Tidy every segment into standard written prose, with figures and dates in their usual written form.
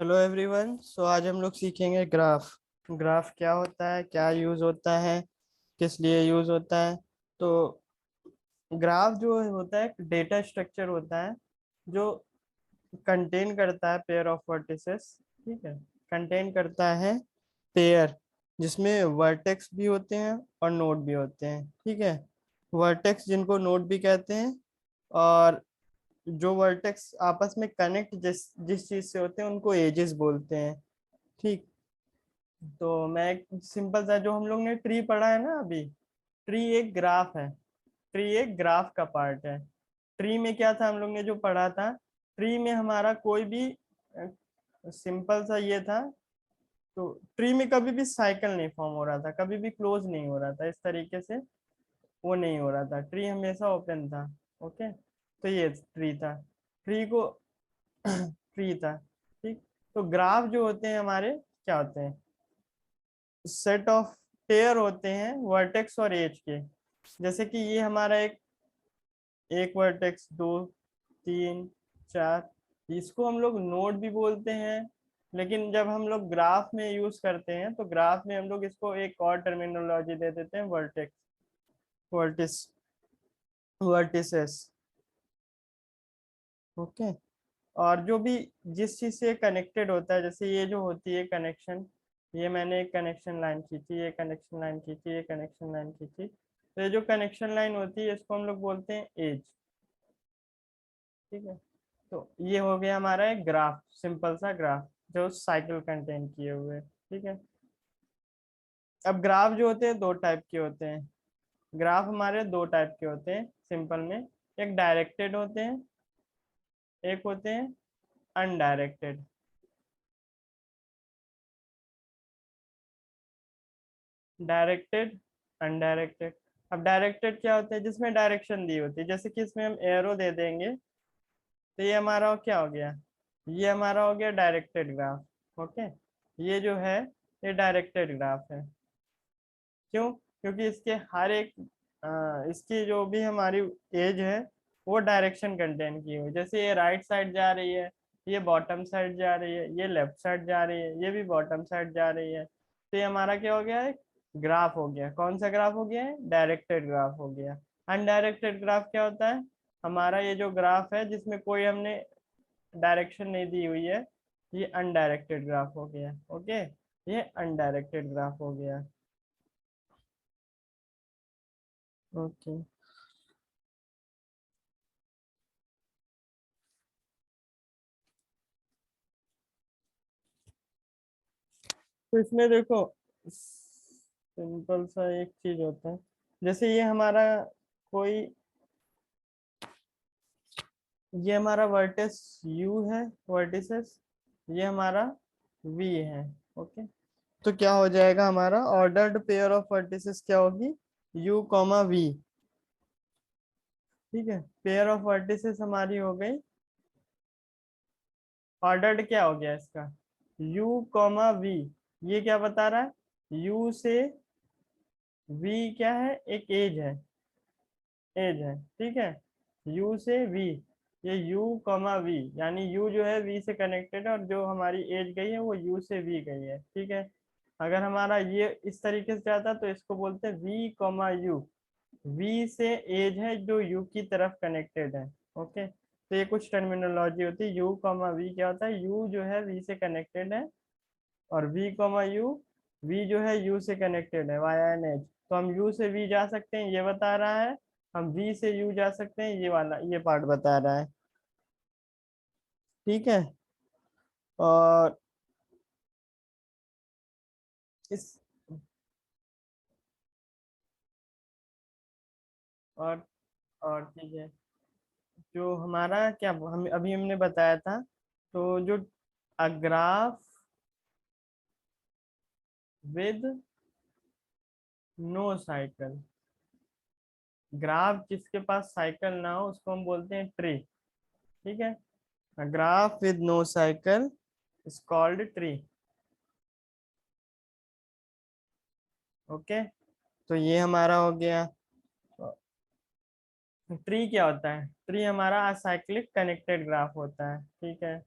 Hello everyone. सो आज हम लोग सीखेंगे ग्राफ। ग्राफ क्या होता है, क्या यूज होता है, किस लिए यूज होता है। तो ग्राफ जो होता है एक डेटा स्ट्रक्चर होता है जो कंटेन करता है पेयर ऑफ वर्टिसेस। ठीक है, कंटेन करता है पेयर जिसमें वर्टेक्स भी होते हैं और नोड भी होते हैं। ठीक है, वर्टेक्स जिनको नोड भी कहते हैं, और जो वर्टेक्स आपस में कनेक्ट जिस जिस चीज से होते हैं उनको एजेस बोलते हैं। ठीक, तो मैं एक सिंपल सा, जो हम लोग ने ट्री पढ़ा है ना अभी, ट्री एक ग्राफ है। ट्री एक ग्राफ का पार्ट है। ट्री में क्या था हम लोग ने जो पढ़ा था, ट्री में हमारा कोई भी सिंपल सा ये था। तो ट्री में कभी भी साइकिल नहीं फॉर्म हो रहा था, कभी भी क्लोज नहीं हो रहा था, इस तरीके से वो नहीं हो रहा था। ट्री हमेशा ओपन था। ओके, तो ये ट्री था। ट्री को ट्री था। ठीक, तो ग्राफ जो होते हैं हमारे क्या होते हैं, सेट ऑफ पेयर होते हैं वर्टेक्स और एज के। जैसे कि ये हमारा एक एक वर्टेक्स, दो, तीन, चार, इसको हम लोग नोड भी बोलते हैं। लेकिन जब हम लोग ग्राफ में यूज करते हैं तो ग्राफ में हम लोग इसको एक और टर्मिनोलॉजी दे देते हैं, वर्टेक्स, वर्टिस, वर्टिसेस। ओके, और जो भी जिस चीज से कनेक्टेड होता है, जैसे ये जो होती है कनेक्शन, ये मैंने एक कनेक्शन लाइन खींची, ये कनेक्शन लाइन खींची, ये कनेक्शन लाइन खींची, तो ये जो कनेक्शन लाइन होती है इसको हम लोग बोलते हैं एज। ठीक है, तो ये हो गया हमारा एक ग्राफ, सिंपल सा ग्राफ जो साइकिल कंटेन किए हुए। ठीक है, अब ग्राफ जो होते हैं दो टाइप के होते हैं। ग्राफ हमारे दो टाइप के होते हैं सिंपल में, एक डायरेक्टेड होते हैं, एक होते हैं अनडायरेक्टेड। Directed, undirected. अब डायरेक्टेड क्या होते हैं, जिसमें डायरेक्शन दी होती है, जैसे कि इसमें हम एरो दे देंगे, तो ये हमारा क्या हो गया, ये हमारा हो गया डायरेक्टेड ग्राफ। ओके, ये जो है ये डायरेक्टेड ग्राफ है। क्यों? क्योंकि इसके हर एक इसकी जो भी हमारी एज है वो डायरेक्शन कंटेन की हुई, जैसे ये राइट साइड जा रही है, ये बॉटम साइड जा रही है, ये लेफ्ट साइड जा रही है, ये भी बॉटम साइड जा रही है। तो ये हमारा क्या हो गया है, ग्राफ हो गया। कौन सा ग्राफ हो गया है, डायरेक्टेड ग्राफ हो गया। अनडायरेक्टेड ग्राफ क्या होता है, हमारा ये जो ग्राफ है जिसमें कोई हमने डायरेक्शन नहीं दी हुई है, ये अनडायरेक्टेड ग्राफ हो गया। ओके, ये अनडायरेक्टेड ग्राफ हो गया। ओके, तो इसमें देखो सिंपल सा एक चीज होता है, जैसे ये हमारा कोई, ये हमारा वर्टेक्स यू है, वर्टिसेस, ये हमारा वी है। ओके, तो क्या हो जाएगा, हमारा ऑर्डर्ड पेयर ऑफ वर्टिसेस क्या होगी, यू कॉमा वी। ठीक है, पेयर ऑफ वर्टिसेस हमारी हो गई ऑर्डर्ड। क्या हो गया इसका, यू कॉमा वी। ये क्या बता रहा है, यू से वी क्या है, एक एज है, एज है। ठीक है, यू से वी, ये यू कॉमा वी, यानी यू जो है वी से कनेक्टेड है और जो हमारी एज गई है वो यू से वी गई है। ठीक है, अगर हमारा ये इस तरीके से जाता तो इसको बोलते हैं वी कॉमा यू। वी से एज है जो यू की तरफ कनेक्टेड है। ओके, तो ये कुछ टर्मिनोलॉजी होती है। यू कॉमा वी क्या होता है, यू जो है वी से कनेक्टेड है, और वी कॉमा यू, वी जो है यू से कनेक्टेड है वाया एन एच। तो हम यू से वी जा सकते हैं, ये बता रहा है। हम वी से यू जा सकते हैं, ये वाला ये पार्ट बता रहा है। ठीक है, और इस और चीज है जो हमारा क्या हम अभी हमने बताया था, तो जो graph with no cycle, graph जिसके पास साइकिल ना हो उसको हम बोलते हैं ट्री। ठीक है, graph with no cycle is called tree. Okay, तो ये हमारा हो गया। ट्री क्या होता है, ट्री हमारा असाइक्लिक कनेक्टेड ग्राफ होता है। ठीक है,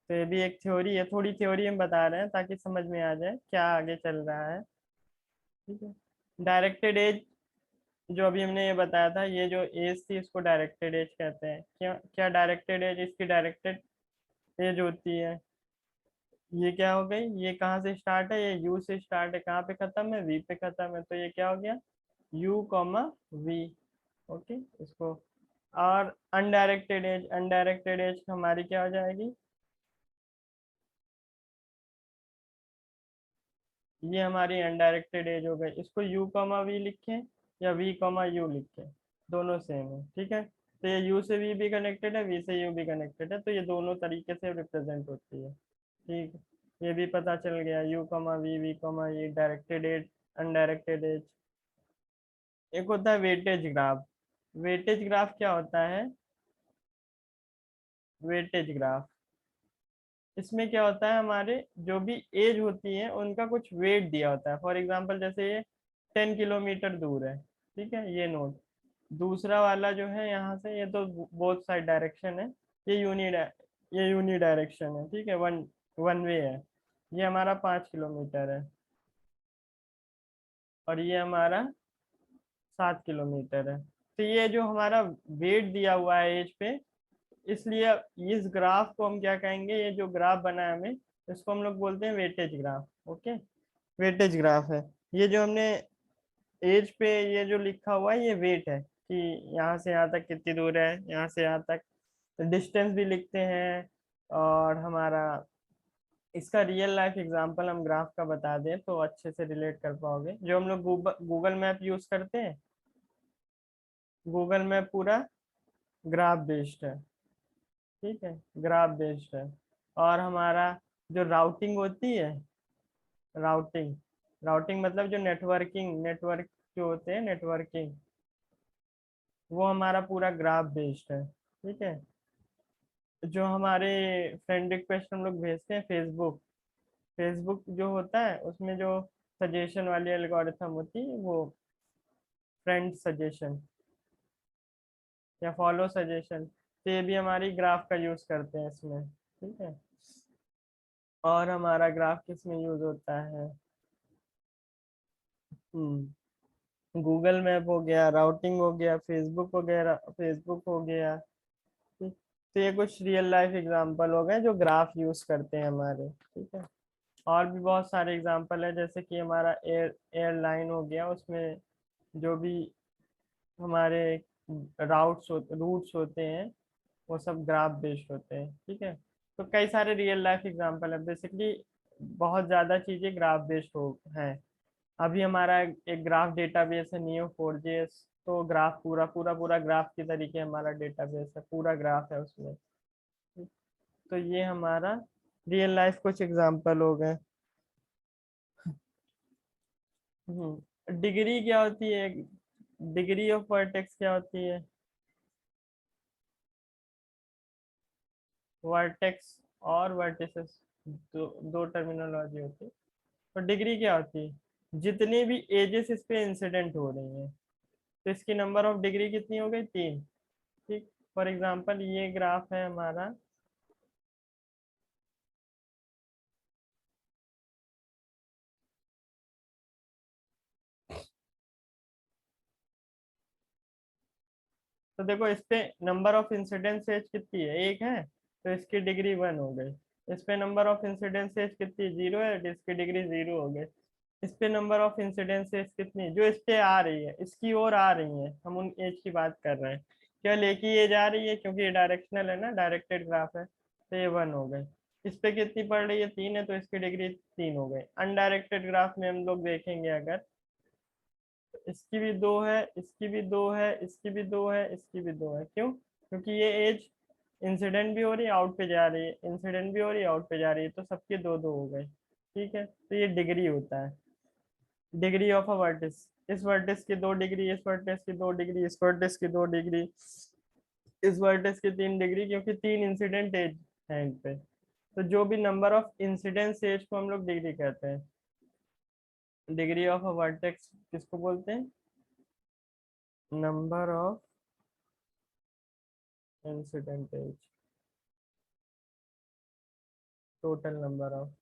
तो ये भी एक थ्योरी है, थोड़ी थ्योरी हम बता रहे हैं ताकि समझ में आ जाए क्या आगे चल रहा है। ठीक है। डायरेक्टेड एज, जो अभी हमने ये बताया था, ये जो एज थी इसको डायरेक्टेड एज कहते हैं। क्या क्या डायरेक्टेड एज, इसकी डायरेक्टेड एज होती है। ये क्या हो गई, ये कहाँ से स्टार्ट है, ये यू से स्टार्ट है, कहाँ पे खत्म है, वी पे खत्म है, तो ये क्या हो गया, यू कॉमा वी। ओके, इसको। और अनडायरेक्टेड एज, अनडायरेक्टेड एज हमारी क्या हो जाएगी, ये हमारी अनडायरेक्टेड एज हो गई। इसको यू कॉमा वी लिखें या वी कॉमा यू लिखें, दोनों सेम है। ठीक है, तो ये यू से वी भी कनेक्टेड है, वी से यू भी कनेक्टेड है, तो ये दोनों तरीके से रिप्रेजेंट होती है। ठीक है, ये भी पता चल गया, U comma V, V comma ये डायरेक्टेड एज, अनडायरेक्टेड एज। एक होता है वेटेज ग्राफ। वेटेज ग्राफ क्या होता है, वेटेज ग्राफ, इसमें क्या होता है, हमारे जो भी एज होती है उनका कुछ वेट दिया होता है। फॉर एग्जांपल जैसे ये 10 किलोमीटर दूर है, ठीक है, ये नोड। दूसरा वाला जो है यहाँ से, ये तो बोथ साइड डायरेक्शन है, ये ये यूनी डायरेक्शन है, ठीक है, वन वन वे है। ये हमारा 5 किलोमीटर है और ये हमारा 7 किलोमीटर है। तो ये जो हमारा वेट दिया हुआ है एज पे, इसलिए इस ग्राफ को हम क्या कहेंगे, ये जो ग्राफ बना है हमें, इसको हम लोग बोलते हैं weightage graph. Okay, weightage graph है। ये जो हमने एज पे ये जो लिखा हुआ है, ये वेट है कि यहाँ से यहाँ तक कितनी दूर है, यहाँ से यहाँ तक। डिस्टेंस भी लिखते हैं। और हमारा इसका रियल लाइफ एग्जांपल हम ग्राफ का बता दें तो अच्छे से रिलेट कर पाओगे। जो हम लोग गूगल मैप यूज करते हैं, गूगल मैप पूरा ग्राफ बेस्ड है। ठीक है, ग्राफ बेस्ड है। और हमारा जो राउटिंग होती है, राउटिंग, राउटिंग मतलब जो नेटवर्किंग, नेटवर्क जो होते हैं नेटवर्किंग, वो हमारा पूरा ग्राफ बेस्ड है। ठीक है, जो हमारे फ्रेंड रिक्वेस्ट हम लोग भेजते हैं फेसबुक, फेसबुक जो होता है उसमें जो सजेशन वाली एल्गोरिथम होती है, वो फ्रेंड सजेशन या फॉलो सजेशन, तो ये भी हमारी ग्राफ का यूज करते हैं इसमें। ठीक है, और हमारा ग्राफ किस में यूज होता है, गूगल मैप हो गया, राउटिंग हो गया, फेसबुक वगैरह, फेसबुक हो गया। ठीक, तो ये कुछ रियल लाइफ एग्जांपल हो गए जो ग्राफ यूज करते हैं हमारे। ठीक है, और भी बहुत सारे एग्जांपल है, जैसे कि हमारा एयरलाइन हो गया, उसमें जो भी हमारे रूट्स होते हैं वो सब ग्राफ बेस्ड होते हैं। ठीक है, तो कई सारे रियल लाइफ एग्जांपल है, बेसिकली बहुत ज़्यादा चीज़ें ग्राफ बेस्ड हो हैं। अभी हमारा एक ग्राफ डेटाबेस है Neo4j, तो ग्राफ पूरा पूरा पूरा ग्राफ के तरीके हमारा डेटाबेस है, पूरा ग्राफ है उसमें। तो ये हमारा रियल लाइफ कुछ एग्जांपल हो गए। डिग्री क्या होती है, डिग्री ऑफ वर्टेक्स क्या होती है, वर्टेक्स और वर्टिसेस, दो दो टर्मिनोलॉजी होती है। तो डिग्री क्या होती है, जितनी भी एजेस इस पे इंसिडेंट हो रही हैं, तो इसकी नंबर ऑफ डिग्री कितनी हो गई, 3। ठीक, फॉर एग्जांपल ये ग्राफ है हमारा, तो देखो इस पे नंबर ऑफ इंसिडेंस एज कितनी है, 1 है, तो इसकी डिग्री 1 हो गई। इस पे नंबर ऑफ इंसिडेंस एज कितनी, 0 है, तो इसकी डिग्री 0 हो गई। इस पे नंबर ऑफ इंसिडेंस एज कितनी, जो इस पे आ रही है, इसकी ओर आ रही है, हम उन एज की बात कर रहे हैं। केवल एक ही एज आ रही है क्योंकि ये डायरेक्शनल है ना, डायरेक्टेड ग्राफ है, तो ये 1 हो गई। इस पे कितनी पड़ रही है, 3 है, तो इसकी डिग्री 3 हो गई। अनडायरेक्टेड ग्राफ में हम लोग देखेंगे अगर, इसकी भी 2 है, इसकी भी 2 है, इसकी भी 2 है, इसकी भी 2 है, क्यों, क्योंकि ये एज इंसिडेंट भी हो रही है, आउट पे जा रही है, इंसिडेंट भी हो रही है, आउट पे जा रही है, तो सबके 2 2 हो गए। ठीक है, तो ये डिग्री होता है, डिग्री ऑफ अ वर्टिस। इस वर्टिस की 2 डिग्री, इस वर्टिस की 2 डिग्री, इस वर्टिस की 2 डिग्री, इस वर्टिस की 3 डिग्री, क्योंकि 3 इंसिडेंट एज है इन पे। तो जो भी नंबर ऑफ इंसिडेंस एज को हम लोग डिग्री कहते हैं। डिग्री ऑफ अ वर्टेक्स किसको बोलते हैं, number of incident edge. Total number of,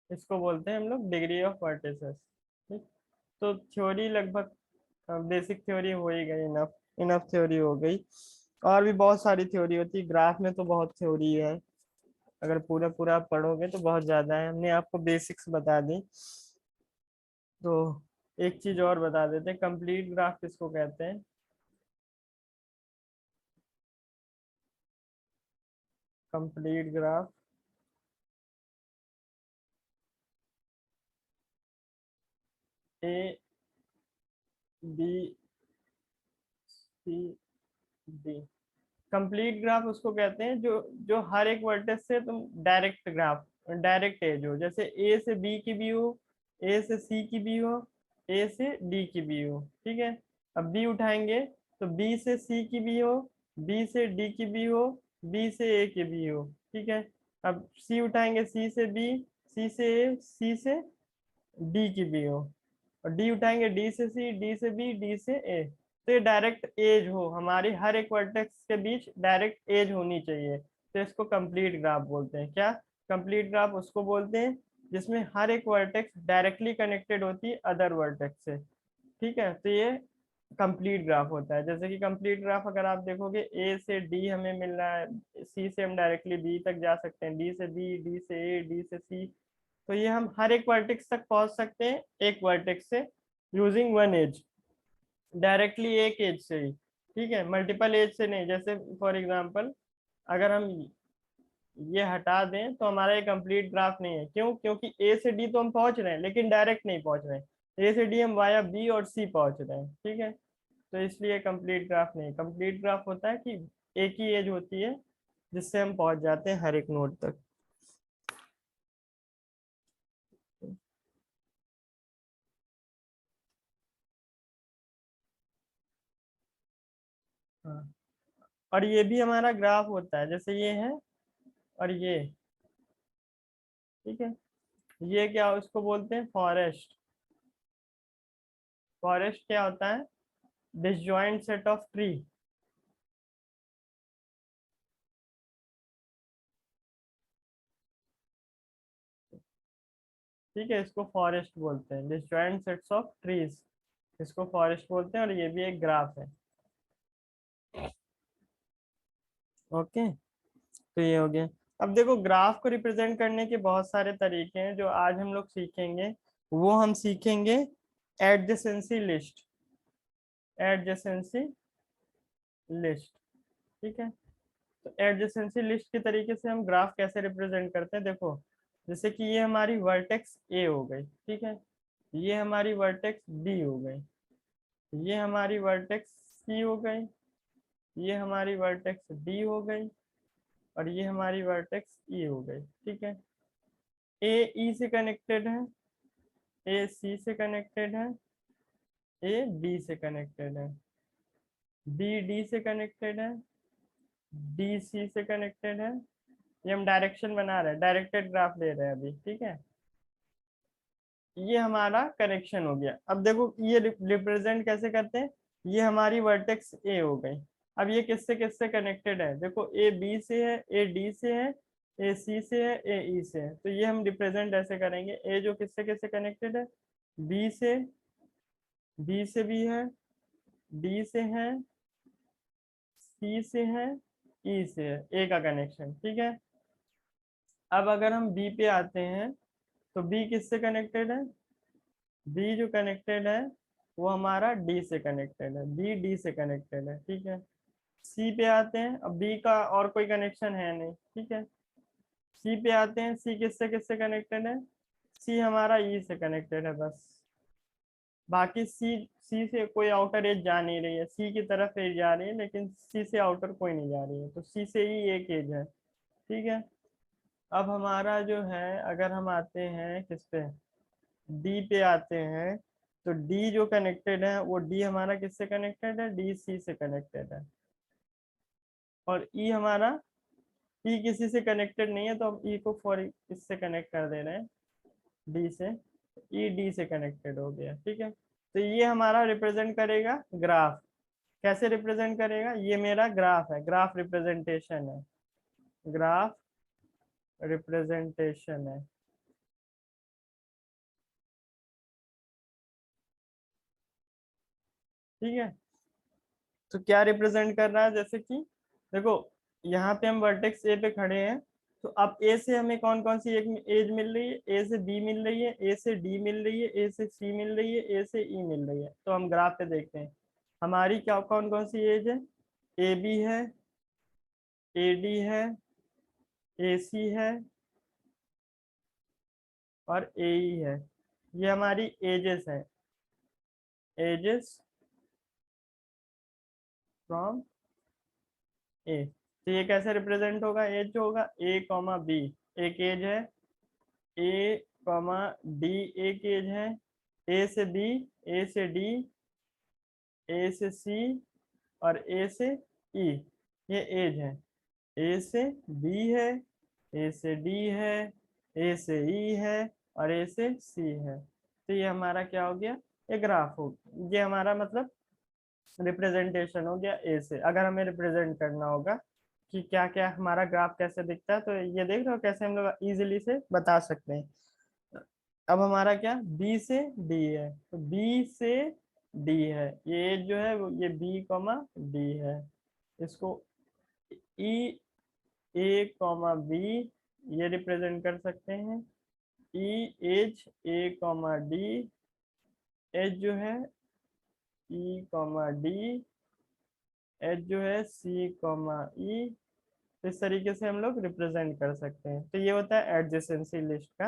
इसको बोलते हैं हम लोग डिग्री ऑफ वर्टिसेस। ठीक, तो थ्योरी लगभग बेसिक थ्योरी हो ही गई, इनफ इनफ थ्योरी हो गई। और भी बहुत सारी थ्योरी होती है ग्राफ में, तो बहुत थ्योरी है, अगर पूरा पूरा आप पढ़ोगे तो बहुत ज्यादा है। हमने आपको बेसिक्स बता दी, तो एक चीज और बता देते हैं, कंप्लीट ग्राफ किसको कहते हैं। Complete graph A B C D, complete graph उसको कहते हैं जो जो हर एक वर्टेक्स से तुम डायरेक्ट ग्राफ, डायरेक्ट एज हो, जैसे ए से बी की भी हो, ए से सी की भी हो, ए से डी की भी हो। ठीक है, अब बी उठाएंगे तो बी से सी की भी हो, बी से डी की भी हो, बी से ए की भी हो। ठीक है, अब सी उठाएंगे, सी से बी, सी से ए, सी से डी की भी हो, और डी उठाएंगे डी से सी, डी से बी, डी से ए। तो ये डायरेक्ट एज हो, हमारी हर एक वर्टेक्स के बीच डायरेक्ट एज होनी चाहिए, तो इसको कंप्लीट ग्राफ बोलते हैं। क्या, कंप्लीट ग्राफ उसको बोलते हैं जिसमें हर एक वर्टेक्स डायरेक्टली कनेक्टेड होती है अदर वर्टेक्स से। ठीक है, तो ये कंप्लीट ग्राफ होता है। जैसे कि कंप्लीट ग्राफ अगर आप देखोगे, ए से डी हमें मिल रहा है, सी से हम डायरेक्टली बी तक जा सकते हैं, डी से बी, डी से ए, डी से सी, तो ये हम हर एक वर्टेक्स तक पहुंच सकते हैं एक वर्टेक्स से, यूजिंग वन एज, डायरेक्टली एक एज से ही। ठीक है, मल्टीपल एज से नहीं। जैसे फॉर एग्जांपल अगर हम ये हटा दें तो हमारा ये कंप्लीट ग्राफ नहीं है। क्यों? क्योंकि ए से डी तो हम पहुंच रहे हैं लेकिन डायरेक्ट नहीं पहुंच रहे हैं, ए से डी हम वाया बी और सी पहुंच रहे हैं। ठीक है, तो इसलिए कंप्लीट ग्राफ नहीं। कंप्लीट ग्राफ होता है कि एक ही एज होती है जिससे हम पहुंच जाते हैं हर एक नोड तक। हाँ, और ये भी हमारा ग्राफ होता है, जैसे ये है और ये। ठीक है, ये क्या उसको बोलते हैं, फॉरेस्ट। फॉरेस्ट क्या होता है, डिसजॉइंट सेट ऑफ ट्री। ठीक है, इसको फॉरेस्ट बोलते हैं, डिसजॉइंट सेट्स ऑफ ट्रीज, इसको फॉरेस्ट बोलते हैं, और ये भी एक ग्राफ है। ओके, तो ये हो गया। अब देखो, ग्राफ को रिप्रेजेंट करने के बहुत सारे तरीके हैं जो आज हम लोग सीखेंगे। वो हम सीखेंगे एडजेसेंसी लिस्ट, एडजेसेंसी लिस्ट। ठीक है, तो एडजेसेंसी लिस्ट के तरीके से हम ग्राफ कैसे रिप्रेजेंट करते हैं, देखो जैसे कि ये हमारी वर्टेक्स ए हो गई। ठीक है, ये हमारी वर्टेक्स बी हो गई, ये हमारी वर्टेक्स सी हो गई, ये हमारी वर्टेक्स डी हो गई, और ये हमारी वर्टेक्स ई हो गई। ठीक है, ए ई से कनेक्टेड है, ए सी से कनेक्टेड है, ए बी से कनेक्टेड है, बी डी से कनेक्टेड है, डी सी से कनेक्टेड है। ये हम डायरेक्शन बना रहे हैं, डायरेक्टेड ग्राफ ले रहे हैं अभी। ठीक है, ये हमारा कनेक्शन हो गया। अब देखो ये रिप्रेजेंट कैसे करते हैं, ये हमारी वर्टेक्स ए हो गई। अब ये किससे किससे कनेक्टेड है, देखो ए बी से है, ए डी से है, ए सी से है, ए ई से है। तो ये हम रिप्रेजेंट ऐसे करेंगे, ए जो किससे किससे कनेक्टेड है, बी से, बी से भी है, डी से है, सी से है, ई से है, ए का कनेक्शन। ठीक है, अब अगर हम बी पे आते हैं तो बी किससे कनेक्टेड है, बी जो कनेक्टेड है वो हमारा डी से कनेक्टेड है, बी डी से कनेक्टेड है। ठीक है, सी पे आते हैं, अब बी का और कोई कनेक्शन है नहीं। ठीक है, सी पे आते हैं, सी किससे किससे कनेक्टेड है, सी हमारा ई से कनेक्टेड है बस। बाकी सी, सी से कोई आउटर एज जा नहीं रही है, सी की तरफ एज जा रही है लेकिन सी से आउटर कोई नहीं जा रही है, तो सी से ही एक एज है। ठीक है, अब हमारा जो है, अगर हम आते हैं किस पे, डी पे आते हैं, तो डी जो कनेक्टेड है वो डी हमारा किससे कनेक्टेड है, डी सी से कनेक्टेड है। और ई हमारा, ई किसी से कनेक्टेड नहीं है तो हम ई को फॉर इससे कनेक्ट कर दे रहे हैं, डी से, ई डी से कनेक्टेड हो गया। ठीक है, तो ये हमारा रिप्रेजेंट करेगा ग्राफ। कैसे रिप्रेजेंट करेगा, ये मेरा ग्राफ है, ग्राफ रिप्रेजेंटेशन है, ग्राफ रिप्रेजेंटेशन है। ठीक है, तो क्या रिप्रेजेंट कर रहा है, जैसे कि देखो यहाँ पे हम वर्टेक्स ए पे खड़े हैं, तो अब ए से हमें कौन कौन सी एक एज मिल रही है, ए से बी मिल रही है, ए से डी मिल रही है, ए से सी मिल रही है, ए से ई मिल रही है। तो हम ग्राफ पे देखते हैं हमारी क्या कौन कौन सी एज है, ए बी है, ए डी है, ए सी है और ए ई है। ये हमारी एजेस है, एजेस फ्रॉम ए। तो ये कैसे रिप्रेजेंट होगा, एज जो होगा ए कॉमा बी एक एज है, ए कॉमा डी एक एज है, ए से बी, ए से डी, ए से सी और ए से ई, ये एज है। ए से बी है, ए से डी है, ए से ई है और ए से सी है। तो ये हमारा क्या हो गया, ये ग्राफ हो, ये हमारा मतलब रिप्रेजेंटेशन हो गया ए से। अगर हमें रिप्रेजेंट करना होगा कि क्या क्या हमारा ग्राफ कैसे दिखता है, तो ये देख रहे हो कैसे हम लोग इजीली से बता सकते हैं। अब हमारा क्या बी से डी है, तो बी से डी है, ये जो है ये बी कॉमा डी है, इसको ई ए कॉमा बी ये रिप्रेजेंट कर सकते हैं, E H A comma D, H जो है ई कॉमा डी, एच जो है सी कॉमा ई। इस तरीके से हम लोग रिप्रेजेंट कर सकते हैं। तो ये होता है एडजेसेंसी लिस्ट का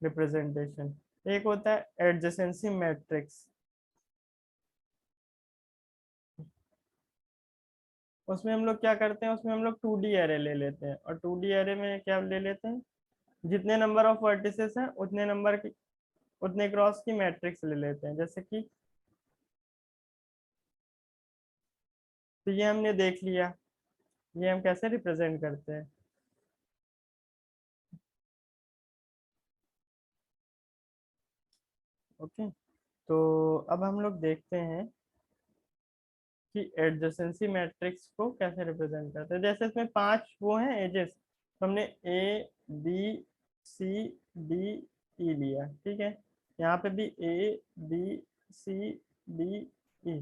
रिप्रेजेंटेशन। एक होता है एडजेसेंसी मैट्रिक्स, उसमें हम लोग क्या करते हैं, उसमें हम लोग 2D एरे ले लेते हैं, और 2D एरे में क्या ले लेते हैं, जितने नंबर ऑफ वर्टिसेस हैं उतने नंबर की उतने क्रॉस की मैट्रिक्स ले लेते हैं। जैसे कि तो ये हमने देख लिया, ये हम कैसे रिप्रेजेंट करते हैं। ओके, तो अब हम लोग देखते हैं कि एडजेसेंसी मैट्रिक्स को कैसे रिप्रेजेंट करते हैं। जैसे इसमें 5 वो हैं एजेस, तो हमने ए बी सी डी ई लिया, ठीक है। यहाँ पे भी A B C D E,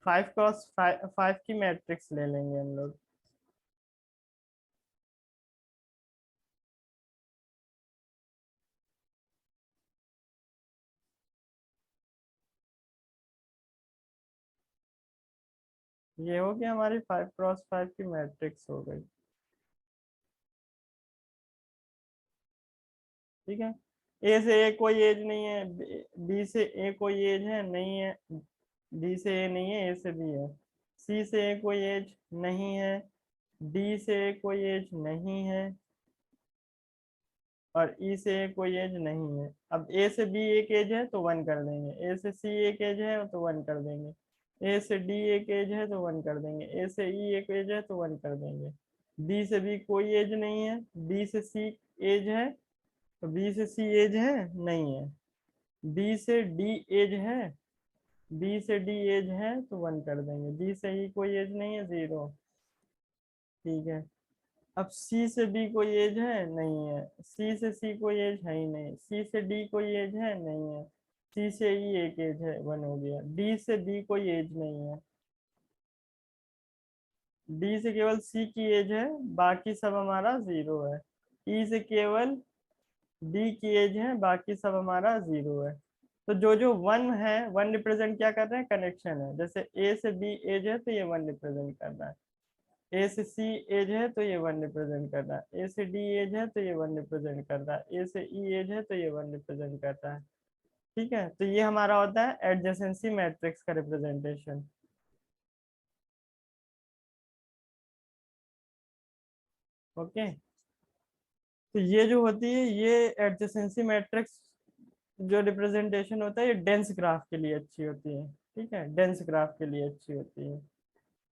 5 cross 5 की मैट्रिक्स ले लेंगे हम लोग। ये हो गया हमारी 5 क्रॉस 5 की मैट्रिक्स हो गई, ठीक है। ए से ए कोई एज नहीं है, बी से ए कोई एज है नहीं है, डी से ए नहीं है, ए से बी है, सी से ए कोई एज नहीं है, डी से ए कोई एज नहीं है और ई से ए कोई एज नहीं है। अब ए से बी एक एज है तो 1 कर देंगे, ए से सी एक एज है तो 1 कर देंगे, ए से डी एक एज है तो 1 कर देंगे, ए से ई एक एज है तो 1 कर देंगे। बी से बी कोई एज नहीं है, बी से सी एज है, तो बी से सी एज है नहीं है, डी से डी एज है, बी से डी एज है तो 1 कर देंगे, डी से ई कोई एज नहीं है 0, ठीक है। अब सी से बी कोई एज है नहीं है, सी से सी कोई एज है ही नहीं, सी से डी कोई एज है नहीं है, सी से ई एक एज है 1 हो गया, डी से बी कोई एज नहीं है, डी से केवल सी की एज है, बाकी सब हमारा 0 है, ई से केवल डी की एज है, बाकी सब हमारा 0 है। तो जो जो 1 है, 1 रिप्रेजेंट क्या कर रहे हैं, कनेक्शन है। जैसे ए से बी एज है तो ये 1 रिप्रेजेंट कर रहा है, ए से सी एज है तो ये 1 रिप्रेजेंट कर रहा है, ए से डी एज है तो ये 1 रिप्रेजेंट कर रहा है, ए से ई एज है तो ये 1 रिप्रेजेंट कर रहा है, ठीक है। तो ये हमारा होता है एडजेसेंसी मैट्रिक्स का रिप्रेजेंटेशन। ओके, तो ये जो होती है ये एडजेसेंसी मैट्रिक्स जो रिप्रेजेंटेशन होता है, ये डेंस ग्राफ के लिए अच्छी होती है, ठीक है, डेंस ग्राफ के लिए अच्छी होती है।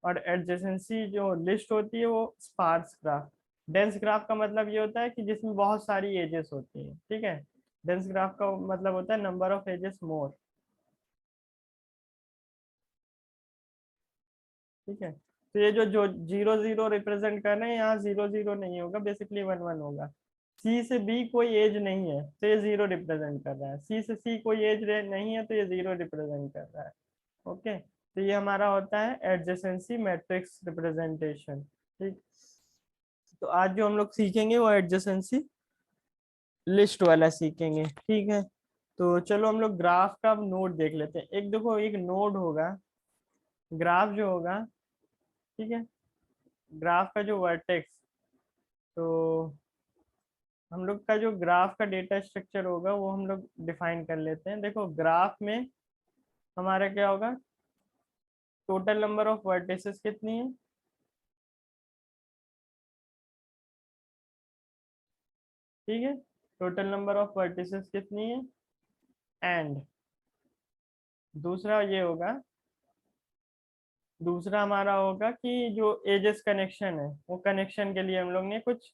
और एडजेसेंसी जो लिस्ट होती है वो स्पार्स ग्राफ। डेंस ग्राफ का मतलब ये होता है कि जिसमें बहुत सारी एजेस होती हैं, ठीक है। डेंस ग्राफ का मतलब होता है नंबर ऑफ एजेस मोर। ठीक है। तो ये जो जो 0 0 रिप्रेजेंट कर रहे हैं, यहाँ 0 0 नहीं होगा, बेसिकली 1 1 होगा। सी से बी कोई एज नहीं है तो ये 0 रिप्रेजेंट कर रहा है, सी से सी कोई एज नहीं है तो ये 0 रिप्रेजेंट कर रहा है। ओके, तो ये हमारा होता है एडजेसेंसी मैट्रिक्स रिप्रेजेंटेशन। ठीक, तो आज जो हम लोग सीखेंगे वो एडजेसेंसी लिस्ट वाला सीखेंगे। ठीक है, तो चलो हम लोग ग्राफ का नोड देख लेते हैं। एक देखो, एक नोड होगा, ग्राफ जो होगा, ठीक है, ग्राफ का जो वर्टेक्स, तो हम लोग का जो ग्राफ का डेटा स्ट्रक्चर होगा वो हम लोग डिफाइन कर लेते हैं। देखो ग्राफ में हमारा क्या होगा, टोटल नंबर ऑफ वर्टिसेस कितनी है, ठीक है, टोटल नंबर ऑफ वर्टिसेस कितनी है, एंड दूसरा ये होगा, दूसरा हमारा होगा कि जो एजेस कनेक्शन है वो कनेक्शन के लिए हम लोग ने कुछ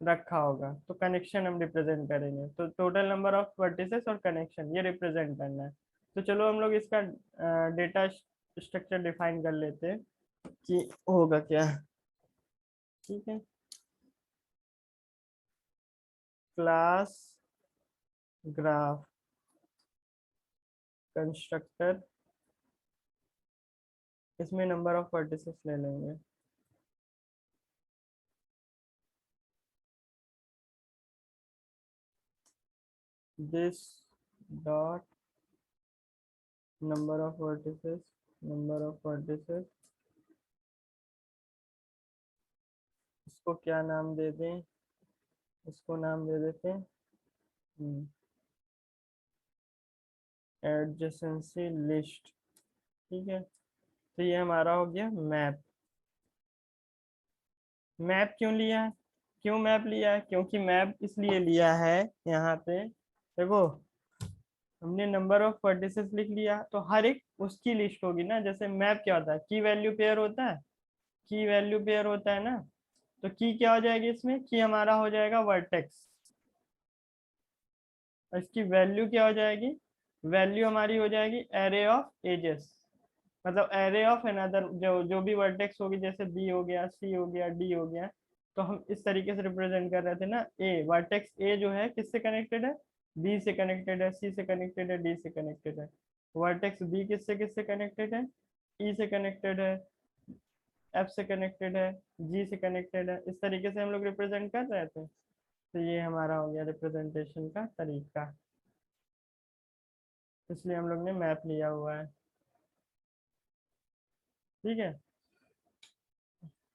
रखा होगा, तो कनेक्शन हम रिप्रेजेंट करेंगे। तो टोटल नंबर ऑफ वर्टिसेस और कनेक्शन ये रिप्रेजेंट करना है। तो चलो हम लोग इसका डेटा स्ट्रक्चर डिफाइन कर लेते हैं कि होगा क्या। ठीक है, क्लास ग्राफ कंस्ट्रक्टर, इसमें नंबर ऑफ वर्टिसेस ले लेंगे। This dot number of vertices, number of vertices, इसको क्या नाम दे दें, इसको नाम दे देते हैं एडजेसेंसी लिस्ट। ठीक है, तो ये हमारा हो गया मैप। मैप क्यों लिया है, क्यों मैप लिया है, क्योंकि मैप इसलिए लिया है, यहाँ पे देखो हमने नंबर ऑफ वर्टिसेस लिख लिया तो हर एक उसकी लिस्ट होगी ना। जैसे मैप क्या होता है, की वैल्यू पेयर होता है, की वैल्यू पेयर होता है ना, तो की क्या हो जाएगी इसमें, की हमारा हो जाएगा वर्टेक्स, और इसकी वैल्यू क्या हो जाएगी, वैल्यू हमारी हो जाएगी एरे ऑफ एजेस, मतलब एरे ऑफ अनदर, जो जो भी वर्टेक्स होगी, जैसे बी हो गया, सी हो गया, डी हो गया। तो हम इस तरीके से रिप्रेजेंट कर रहे थे ना, ए वर्टेक्स ए जो है किससे कनेक्टेड है, बी से कनेक्टेड है, सी से कनेक्टेड है, डी से कनेक्टेड है। वर्टेक्स बी किससे किससे कनेक्टेड है, ई से कनेक्टेड है, एफ से कनेक्टेड है, जी से कनेक्टेड है। इस तरीके से हम लोग रिप्रेजेंट कर रहे थे। तो ये हमारा हो गया रिप्रेजेंटेशन का तरीका, इसलिए हम लोग ने मैप लिया हुआ है। ठीक है,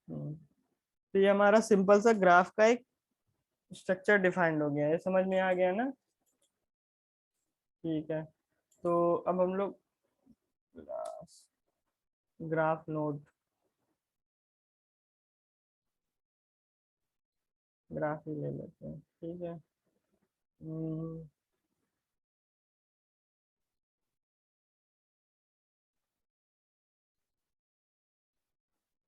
तो ये हमारा सिंपल सा ग्राफ का एक स्ट्रक्चर डिफाइंड हो गया है, समझ में आ गया ना। ठीक है, तो अब हम लोग ग्राफ नोड, ग्राफ ही ले लेते हैं। ठीक है,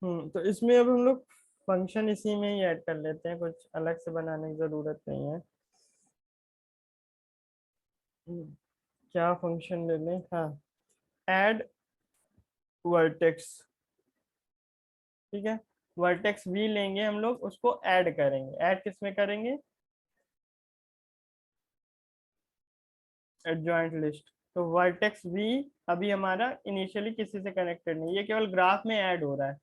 हम्म, तो इसमें अब हम लोग फंक्शन इसी में ही ऐड कर लेते हैं, कुछ अलग से बनाने की जरूरत नहीं है। क्या फंक्शन ले लें, हाँ, ऐड वर्टेक्स। ठीक है, वर्टेक्स वी लेंगे हम लोग, उसको ऐड करेंगे। ऐड किस में करेंगे, एडजॉइंट लिस्ट। तो वर्टेक्स वी अभी हमारा इनिशियली किसी से कनेक्टेड नहीं, ये केवल ग्राफ में ऐड हो रहा है।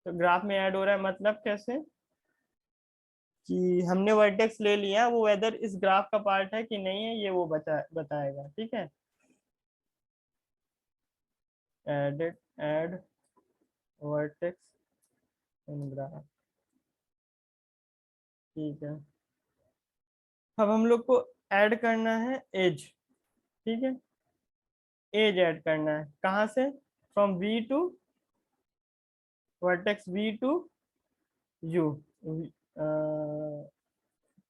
तो ग्राफ में ऐड हो रहा है मतलब कैसे, कि हमने वर्टेक्स ले लिया, वो वेदर इस ग्राफ का पार्ट है कि नहीं है ये वो बताएगा। ठीक है, added add vertex in graph. ठीक है, अब हम लोग को ऐड करना है एज। ठीक है, एज ऐड करना है कहाँ से, from V to vertex V to U,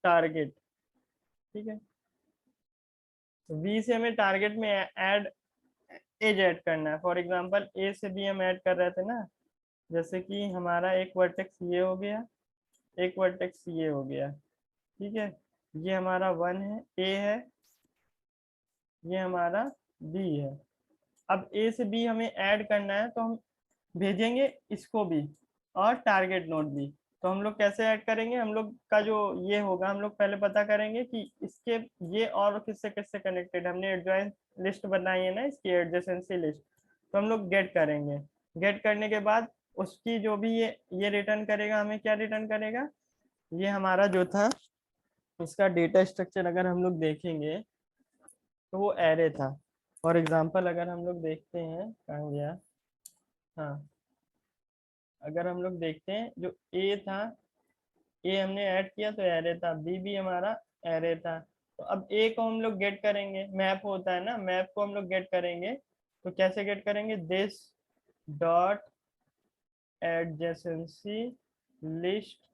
target. ठीक है, वी से हमें टारगेट में ऐड एज ऐड करना है। फॉर एग्जांपल ए से बी हम ऐड कर रहे थे ना, जैसे कि हमारा एक वर्टेक्स ये हो गया, एक वर्टेक्स ये हो गया। ठीक है, ये हमारा 1 है, ए है, ये हमारा बी है। अब ए से बी हमें ऐड करना है, तो हम भेजेंगे इसको भी और टारगेट नोड भी। तो हम लोग कैसे ऐड करेंगे, हम लोग का जो ये होगा, हम लोग पहले पता करेंगे कि इसके ये और किससे किससे कनेक्टेड। हमने एडजॉइंट लिस्ट बनाई है ना इसकी, एडजेसेंसी लिस्ट। तो हम लोग गेट करेंगे। गेट करने के बाद उसकी जो भी ये रिटर्न करेगा, हमें क्या रिटर्न करेगा, ये हमारा जो था इसका डेटा स्ट्रक्चर अगर हम लोग देखेंगे तो वो एरे था। फॉर एग्जांपल अगर हम लोग देखते हैं, कहाँ गया, हाँ, अगर हम लोग देखते हैं जो ए था, ए हमने ऐड किया तो एरे था, बी भी हमारा एरे था। तो अब ए को हम लोग गेट करेंगे, मैप होता है ना, मैप को हम लोग गेट करेंगे। तो कैसे गेट करेंगे, this dot adjacency list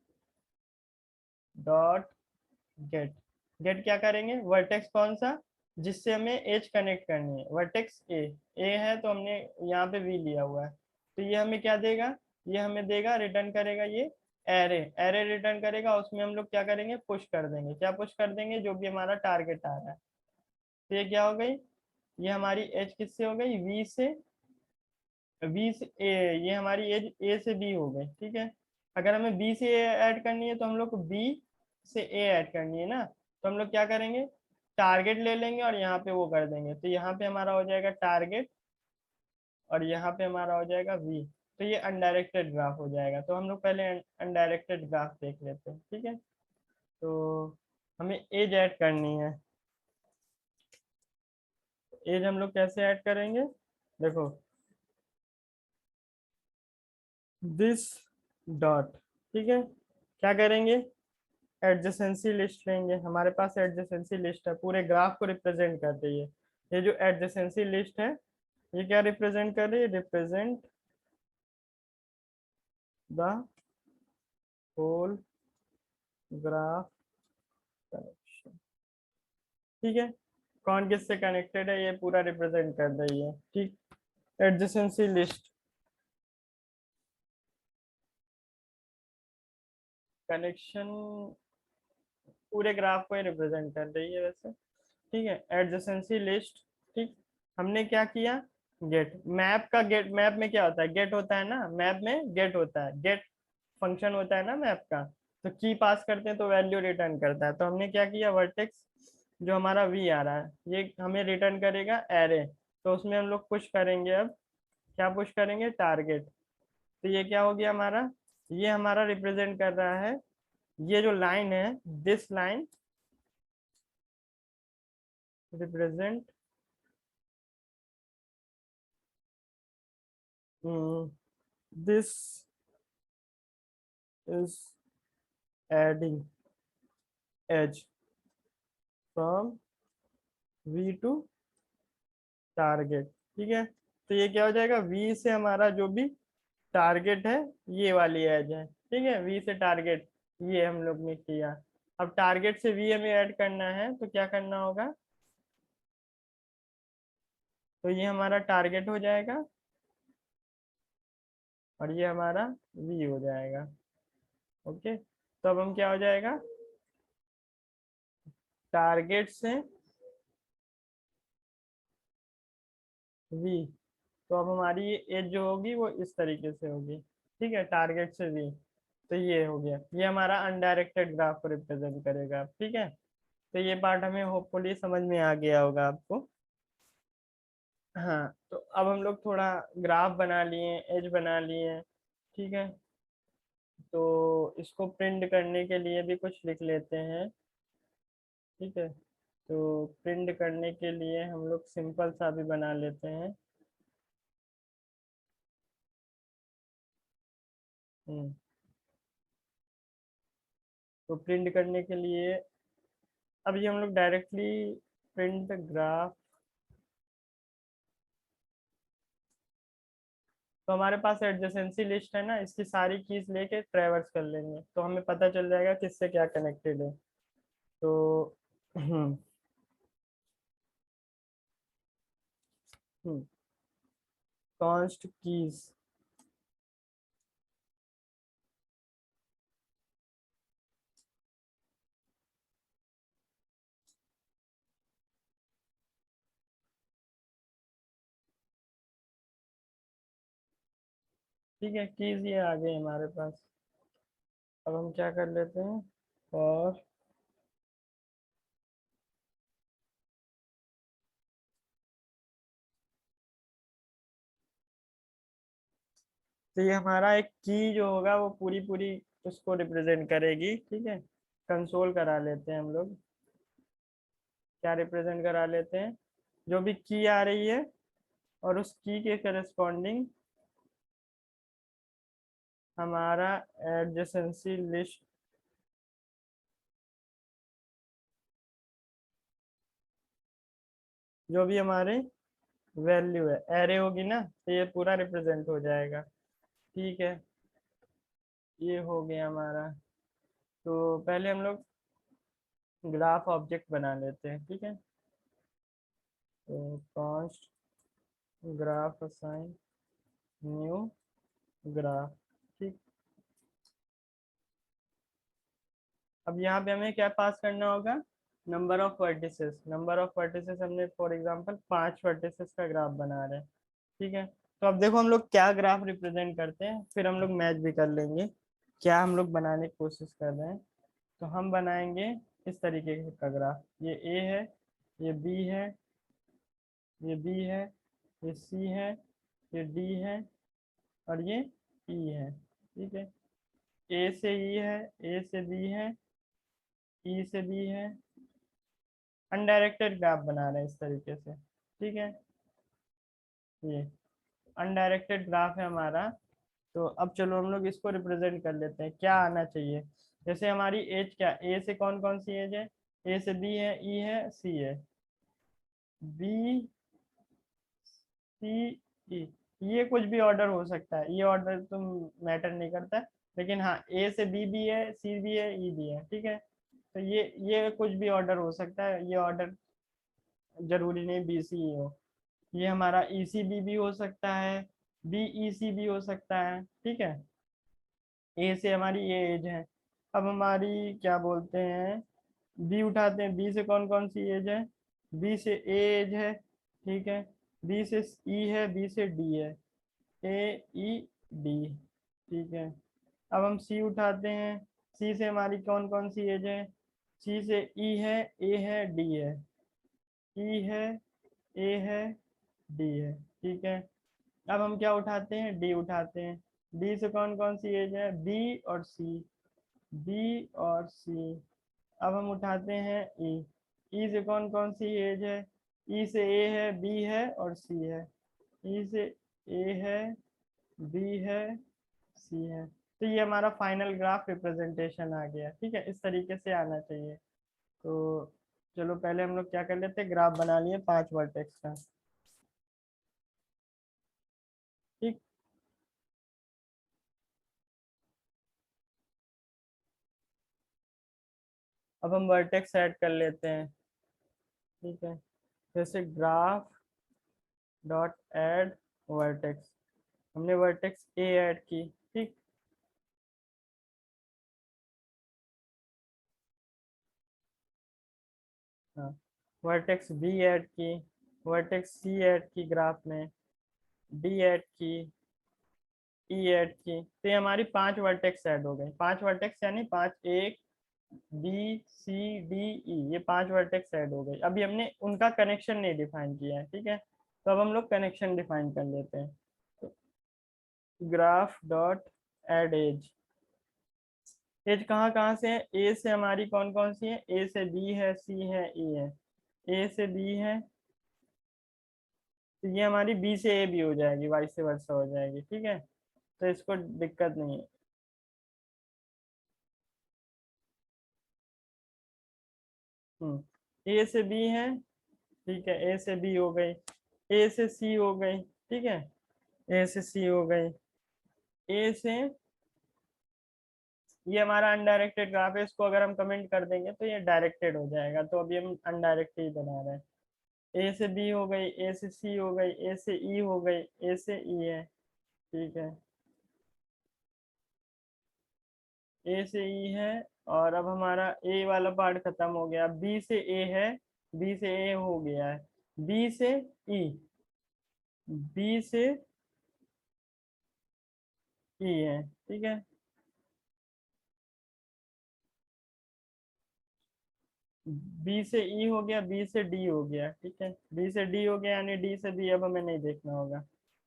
dot get. Get क्या करेंगे, वर्टेक्स कौन सा, जिससे हमें एज कनेक्ट करनी है, वर्टेक्स ए। ए है तो हमने यहाँ पे वी लिया हुआ है। तो ये हमें क्या देगा, ये हमें देगा, रिटर्न करेगा ये एरे। एरे रिटर्न करेगा, उसमें हम लोग क्या करेंगे, पुश कर देंगे। क्या पुश कर देंगे, जो भी हमारा टारगेट आ रहा है। तो ये क्या हो गई, ये हमारी एज किससे हो गई, वी से, बी से ए, ये हमारी एज ए से बी हो गई। ठीक है, अगर हमें बी से ए ऐड करनी है तो हम लोग को बी से ए ऐड करनी है ना। तो हम लोग क्या करेंगे, टारगेट ले लेंगे और यहाँ पे वो कर देंगे। तो यहाँ पे हमारा हो जाएगा टारगेट और यहाँ पे हमारा हो जाएगा वी। तो ये अनडायरेक्टेड ग्राफ हो जाएगा। तो हम लोग पहले अनडायरेक्टेड ग्राफ देख लेते हैं। ठीक है, तो हमें एज ऐड करनी है। एज हम लोग कैसे ऐड करेंगे, देखो, दिस डॉट, ठीक है, क्या करेंगे, एडजेसेंसी लिस्ट लेंगे। हमारे पास एडजेसेंसी लिस्ट है, पूरे ग्राफ को रिप्रेजेंट कर रही है। ये जो एडजेसेंसी लिस्ट है, ये क्या रिप्रेजेंट कर रही है, represent the whole graph connection. ठीक है, कौन किससे कनेक्टेड है ये पूरा रिप्रेजेंट कर रही है। ठीक, एडजेसेंसी लिस्ट कनेक्शन पूरे ग्राफ को ही रिप्रेजेंट कर रही है वैसे। ठीक है, एडजेसेंसी लिस्ट। ठीक, हमने क्या किया, गेट। मैप का गेट, मैप में क्या होता है, गेट होता है ना, मैप में गेट होता है, गेट फंक्शन होता है ना मैप का। तो की पास करते हैं तो वैल्यू रिटर्न करता है। तो हमने क्या किया, वर्टेक्स जो हमारा वी आ रहा है ये हमें रिटर्न करेगा एरे। तो उसमें हम लोग पुश करेंगे। अब क्या पुश करेंगे, टारगेट। तो ये क्या हो गया हमारा, ये हमारा रिप्रेजेंट कर रहा है, ये जो लाइन है, this line represent this is adding edge from V to target. ठीक है, तो ये क्या हो जाएगा, वी से हमारा जो भी टारगेट है, ये वाली एज है। ठीक है, वी से टारगेट, ये हम लोग ने किया। अब टारगेट से वी हमें ऐड करना है तो क्या करना होगा, तो ये हमारा टारगेट हो जाएगा और ये हमारा वी हो जाएगा। ओके, तो अब हम क्या हो जाएगा, टारगेट से वी। तो अब हमारी ये एज जो होगी वो इस तरीके से होगी। ठीक है, टारगेट से वी। तो ये हो गया, ये हमारा अनडायरेक्टेड ग्राफ को रिप्रेजेंट करेगा। ठीक है, तो ये पार्ट हमें होपफुली समझ में आ गया होगा आपको। हाँ, तो अब हम लोग थोड़ा ग्राफ बना लिए, एज बना लिए। ठीक है, तो इसको प्रिंट करने के लिए भी कुछ लिख लेते हैं। ठीक है, तो प्रिंट करने के लिए हम लोग सिंपल सा भी बना लेते हैं। हम्म, तो प्रिंट करने के लिए अब ये हम लोग डायरेक्टली प्रिंट ग्राफ। तो हमारे पास एडजेसेंसी लिस्ट है ना, इसकी सारी कीज लेके ट्रेवर्स कर लेंगे तो हमें पता चल जाएगा किससे क्या कनेक्टेड है। तो कॉन्स्ट कीज, ठीक है, कीज ये आ गई हमारे पास। अब हम क्या कर लेते हैं, और तो ये हमारा एक की जो होगा वो पूरी पूरी उसको रिप्रेजेंट करेगी। ठीक है, कंसोल करा लेते हैं हम लोग। क्या रिप्रेजेंट करा लेते हैं, जो भी की आ रही है और उस की के करस्पॉन्डिंग हमारा एडजेसेंसी लिस्ट, जो भी हमारे वैल्यू है एरे होगी ना, तो ये पूरा रिप्रेजेंट हो जाएगा। ठीक है, ये हो गया हमारा। तो पहले हम लोग ग्राफ ऑब्जेक्ट बना लेते हैं। ठीक है, तो const graph assign new graph. ठीक, अब यहाँ पे हमें क्या पास करना होगा, number of vertices. Number of vertices हमने फॉर एग्जांपल 5 वर्टिसेस का ग्राफ बना रहे हैं। ठीक है, तो अब देखो हम लोग क्या ग्राफ रिप्रेजेंट करते हैं, फिर हम लोग मैच भी कर लेंगे क्या हम लोग बनाने की कोशिश कर रहे हैं। तो हम बनाएंगे इस तरीके का ग्राफ, ये ए है, ये बी है, ये बी है, ये सी है, ये डी है, और ये ई है। ठीक है, ए से ई है, ए से बी है, ई से बी है। अनडायरेक्टेड ग्राफ बना रहे हैं इस तरीके से। ठीक है, ये अनडायरेक्टेड ग्राफ है हमारा। तो अब चलो हम लोग इसको रिप्रेजेंट कर लेते हैं, क्या आना चाहिए। जैसे हमारी एज, क्या ए से कौन कौन सी एज है, ए से बी है, ई है, सी है, बी सी ई। ये कुछ भी ऑर्डर हो सकता है, ये ऑर्डर तो मैटर नहीं करता है, लेकिन हाँ ए से बी भी है, सी भी है, ई भी है। ठीक है, तो ये कुछ भी ऑर्डर हो सकता है, ये ऑर्डर जरूरी नहीं बी सी ई हो। ये हमारा ई सी बी हो सकता है, बी ई सी भी हो सकता है। ठीक है, ए से हमारी ये एज है। अब हमारी क्या बोलते हैं, बी उठाते हैं, बी से कौन कौन सी एज है, बी से ए एज है। ठीक है, बी से ई है, बी से डी है, ए ई डी। ठीक है, अब हम सी उठाते हैं, सी से हमारी कौन कौन सी एज है, सी से ई है, ए है, डी है, ई है, ए है, डी है। ठीक है, अब हम क्या उठाते हैं, डी उठाते हैं, डी से कौन कौन सी एज है, बी और सी, बी और सी। अब हम उठाते हैं ई, ई से कौन कौन सी एज है, ई से ए है, बी है और सी है, ई से ए है, बी है, सी है। तो ये हमारा फाइनल ग्राफ रिप्रेजेंटेशन आ गया। ठीक है, इस तरीके से आना चाहिए। तो चलो पहले हम लोग क्या कर लेते हैं, ग्राफ बना लिए 5 वर्टेक्स का। ठीक, अब हम वर्टेक्स ऐड कर लेते हैं। ठीक है, जैसे ग्राफ डॉट ऐड वर्टेक्स, हमने वर्टेक्स ए ऐड की। ठीक, हाँ, वर्टेक्स बी ऐड की, वर्टेक्स सी ऐड की ग्राफ में, डी ऐड की, ई ऐड की। तो ये हमारी 5 वर्टेक्स ऐड हो गई। 5 वर्टेक्स यानी 5, एक बी सी डी ई, ये 5 वर्टेक्स ऐड हो गई। अभी हमने उनका कनेक्शन नहीं डिफाइन किया है। ठीक है, तो अब हम लोग कनेक्शन डिफाइन कर लेते हैं। तो graph dot add edge, edge कहाँ कहाँ से है, ए से हमारी कौन कौन सी है, ए से बी है, सी है, ई है, ए से बी है, तो ये हमारी बी से ए भी हो जाएगी, वाई से वर्षा हो जाएगी। ठीक है, तो इसको दिक्कत नहीं है। ए से बी है, ठीक है, ए से बी हो गई, ए से सी हो गई। ठीक है, ए से सी हो गई, ए से, ये हमारा अनडायरेक्टेड ग्राफ है, इसको अगर हम कमेंट कर देंगे तो ये डायरेक्टेड हो जाएगा, तो अभी हम अनडायरेक्टेड ही बना रहे हैं। ए से बी हो गई, ए से सी हो गई, ए से ई हो गई, ए से ई है। ठीक है, ए से ई है, और अब हमारा ए वाला पार्ट खत्म हो गया, बी से ए है, बी से ए हो गया है, बी से ई, बी से ई है, ठीक है। बी से ई हो गया, बी से डी हो गया, ठीक है, बी से डी हो गया, यानी डी से बी अब हमें नहीं देखना होगा।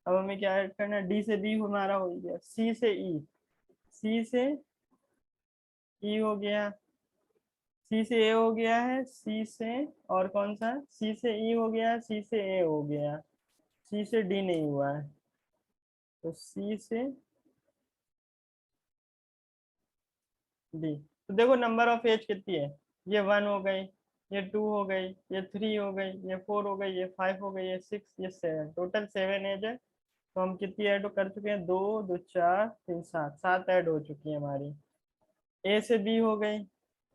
अब हमें क्या ऐड करना है, डी से बी हमारा हो गया, सी से ई, सी से ई हो गया, सी से ए हो गया है, सी से, और कौन सा, सी से ई हो गया, सी से ए हो गया, सी से डी नहीं हुआ है, तो सी से डी। तो देखो नंबर ऑफ एज कितनी है, ये 1 हो गई, ये 2 हो गई, ये 3 हो गई, ये 4 हो गई, ये 5 हो गई, ये 6, ये 7, टोटल 7 एज है। तो हम कितनी ऐड कर चुके हैं, दो दो चार तीन सात, सात ऐड हो चुकी है हमारी। ए से बी हो गई,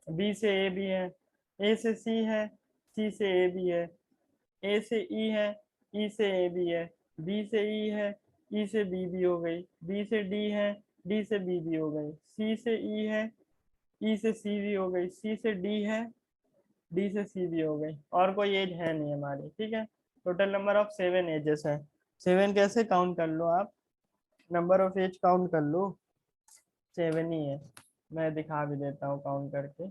बी से ए भी है, ए से सी है, सी से ए भी है, ए से ई है, ई से ए भी है, बी से ई है, ई से बी भी हो गई, बी से डी है, डी से बी भी हो गई, सी से ई है, ई से सी भी हो गई, सी से डी है, डी से सी भी हो गई, और कोई एज है नहीं हमारी, ठीक है। टोटल नंबर ऑफ 7 एजेस है। 7 कैसे काउंट कर लो आप, नंबर ऑफ एज काउंट कर लो, 7 ही है। मैं दिखा भी देता हूँ काउंट करके।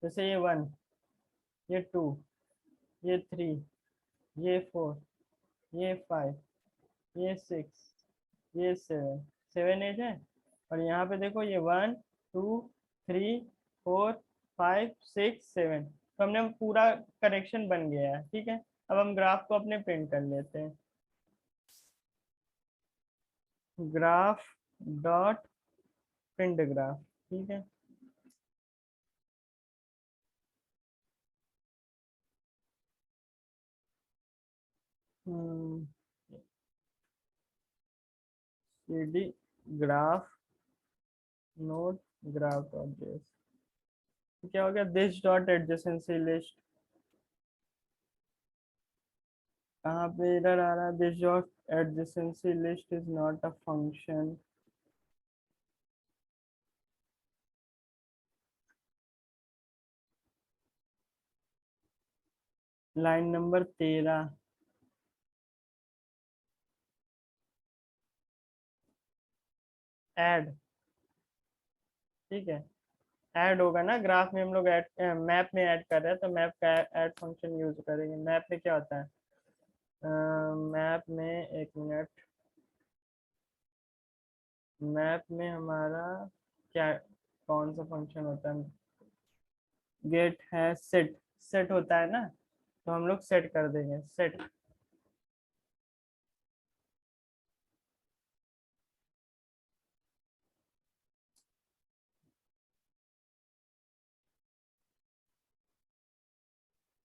जैसे ये 1, ये 2, ये 3, ये 4, ये 5, ये 6, ये 7, 7 एज है। और यहाँ पे देखो ये 1 2 3 4 5 6 7, तो हमने पूरा कनेक्शन बन गया है, ठीक है। अब हम ग्राफ को अपने प्रिंट कर लेते हैं, ग्राफ डॉट प्रिंट ग्राफ, ठीक है। cd graph note graph dot JS, क्या हो गया, दिस डॉट एडजेसेंसी लिस्ट, कहाँ पे एरर आ रहा है, this dot adjacency list is not a function. Line number 13, add, ठीक है, ऐड होगा ना, ग्राफ में हम लोग ऐड, मैप में ऐड कर रहे हैं, तो मैप का ऐड फंक्शन यूज करेंगे। मैप में क्या होता है, मैप में एक मिनट, मैप में हमारा क्या, कौन सा फंक्शन होता है, गेट है, सेट, सेट होता है ना, तो हम लोग सेट कर देंगे, सेट,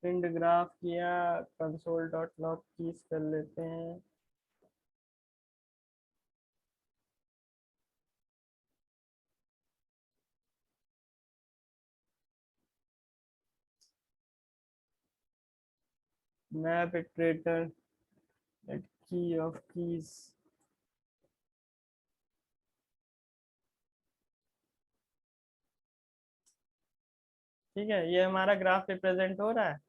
प्रिंट ग्राफ किया, कंसोल डॉट लॉग कीज कर लेते हैं। मैप इटरेटर एट की ऑफ कीज, ठीक है, ये हमारा ग्राफ रिप्रेजेंट हो रहा है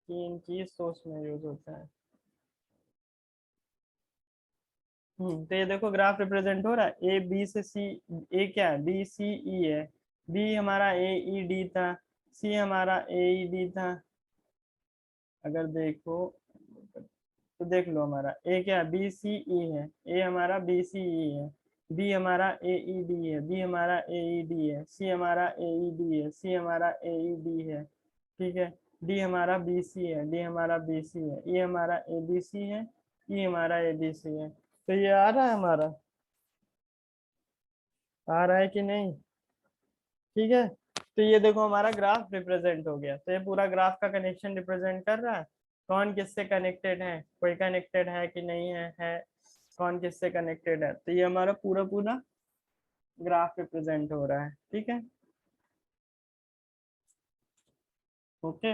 कि इन की सोर्स में यूज होता है। तो ये देखो ग्राफ रिप्रेजेंट हो रहा है, ए बी से सी, ए क्या है, बी सी ई है, बी हमारा ए ई डी था, सी हमारा ए ई डी था। अगर देखो तो देख लो, हमारा ए क्या, बी सी ई है, ए हमारा बी सी ई है, बी हमारा ए ई डी है, बी हमारा ए ई डी है, सी हमारा ए ई डी है, सी हमारा ए ई डी है, ठीक है। डी हमारा बी सी है, डी हमारा बी सी है, ई हमारा ए बी सी है, ई हमारा ए बी सी है। तो ये आ रहा है हमारा, आ रहा है कि नहीं, ठीक है। तो ये देखो हमारा ग्राफ रिप्रेजेंट हो गया, तो ये पूरा ग्राफ का कनेक्शन रिप्रेजेंट कर रहा है, कौन किससे कनेक्टेड है, कोई कनेक्टेड है कि नहीं है, कौन किससे कनेक्टेड है, तो ये हमारा पूरा पूरा ग्राफ रिप्रेजेंट हो रहा है, ठीक है। ओके,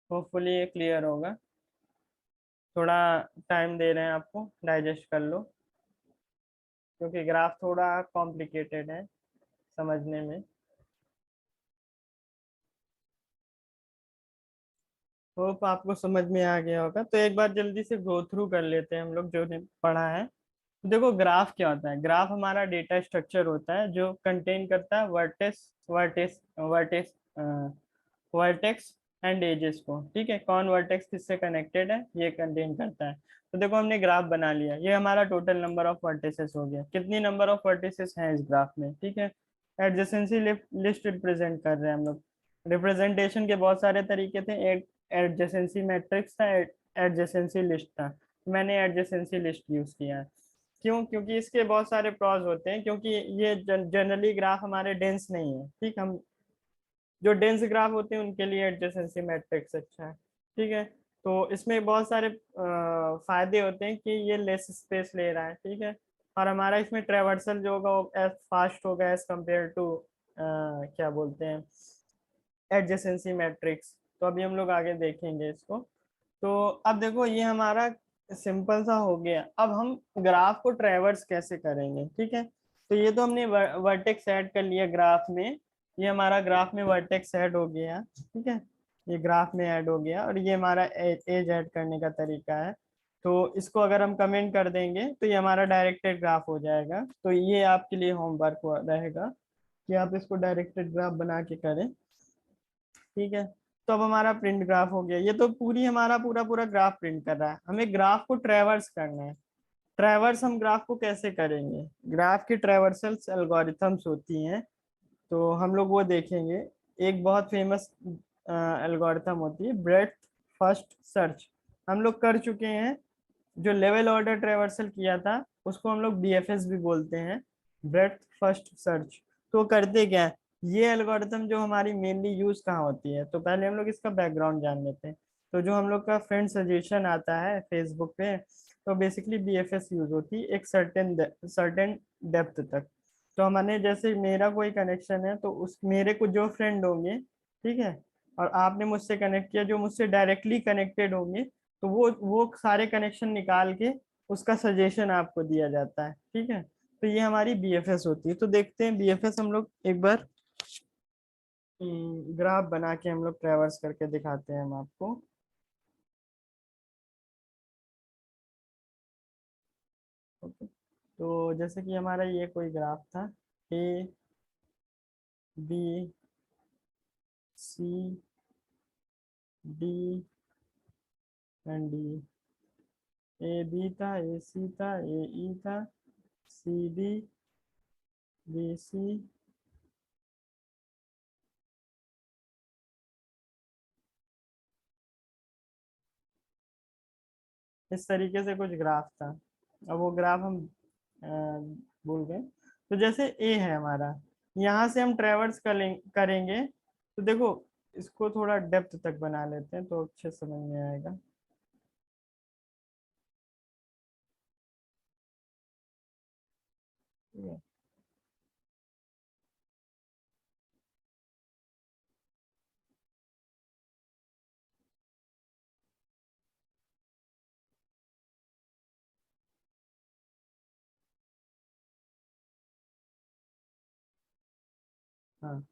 होपफुली ये क्लियर होगा, थोड़ा टाइम दे रहे हैं आपको, डाइजेस्ट कर लो, क्योंकि ग्राफ थोड़ा कॉम्प्लिकेटेड है समझने में। होप आपको समझ में आ गया होगा। तो एक बार जल्दी से गो थ्रू कर लेते हैं हम लोग जो ने पढ़ा है। तो देखो ग्राफ क्या होता है। ग्राफ हमारा डेटा स्ट्रक्चर होता है जो कंटेन करता है vertex vertex vertex vertex and edges को। ठीक है, कौन वर्टेक्स किससे कनेक्टेड है ये कंटेन करता है। तो देखो हमने ग्राफ बना लिया, ये हमारा टोटल नंबर ऑफ वर्टिसेस हो गया। कितनी नंबर ऑफ वर्टिसेस हैं इस ग्राफ में। ठीक है, एडजेसेंसी लिस्ट रिप्रेजेंट कर रहे हैं हम लोग। रिप्रेजेंटेशन के बहुत सारे तरीके थे। एक एडजेसेंसी मैट्रिक्स था, एडजेसेंसी लिस्ट था। मैंने एडजेसेंसी लिस्ट यूज किया है। क्यों? क्योंकि इसके बहुत सारे प्रॉज होते हैं, क्योंकि ये जनरली ग्राफ हमारे डेंस नहीं है। ठीक, हम जो डेंस ग्राफ होते हैं उनके लिए एडजेसेंसी मैट्रिक्स अच्छा है। ठीक है, तो इसमें बहुत सारे फायदे होते हैं कि ये लेस स्पेस ले रहा है। ठीक है, और हमारा इसमें ट्रेवर्सल जो होगा वो एज फास्ट होगा एज कम्पेयर टू क्या बोलते हैं एडजेसेंसी मैट्रिक्स। तो अभी हम लोग आगे देखेंगे इसको। तो अब देखो ये हमारा सिंपल सा हो गया। अब हम ग्राफ को ट्रेवर्स कैसे करेंगे। ठीक है, तो ये तो हमने वर्टेक्स ऐड कर लिया ग्राफ में। ये हमारा ग्राफ में वर्टेक्स ऐड हो गया। ठीक है, ये ग्राफ में ऐड हो गया और ये हमारा एज ऐड करने का तरीका है। तो इसको अगर हम कमेंट कर देंगे तो ये हमारा डायरेक्टेड ग्राफ हो जाएगा। तो ये आपके लिए होमवर्क रहेगा कि आप इसको डायरेक्टेड ग्राफ बना के करें। ठीक है, तो अब हमारा प्रिंट ग्राफ हो गया। ये तो पूरी हमारा पूरा पूरा ग्राफ प्रिंट कर रहा है। हमें ग्राफ को ट्रेवर्स करना है। ट्रेवर्स हम ग्राफ को कैसे करेंगे। ग्राफ की ट्रेवर्सल एल्गोरिथम्स होती हैं, तो हम लोग वो देखेंगे। एक बहुत फेमस एल्गोरिथम होती है ब्रेड्थ फर्स्ट सर्च। हम लोग कर चुके हैं। जो लेवल ऑर्डर ट्रेवर्सल किया था उसको हम लोग बीएफएस भी बोलते हैं, ब्रेड्थ फर्स्ट सर्च। तो करते क्या है, ये एल्गोरिथम जो हमारी मेनली यूज कहाँ होती है। तो पहले हम लोग इसका बैकग्राउंड जान लेते हैं। तो जो हम लोग का फ्रेंड सजेशन आता है फेसबुक पे, तो बेसिकली बीएफएस यूज होती है एक सर्टेन डेप्थ तक। तो हमने जैसे मेरा कोई कनेक्शन है तो उस मेरे को जो फ्रेंड होंगे, ठीक है, और आपने मुझसे कनेक्ट किया जो मुझसे डायरेक्टली कनेक्टेड होंगे, तो वो सारे कनेक्शन निकाल के उसका सजेशन आपको दिया जाता है। ठीक है, तो ये हमारी बीएफएस होती है। तो देखते हैं बीएफएस हम लोग एक बार ग्राफ बना के हम लोग ट्रेवर्स करके दिखाते हैं हम आपको। ओके, तो जैसे कि हमारा ये कोई ग्राफ था, A B C D and D. A B था, ए सी था, ए ई था, सी डी, बी सी, इस तरीके से कुछ ग्राफ था। अब वो ग्राफ हम अ, भूल गए। तो जैसे ए है हमारा, यहाँ से हम ट्रेवर्स करेंगे। तो देखो इसको थोड़ा डेप्थ तक बना लेते हैं तो अच्छे समझ में आएगा। ठीक है? हाँ,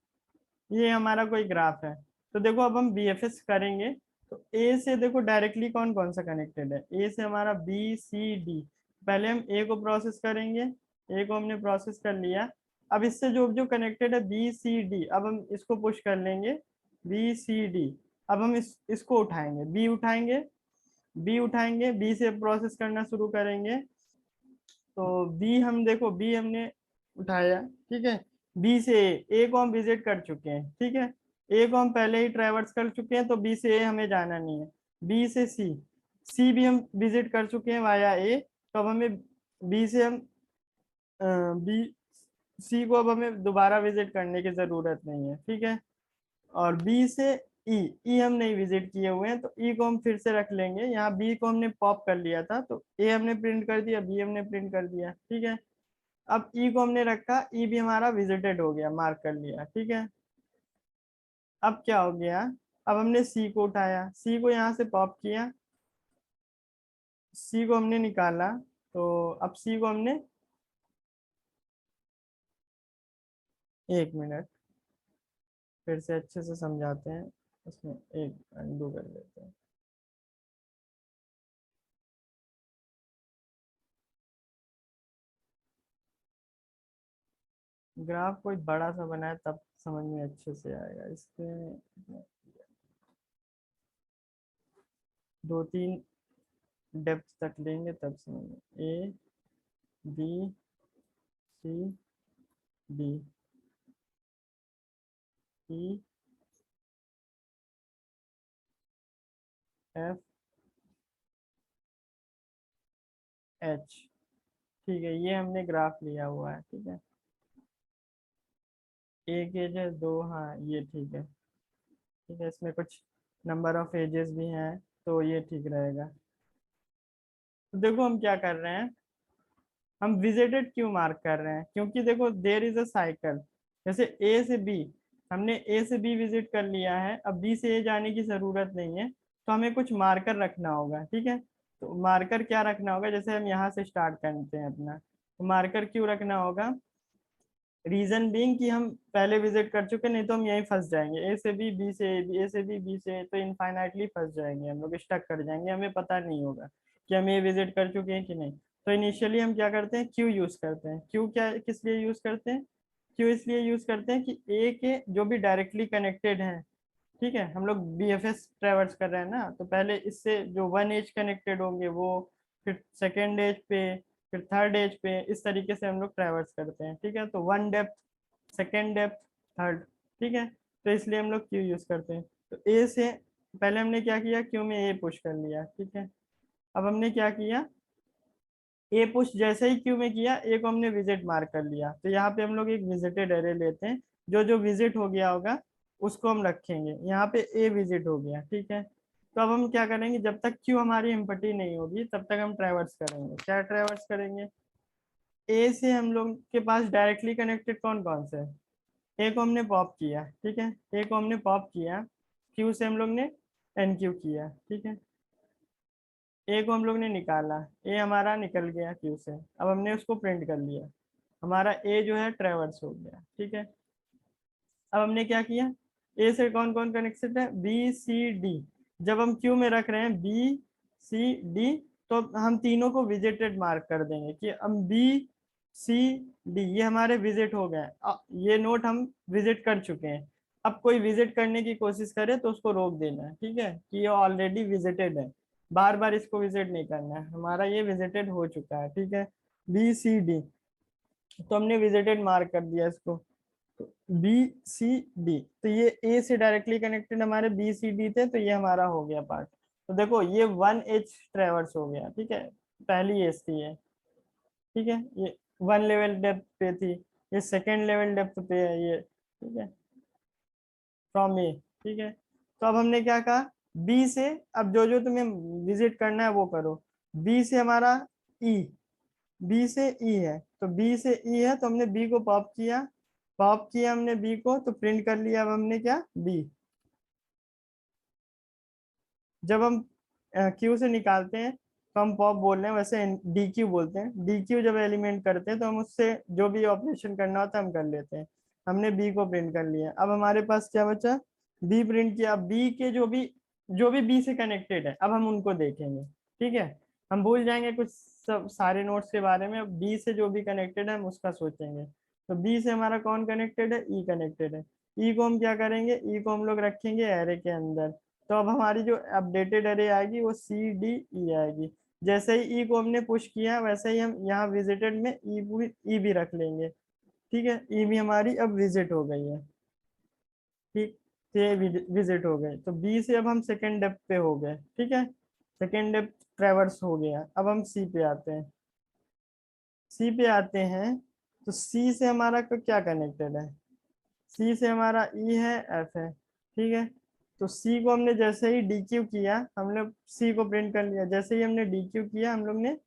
ये हमारा कोई ग्राफ है। तो देखो अब हम बीएफएस करेंगे। तो ए से देखो डायरेक्टली कौन कौन सा कनेक्टेड है। ए से हमारा बी सी डी। पहले हम ए को प्रोसेस करेंगे। ए को हमने प्रोसेस कर लिया। अब इससे जो जो कनेक्टेड है बी सी डी, अब हम इसको पुश कर लेंगे बी सी डी। अब हम इसको उठाएंगे, बी उठाएंगे। बी उठाएंगे, बी से प्रोसेस करना शुरू करेंगे। तो बी हम देखो बी हमने उठाया। ठीक है, बी से ए को हम विजिट कर चुके हैं। ठीक है, ए को हम पहले ही ट्रेवर्स कर चुके हैं तो बी से ए हमें जाना नहीं है। बी से सी, सी भी हम विजिट कर चुके हैं वाया ए। तो अब हमें बी से हम बी सी को अब हमें दोबारा विजिट करने की जरूरत नहीं है। ठीक है, और बी से ई, ई हम नहीं विजिट किए हुए हैं तो ई को हम फिर से रख लेंगे। यहाँ बी को हमने पॉप कर लिया था तो ए हमने प्रिंट कर दिया, बी हमने प्रिंट कर दिया। ठीक है, अब ई को हमने रखा, ई भी हमारा विजिटेड हो गया, मार्क कर लिया। ठीक है, अब क्या हो गया, अब हमने सी को उठाया, सी को यहाँ से पॉप किया, सी को हमने निकाला। तो अब सी को हमने, एक मिनट फिर से अच्छे से समझाते हैं। इसमें एक अनडू कर लेते हैं। ग्राफ कोई बड़ा सा बनाए तब समझ में अच्छे से आएगा। इसके दो तीन डेप्थ तक लेंगे तब समझ में। A B C D E F H. ठीक है, ये हमने ग्राफ लिया हुआ है। ठीक है, एक एज है, दो, हाँ ये ठीक है। ठीक है, इसमें कुछ नंबर ऑफ एजेस भी हैं तो ये ठीक रहेगा। तो देखो हम क्या कर रहे हैं, हम विजिटेड क्यों मार्क कर रहे हैं, क्योंकि देखो देयर इज अ साइकिल। जैसे ए से बी, हमने ए से बी विजिट कर लिया है, अब बी से ए जाने की जरूरत नहीं है, तो हमें कुछ मार्कर रखना होगा। ठीक है, तो मार्कर क्या रखना होगा, जैसे हम यहाँ से स्टार्ट करते हैं अपना, तो मार्कर क्यों रखना होगा, रीजन बीइंग कि हम पहले विजिट कर चुके, नहीं तो हम यहीं फंस जाएंगे, ए से बी, बी से ए, बी ए से बी, बी से ए, तो इनफाइनाइटली फंस जाएंगे हम लोग, स्टक कर जाएंगे, हमें पता नहीं होगा कि हम ये विजिट कर चुके हैं कि नहीं। तो इनिशियली हम क्या करते हैं, क्यू यूज करते हैं। क्यू क्या किस लिए यूज करते हैं, क्यू इसलिए यूज करते हैं कि ए के जो भी डायरेक्टली कनेक्टेड हैं, ठीक है, हम लोग बीएफएस ट्रेवर्स कर रहे हैं ना, तो पहले इससे जो वन एज कनेक्टेड होंगे वो, फिर सेकेंड एज पे, फिर थर्ड एज पे, इस तरीके से हम लोग ट्रेवर्स करते हैं। ठीक है, तो one depth, second depth, third. ठीक है, तो इसलिए हम लोग क्यू यूज करते हैं। तो ए से पहले हमने क्या किया, क्यू में ए पुश कर लिया। ठीक है, अब हमने क्या किया, ए पुश जैसे ही क्यू में किया, ए को हमने विजिट मार्क कर लिया, तो यहाँ पे हम लोग एक विजिटेड एरे लेते हैं, जो जो विजिट हो गया होगा उसको हम रखेंगे। यहाँ पे ए विजिट हो गया। ठीक है, तो अब हम क्या करेंगे, जब तक क्यू हमारी एम्प्टी नहीं होगी तब तक हम ट्रैवर्स करेंगे। क्या ट्रैवर्स करेंगे, ए से हम लोग के पास डायरेक्टली कनेक्टेड कौन कौन से है, ए को हमने पॉप किया। ठीक है, ए को हमने पॉप किया, क्यू से हम लोग ने एन क्यू किया। ठीक है, ए को हम लोग ने निकाला, ए हमारा निकल गया क्यू से, अब हमने उसको प्रिंट कर लिया, हमारा ए जो है ट्रेवर्स हो गया। ठीक है, अब हमने क्या किया, ए से कौन कौन कनेक्टेड है, बी सी डी। जब हम क्यू में रख रहे हैं बी सी डी, तो हम तीनों को विजिटेड मार्क कर देंगे कि हम बी सी डी ये हमारे विजिट हो गए, ये नोट हम विजिट कर चुके हैं। अब कोई विजिट करने की कोशिश करे तो उसको रोक देना है। ठीक है, कि ये ऑलरेडी विजिटेड है, बार बार इसको विजिट नहीं करना है, हमारा ये विजिटेड हो चुका है। ठीक है, बी सी डी, तो हमने विजिटेड मार्क कर दिया इसको। बी सी डी, तो ये ए से डायरेक्टली कनेक्टेड हमारे बी सी डी थे, तो ये हमारा हो गया पार्ट। तो देखो ये वन एच ट्रेवर्स हो गया। ठीक है, पहली एज थी ये। ठीक है, ये वन लेवल डेप्थ पे थी, ये सेकेंड लेवल डेप्थ पे है ये। ठीक है, फ्रॉम ए। ठीक है, तो अब हमने क्या कहा, बी से, अब जो जो तुम्हें विजिट करना है वो करो। बी से हमारा ई, बी से ई है, तो बी से ई है, तो हमने बी को पॉप किया, पॉप किया हमने बी को, तो प्रिंट कर लिया। अब हमने क्या, बी, जब हम क्यू से निकालते हैं तो हम पॉप बोल रहे हैं, वैसे डी क्यू बोलते हैं। डी क्यू जब एलिमेंट करते हैं तो हम उससे जो भी ऑपरेशन करना होता है हम कर लेते हैं। हमने बी को प्रिंट कर लिया, अब हमारे पास क्या बचा, बी प्रिंट किया। बी के जो भी बी से कनेक्टेड है अब हम उनको देखेंगे। ठीक है, हम भूल जाएंगे कुछ सब सारे नोट्स के बारे में, अब बी से जो भी कनेक्टेड है हम उसका सोचेंगे। तो बी से हमारा कौन कनेक्टेड है, ई कनेक्टेड है। ई को हम क्या करेंगे, ई को हम लोग रखेंगे एरे के अंदर। तो अब हमारी जो अपडेटेड एरे आएगी वो सी डी ई आएगी। जैसे ही ई को हमने पुश किया वैसे ही हम यहाँ विजिटेड में ई भी रख लेंगे। ठीक है, ई भी हमारी अब विजिट हो गई है। ठीक, तो ये विजिट हो गए, तो बी से अब हम सेकेंड डेप्थ पे हो गए। ठीक है, सेकेंड डेप्थ ट्रेवर्स हो गया। अब हम सी पे आते हैं, सी पे आते हैं, तो सी से हमारा क्या कनेक्टेड है, सी से हमारा ई है, एफ है। ठीक है, तो सी को हमने जैसे ही डी क्यू किया, हमने सी को प्रिंट कर लिया, जैसे ही हमने डी क्यू किया हम लोग ने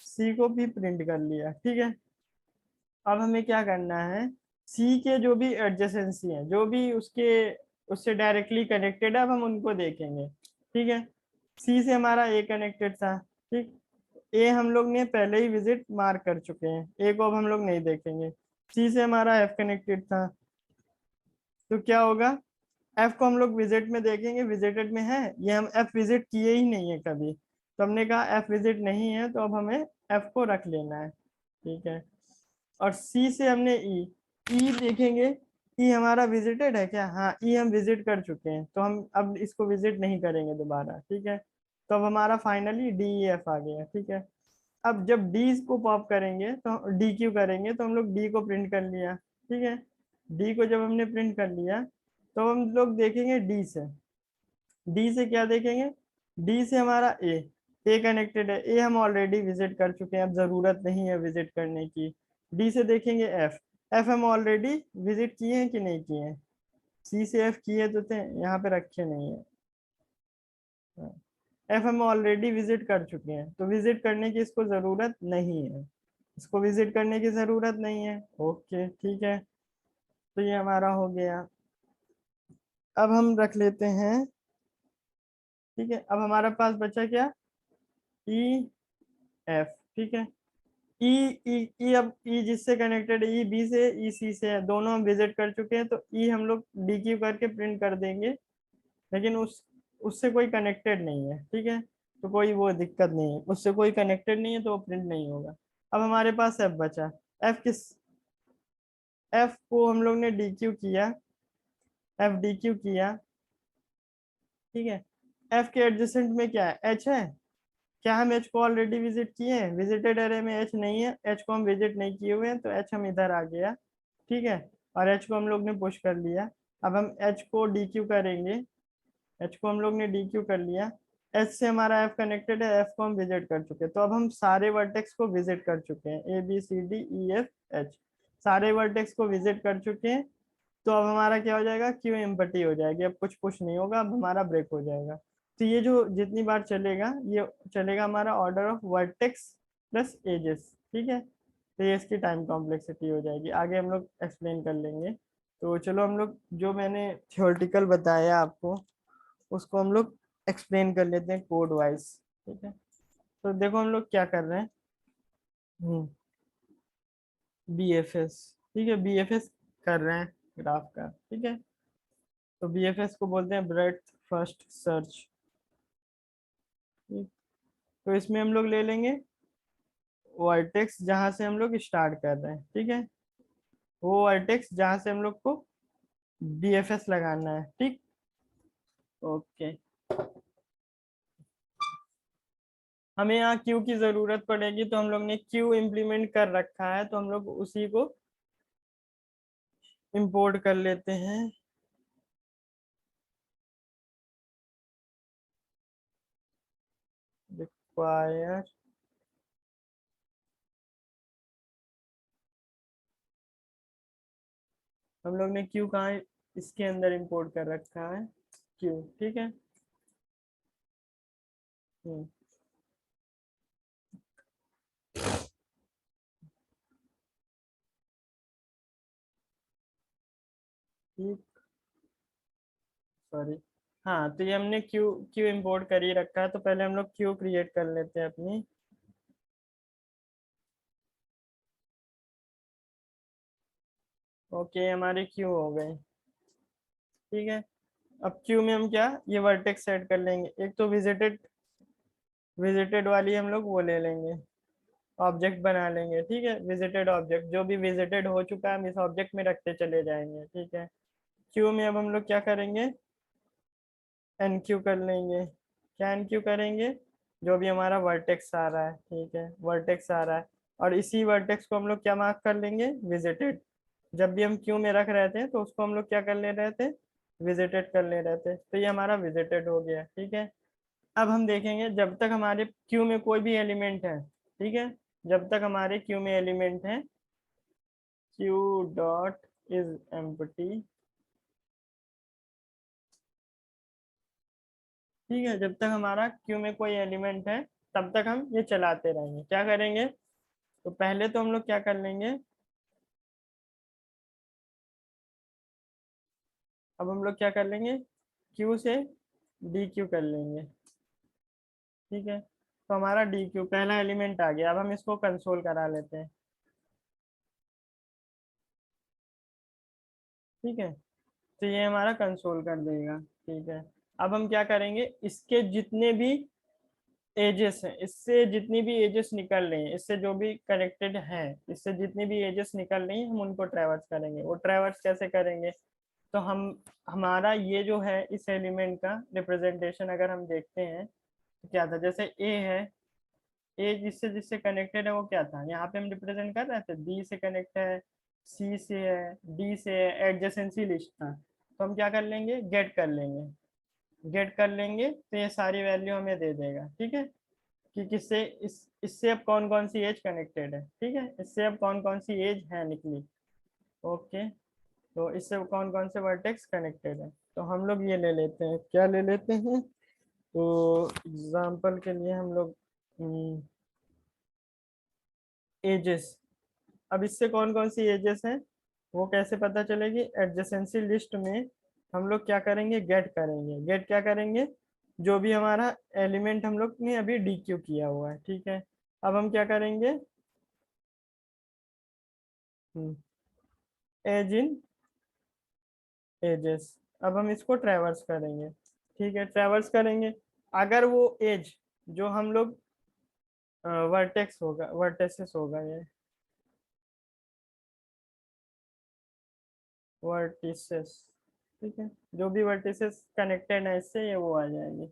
सी को भी प्रिंट कर लिया। ठीक है, अब हमें क्या करना है, सी के जो भी एडजेसेंसी है, जो भी उससे डायरेक्टली कनेक्टेड है, अब हम उनको देखेंगे। ठीक है, सी से हमारा ए कनेक्टेड था। ठीक, ए हम लोग ने पहले ही विजिट मार्क कर चुके हैं, ए को अब हम लोग नहीं देखेंगे। सी से हमारा एफ कनेक्टेड था, तो क्या होगा, एफ को हम लोग विजिट में देखेंगे, विजिटेड में है, ये हम एफ विजिट किए ही नहीं है कभी, तो हमने कहा एफ विजिट नहीं है, तो अब हमें एफ को रख लेना है, ठीक है। और सी से हमने ई, ई देखेंगे, ई हमारा विजिटेड है क्या, हाँ ई हम विजिट कर चुके हैं, तो हम अब इसको विजिट नहीं करेंगे दोबारा, ठीक है। तो अब हमारा फाइनली डी ई एफ आ गया, ठीक है। अब जब डी को पॉप करेंगे तो डी क्यू करेंगे, तो हम लोग डी को प्रिंट कर लिया, ठीक है। डी को जब हमने प्रिंट कर लिया, तो हम लोग देखेंगे डी से, डी से क्या देखेंगे, डी से हमारा ए कनेक्टेड है, ए हम ऑलरेडी विजिट कर चुके हैं, अब जरूरत नहीं है विजिट करने की। डी से देखेंगे एफ, एफ हम ऑलरेडी विजिट किए हैं कि नहीं किए हैं, सी से एफ किए तो थे, यहाँ पे रखे नहीं है, एफ हम ऑलरेडी विजिट कर चुके हैं, तो विजिट करने की इसको जरूरत नहीं है, इसको विजिट करने की जरूरत नहीं है, ओके ठीक है। तो ये हमारा हो गया। अब हम रख लेते हैं, ठीक है, अब हमारे पास बचा क्या, ई एफ, ठीक है। ई ई ई अब ई जिससे कनेक्टेड है, ई बी से, ई सी से है, दोनों हम विजिट कर चुके हैं, तो ई हम लोग डी क्यू करके प्रिंट कर देंगे, लेकिन उससे कोई कनेक्टेड नहीं है, ठीक है, तो कोई वो दिक्कत नहीं है, उससे कोई कनेक्टेड नहीं है तो वो प्रिंट नहीं होगा। अब हमारे पास एफ बचा, एफ किस, एफ को हम लोग ने डी क्यू किया, एफ डी क्यू किया, ठीक है। एफ के एडजेसेंट में क्या है, एच है, क्या हम एच को ऑलरेडी विजिट किए हैं, विजिटेड एरे में एच नहीं है, एच को हम विजिट नहीं किए हुए हैं, तो एच हम इधर आ गया, ठीक है। और एच को हम लोग ने पुश कर लिया, अब हम एच को डी क्यू करेंगे, एच को हम लोग ने डी क्यू कर लिया, एच से हमारा एफ कनेक्टेड है, एफ को हम विजिट कर चुके हैं, तो अब हम सारे वर्टेक्स को विजिट कर चुके हैं, A B C D E F H, सारे वर्टेक्स को विजिट कर चुके हैं। तो अब हमारा क्या हो जाएगा, क्यू एम्पटी हो जाएगी, अब कुछ पुश नहीं होगा, अब हमारा ब्रेक हो जाएगा। तो ये जो जितनी बार चलेगा, ये चलेगा हमारा order of vertex plus edges, ठीक है। तो ये इसकी टाइम कॉम्प्लेक्सिटी हो जाएगी, आगे हम लोग एक्सप्लेन कर लेंगे। तो चलो हम लोग जो मैंने थियोरटिकल बताया आपको, उसको हम लोग एक्सप्लेन कर लेते हैं कोड वाइज, ठीक है। तो देखो हम लोग क्या कर रहे हैं, बी एफ एस, ठीक है, बी एफ एस कर रहे हैं ग्राफ का, ठीक है। तो बी एफ एस को बोलते हैं ब्रेड्थ फर्स्ट सर्च, तो इसमें हम लोग ले लेंगे वर्टेक्स जहां से हम लोग स्टार्ट कर रहे हैं, ठीक है, वो वर्टेक्स जहां से हम लोग को बी एफ एस लगाना है, ठीक, ओके। हमें यहाँ क्यू की जरूरत पड़ेगी, तो हम लोग ने क्यू इम्प्लीमेंट कर रखा है, तो हम लोग उसी को इंपोर्ट कर लेते हैं, रिक्वायर, हम लोग ने क्यू कहाँ, इसके अंदर इंपोर्ट कर रखा है क्यू, ठीक है। हम्म, ठीक, सॉरी, हाँ, तो ये हमने क्यू क्यू इंपोर्ट कर ही रखा है, तो पहले हम लोग क्यू क्रिएट कर लेते हैं अपनी, ओके, हमारे क्यू हो गए, ठीक है। अब क्यू में हम क्या, ये वर्टेक्स सेट कर लेंगे, एक तो विजिटेड, विजिटेड वाली हम लोग वो ले लेंगे, ऑब्जेक्ट बना लेंगे, ठीक है, विजिटेड ऑब्जेक्ट, जो भी विजिटेड हो चुका है हम इस ऑब्जेक्ट में रखते चले जाएंगे, ठीक है। क्यू में अब हम लोग क्या करेंगे, एन क्यू कर लेंगे, क्या एन क्यू करेंगे, जो भी हमारा वर्टेक्स आ रहा है, ठीक है, वर्टेक्स आ रहा है, और इसी वर्टेक्स को हम लोग क्या मार्क कर लेंगे, विजिटेड, जब भी हम क्यू में रख रहे थे तो उसको हम लोग क्या कर ले रहे थे, विजिटेड कर ले रहे थे, तो ये हमारा विजिटेड हो गया, ठीक है। अब हम देखेंगे जब तक हमारे क्यू में कोई भी एलिमेंट है, ठीक है, जब तक हमारे क्यू में एलिमेंट है, क्यू डॉट इज एम्प्टी, ठीक है, जब तक हमारा क्यू में कोई एलिमेंट है तब तक हम ये चलाते रहेंगे, क्या करेंगे, तो पहले तो हम लोग क्या कर लेंगे, अब हम लोग क्या कर लेंगे, क्यू से डी क्यू कर लेंगे, ठीक है। तो हमारा डी क्यू पहला एलिमेंट आ गया, अब हम इसको कंसोल करा लेते हैं, ठीक है। तो ये हमारा कंसोल कर देगा। ठीक है, अब हम क्या करेंगे, इसके जितने भी एजेस हैं, इससे जितनी भी एजेस निकल रही हैं, इससे जो भी कनेक्टेड हैं, इससे जितनी भी एजेस निकल रही हैं, हम उनको ट्रैवर्स करेंगे। वो ट्रैवर्स कैसे करेंगे, तो हम हमारा ये जो है इस एलिमेंट का रिप्रेजेंटेशन अगर हम देखते हैं तो क्या था, जैसे ए है, ए जिससे जिससे कनेक्टेड है वो क्या था, यहाँ पे हम रिप्रेजेंट कर रहे थे, बी से कनेक्ट है, सी से है, डी से है, एडजेसेंसी लिस्ट था। तो हम क्या कर लेंगे, गेट कर लेंगे। गेट कर लेंगे तो ये सारी वैल्यू हमें दे देगा। ठीक है, कि किससे, इस इससे अब कौन कौन सी एज कनेक्टेड है। ठीक है, इससे अब कौन कौन सी एज है निकली। ओके, तो इससे कौन कौन से वर्टेक्स कनेक्टेड है। तो हम लोग ये ले लेते हैं, क्या ले लेते हैं, तो एग्जाम्पल के लिए हम लोग एजेस, अब इससे कौन कौन सी एजेस हैं वो कैसे पता चलेगी, एडजेसेंसी लिस्ट में हम लोग क्या करेंगे, गेट करेंगे। गेट क्या करेंगे, जो भी हमारा एलिमेंट हम लोग ने अभी डीक्यू किया हुआ है। ठीक है, अब हम क्या करेंगे, एज इन एजेस, अब हम इसको ट्रैवर्स करेंगे। ठीक है, ट्रैवर्स करेंगे, अगर वो एज जो हम लोग वर्टेक्स होगा, वर्टेसेस होगा ये वर्टिसेस। ठीक है, जो भी वर्टिसेस कनेक्टेड है इससे ये वो आ जाएंगे।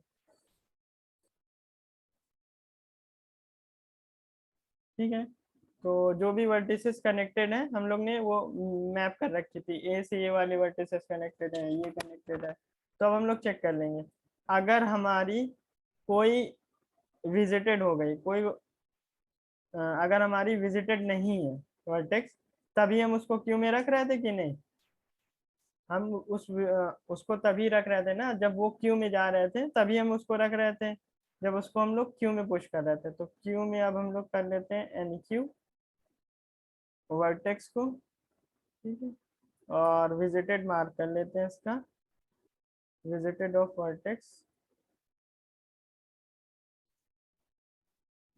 ठीक है, तो जो भी वर्टिसेस कनेक्टेड है हम लोग ने वो मैप कर रखी थी, ए से ये वाली वर्टिसेस कनेक्टेड है, ये कनेक्टेड है। तो अब हम लोग चेक कर लेंगे, अगर हमारी कोई विजिटेड हो गई, कोई अगर हमारी विजिटेड नहीं है वर्टेक्स, तभी हम उसको क्यू में रख रहे थे कि नहीं, हम उसको तभी रख रहे थे ना जब वो क्यू में जा रहे थे, तभी हम उसको रख रहे थे जब उसको हम लोग क्यू में पुश कर रहे थे। तो क्यू में अब हम लोग कर लेते हैं एन क्यू वर्टेक्स को। ठीक है, और विजिटेड मार्क कर लेते हैं इसका, विजिटेड ऑफ वर्टेक्स,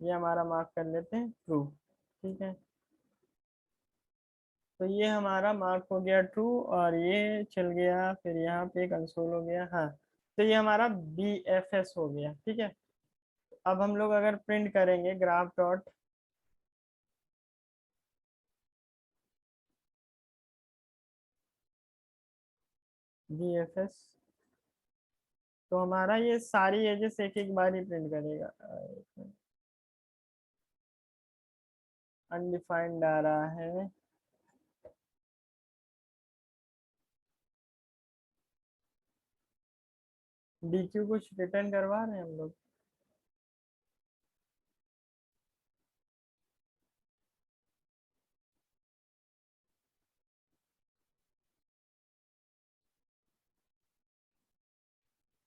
ये हमारा मार्क कर लेते हैं ट्रू। ठीक है, तो ये हमारा मार्क हो गया ट्रू, और ये चल गया, फिर यहाँ पे कंसोल हो गया। हाँ, तो ये हमारा बी एफ एस हो गया। ठीक है, अब हम लोग अगर प्रिंट करेंगे graph dot B F S, तो हमारा ये सारी एजेस एक एक बार ही प्रिंट करेगा। अनडिफाइंड आ रहा है, डी क्यू कुछ रिटर्न करवा रहे हैं हम लोग।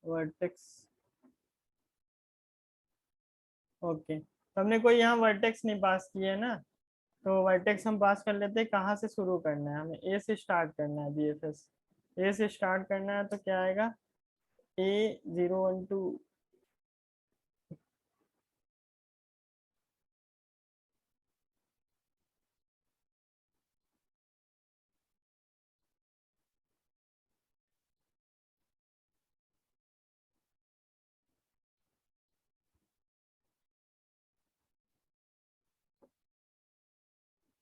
वर्टेक्स, ओके, तो हमने कोई यहाँ वर्टेक्स नहीं पास किया है ना, तो वर्टेक्स हम पास कर लेते हैं, कहाँ से शुरू करना है, हमें ए से स्टार्ट करना है, बी एफ एस ए से स्टार्ट करना है, तो क्या आएगा, A012,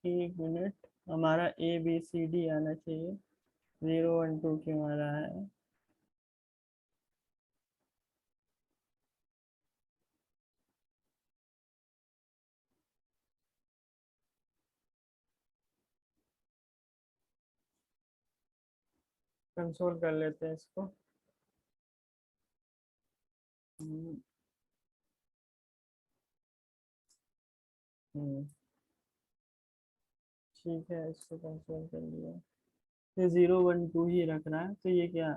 एक मिनट, हमारा ABCD आना चाहिए, 012 क्यों आ रहा है। कंसोल कर लेते हैं इसको। हम्म, हम्म, ठीक है, इसको कंसोल कर लिया। ये 012 ही रख रहा है, तो ये क्या,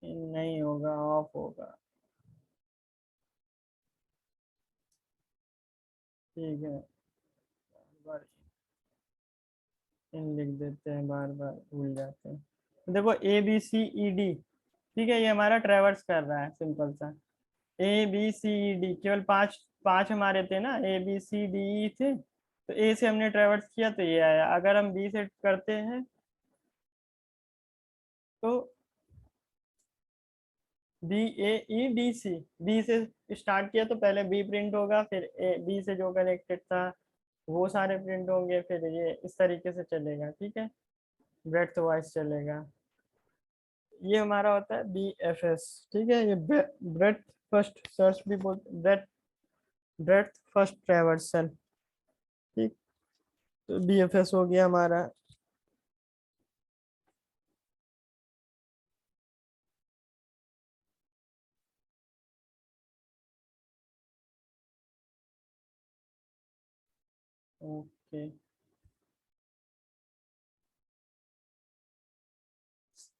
नहीं होगा, ऑफ होगा। ठीक है, बार इन लिख देते हैं, बार बार भूल जाते हैं। तो देखो ABCED, ठीक है, ये हमारा ट्रेवर्स कर रहा है सिंपल सा। ABCD केवल पांच पांच हमारे थे ना, ABCDE थे, तो ए से हमने ट्रेवर्स किया तो ये आया। अगर हम बी से करते हैं तो बी ए ई डी सी, बी से स्टार्ट किया तो पहले बी प्रिंट होगा, फिर ए बी से जो कनेक्टेड था वो सारे प्रिंट होंगे, फिर ये इस तरीके से चलेगा। ठीक है, ब्रेड्थ वाइज चलेगा। ये हमारा होता है बी एफ एस। ठीक है, ये ब्रेड्थ फर्स्ट सर्च भी बोलते, ब्रेड्थ फर्स्ट ट्रैवर्सल। ठीक, तो बी एफ एस हो गया हमारा। ओके,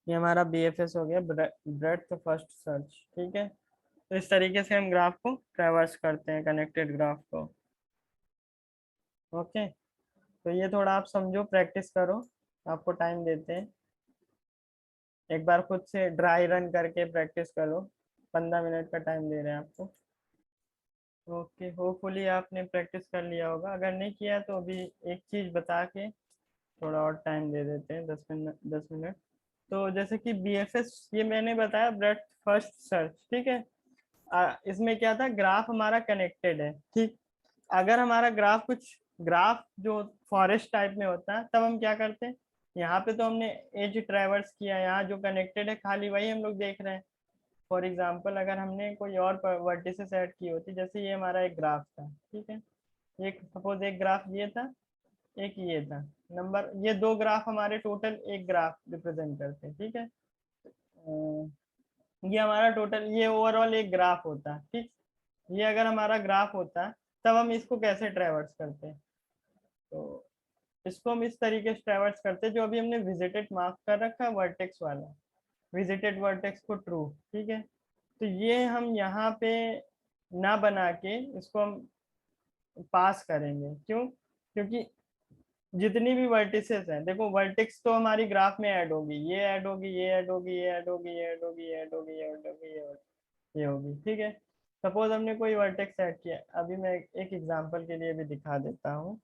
ये हमारा बी एफ एस हो गया, ब्रेड्थ फर्स्ट सर्च। ठीक है, तो इस तरीके से हम ग्राफ को ट्रैवर्स करते हैं, कनेक्टेड ग्राफ को। ओके, तो ये थोड़ा आप समझो, प्रैक्टिस करो, आपको टाइम देते हैं। एक बार खुद से ड्राई रन करके प्रैक्टिस करो, 15 मिनट का टाइम दे रहे हैं आपको। ओके, होपफुली आपने प्रैक्टिस कर लिया होगा। अगर नहीं किया तो अभी एक चीज़ बता के थोड़ा और टाइम दे देते हैं, 10 मिनट 10 मिनट। तो जैसे कि बी एफ एस ये मैंने बताया, ब्रेड्थ फर्स्ट सर्च। ठीक है, इसमें क्या था, ग्राफ हमारा कनेक्टेड है। ठीक, अगर हमारा ग्राफ कुछ ग्राफ जो फॉरेस्ट टाइप में होता है तब हम क्या करते हैं, यहाँ पे तो हमने एज ट्रैवर्स किया, यहाँ जो कनेक्टेड है खाली वही हम लोग देख रहे हैं। फॉर एग्जाम्पल अगर हमने कोई और वर्टिसेस ऐड की होती, जैसे ये हमारा एक ग्राफ था। ठीक है, एक सपोज एक ग्राफ ये था, एक ये था, नंबर ये दो ग्राफ हमारे टोटल एक ग्राफ रिप्रेजेंट करते हैं। ठीक है, ये हमारा टोटल, ये ओवरऑल एक ग्राफ होता है। ठीक, ये अगर हमारा ग्राफ होता है तब हम इसको कैसे ट्रैवर्स करते हैं, तो इसको हम इस तरीके से ट्रैवर्स करते हैं, जो अभी हमने विजिटेड मार्क कर रखा है वर्टेक्स वाला, विजिटेड वर्टेक्स को ट्रू। ठीक है, तो ये हम यहाँ पे ना बना के इसको हम पास करेंगे। क्यों, क्योंकि जितनी भी वर्टिसेस हैं, देखो वर्टेक्स तो हमारी ग्राफ में ऐड होगी, ये ऐड होगी, ये ऐड होगी, ये ऐड होगी, ये ऐड होगी, ये ऐड होगी, ये ऐड होगी, ये होगी। ठीक है, सपोज हमने कोई वर्टेक्स ऐड किया, अभी मैं एक एग्जांपल के लिए भी दिखा देता हूँ।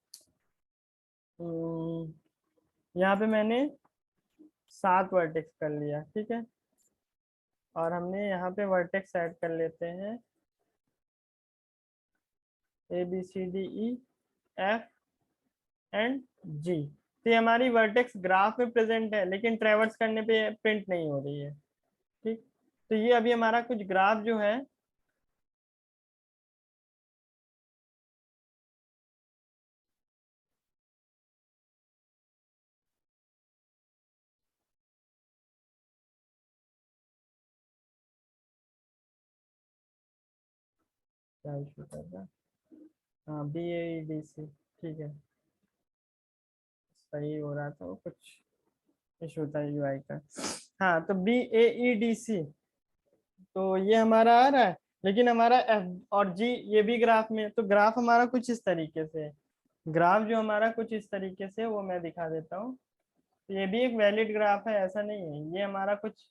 यहाँ पे मैंने 7 वर्टेक्स कर लिया। ठीक है, और हमने यहाँ पे वर्टेक्स ऐड कर लेते हैं A B C D E F and G. तो ये हमारी वर्टेक्स ग्राफ में प्रेजेंट है, लेकिन ट्रेवर्स करने पे प्रिंट नहीं हो रही है। ठीक, तो ये अभी हमारा कुछ ग्राफ जो है, क्या इशू कर रहा है, हाँ बी ए डी सी। ठीक है, सही हो रहा था, वो कुछ इशू था यूआई का। हाँ, तो बी ए ई डी सी, तो ये हमारा आ रहा है, लेकिन हमारा एफ और जी ये भी ग्राफ में, तो ग्राफ हमारा कुछ इस तरीके से है। ग्राफ जो हमारा कुछ इस तरीके से, वो मैं दिखा देता हूँ। तो ये भी एक वैलिड ग्राफ है, ऐसा नहीं है, ये हमारा कुछ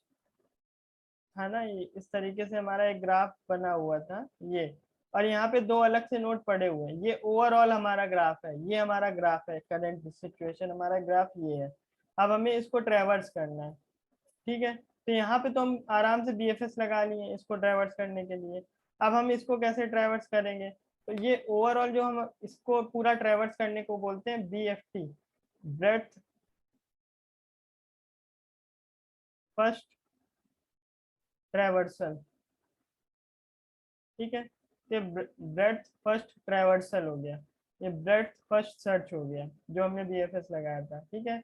था ना, ये इस तरीके से हमारा एक ग्राफ बना हुआ था ये। और यहाँ पे दो अलग से नोट पड़े हुए हैं, ये ओवरऑल हमारा ग्राफ है, ये हमारा ग्राफ है, करंट सिचुएशन हमारा ग्राफ ये है। अब हमें इसको ट्रेवर्स करना है। ठीक है, तो यहाँ पे तो हम आराम से बीएफएस लगा लिए इसको ट्रैवर्स करने के लिए। अब हम इसको कैसे ट्रैवर्स करेंगे, तो ये ओवरऑल जो हम इसको पूरा ट्रैवर्स करने को बोलते हैं बीएफटी, ब्रेड्थ फर्स्ट ट्रैवर्सल। ठीक है, ये ब्रेड्थ फर्स्ट ट्रैवर्सल हो गया, ये ब्रेड्थ फर्स्ट सर्च हो गया जो हमने बीएफएस लगाया था। ठीक है,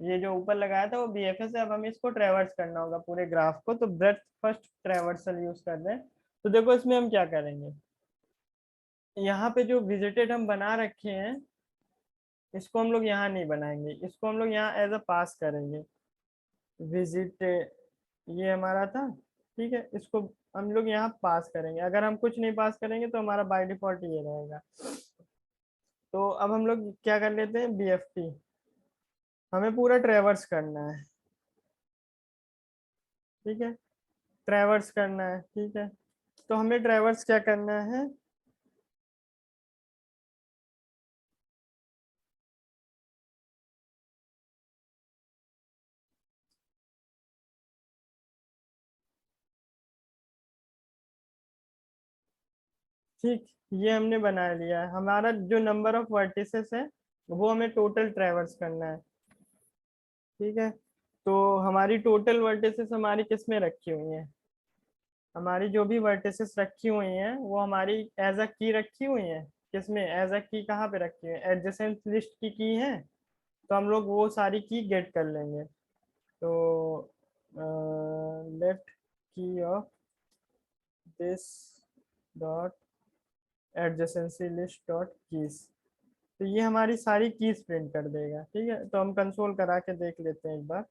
ये जो ऊपर लगाया था वो बीएफएस है, अब हमें इसको ट्रैवर्स करना होगा पूरे ग्राफ को, तो ब्रेड्थ फर्स्ट ट्रैवर्सल यूज कर रहे हैं। तो देखो इसमें हम क्या करेंगे, यहाँ पे जो विजिटेड हम बना रखे हैं इसको हम लोग यहाँ नहीं बनाएंगे, इसको हम लोग यहाँ एज अ पास करेंगे, विजिट ये हमारा था। ठीक है, इसको हम लोग यहाँ पास करेंगे, अगर हम कुछ नहीं पास करेंगे तो हमारा बाय डिफॉल्ट ये रहेगा। तो अब हम लोग क्या कर लेते हैं, बीएफटी हमें पूरा ट्रेवर्स करना है। ठीक है, ट्रेवर्स करना है। ठीक है, तो हमें ट्रेवर्स क्या करना है, ठीक, ये हमने बना लिया। हमारा जो नंबर ऑफ वर्टिसेस है वो हमें टोटल ट्रैवर्स करना है। ठीक है, तो हमारी टोटल वर्टिसेस हमारी किस में रखी हुई है? हमारी जो भी वर्टिसेस रखी हुई हैं वो हमारी एज अ की रखी हुई हैं। किसमें एज अ की, कहाँ पे रखी हुई है? एडजेसेंट लिस्ट की है। तो हम लोग वो सारी की गेट कर लेंगे। तो लेफ्ट की of this dot adjacency list dot keys. तो ये हमारी सारी कीज प्रिंट कर देगा। ठीक है, तो हम कंसोल करा के देख लेते हैं एक बार।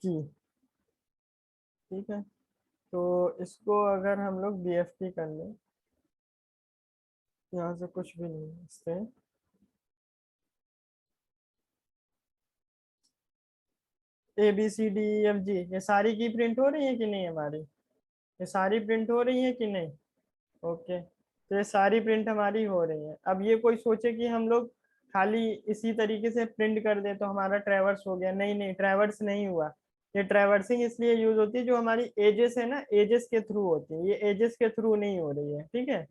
की, ठीक है, तो इसको अगर हम लोग BFT कर लें, यहाँ से कुछ भी नहीं है इससे। ABCDEFG ये सारी की प्रिंट हो रही है कि नहीं हमारी? ये सारी प्रिंट हो रही है कि नहीं? ओके, तो ये सारी प्रिंट हमारी हो रही है। अब ये कोई सोचे कि हम लोग खाली इसी तरीके से प्रिंट कर दे तो हमारा ट्रैवर्स हो गया। नहीं नहीं, ट्रैवर्स नहीं हुआ। ये ट्रैवर्सिंग इसलिए यूज होती है, जो हमारी एजेस है ना, एजेस के थ्रू होती है। ये एजेस के थ्रू नहीं हो रही है। ठीक है,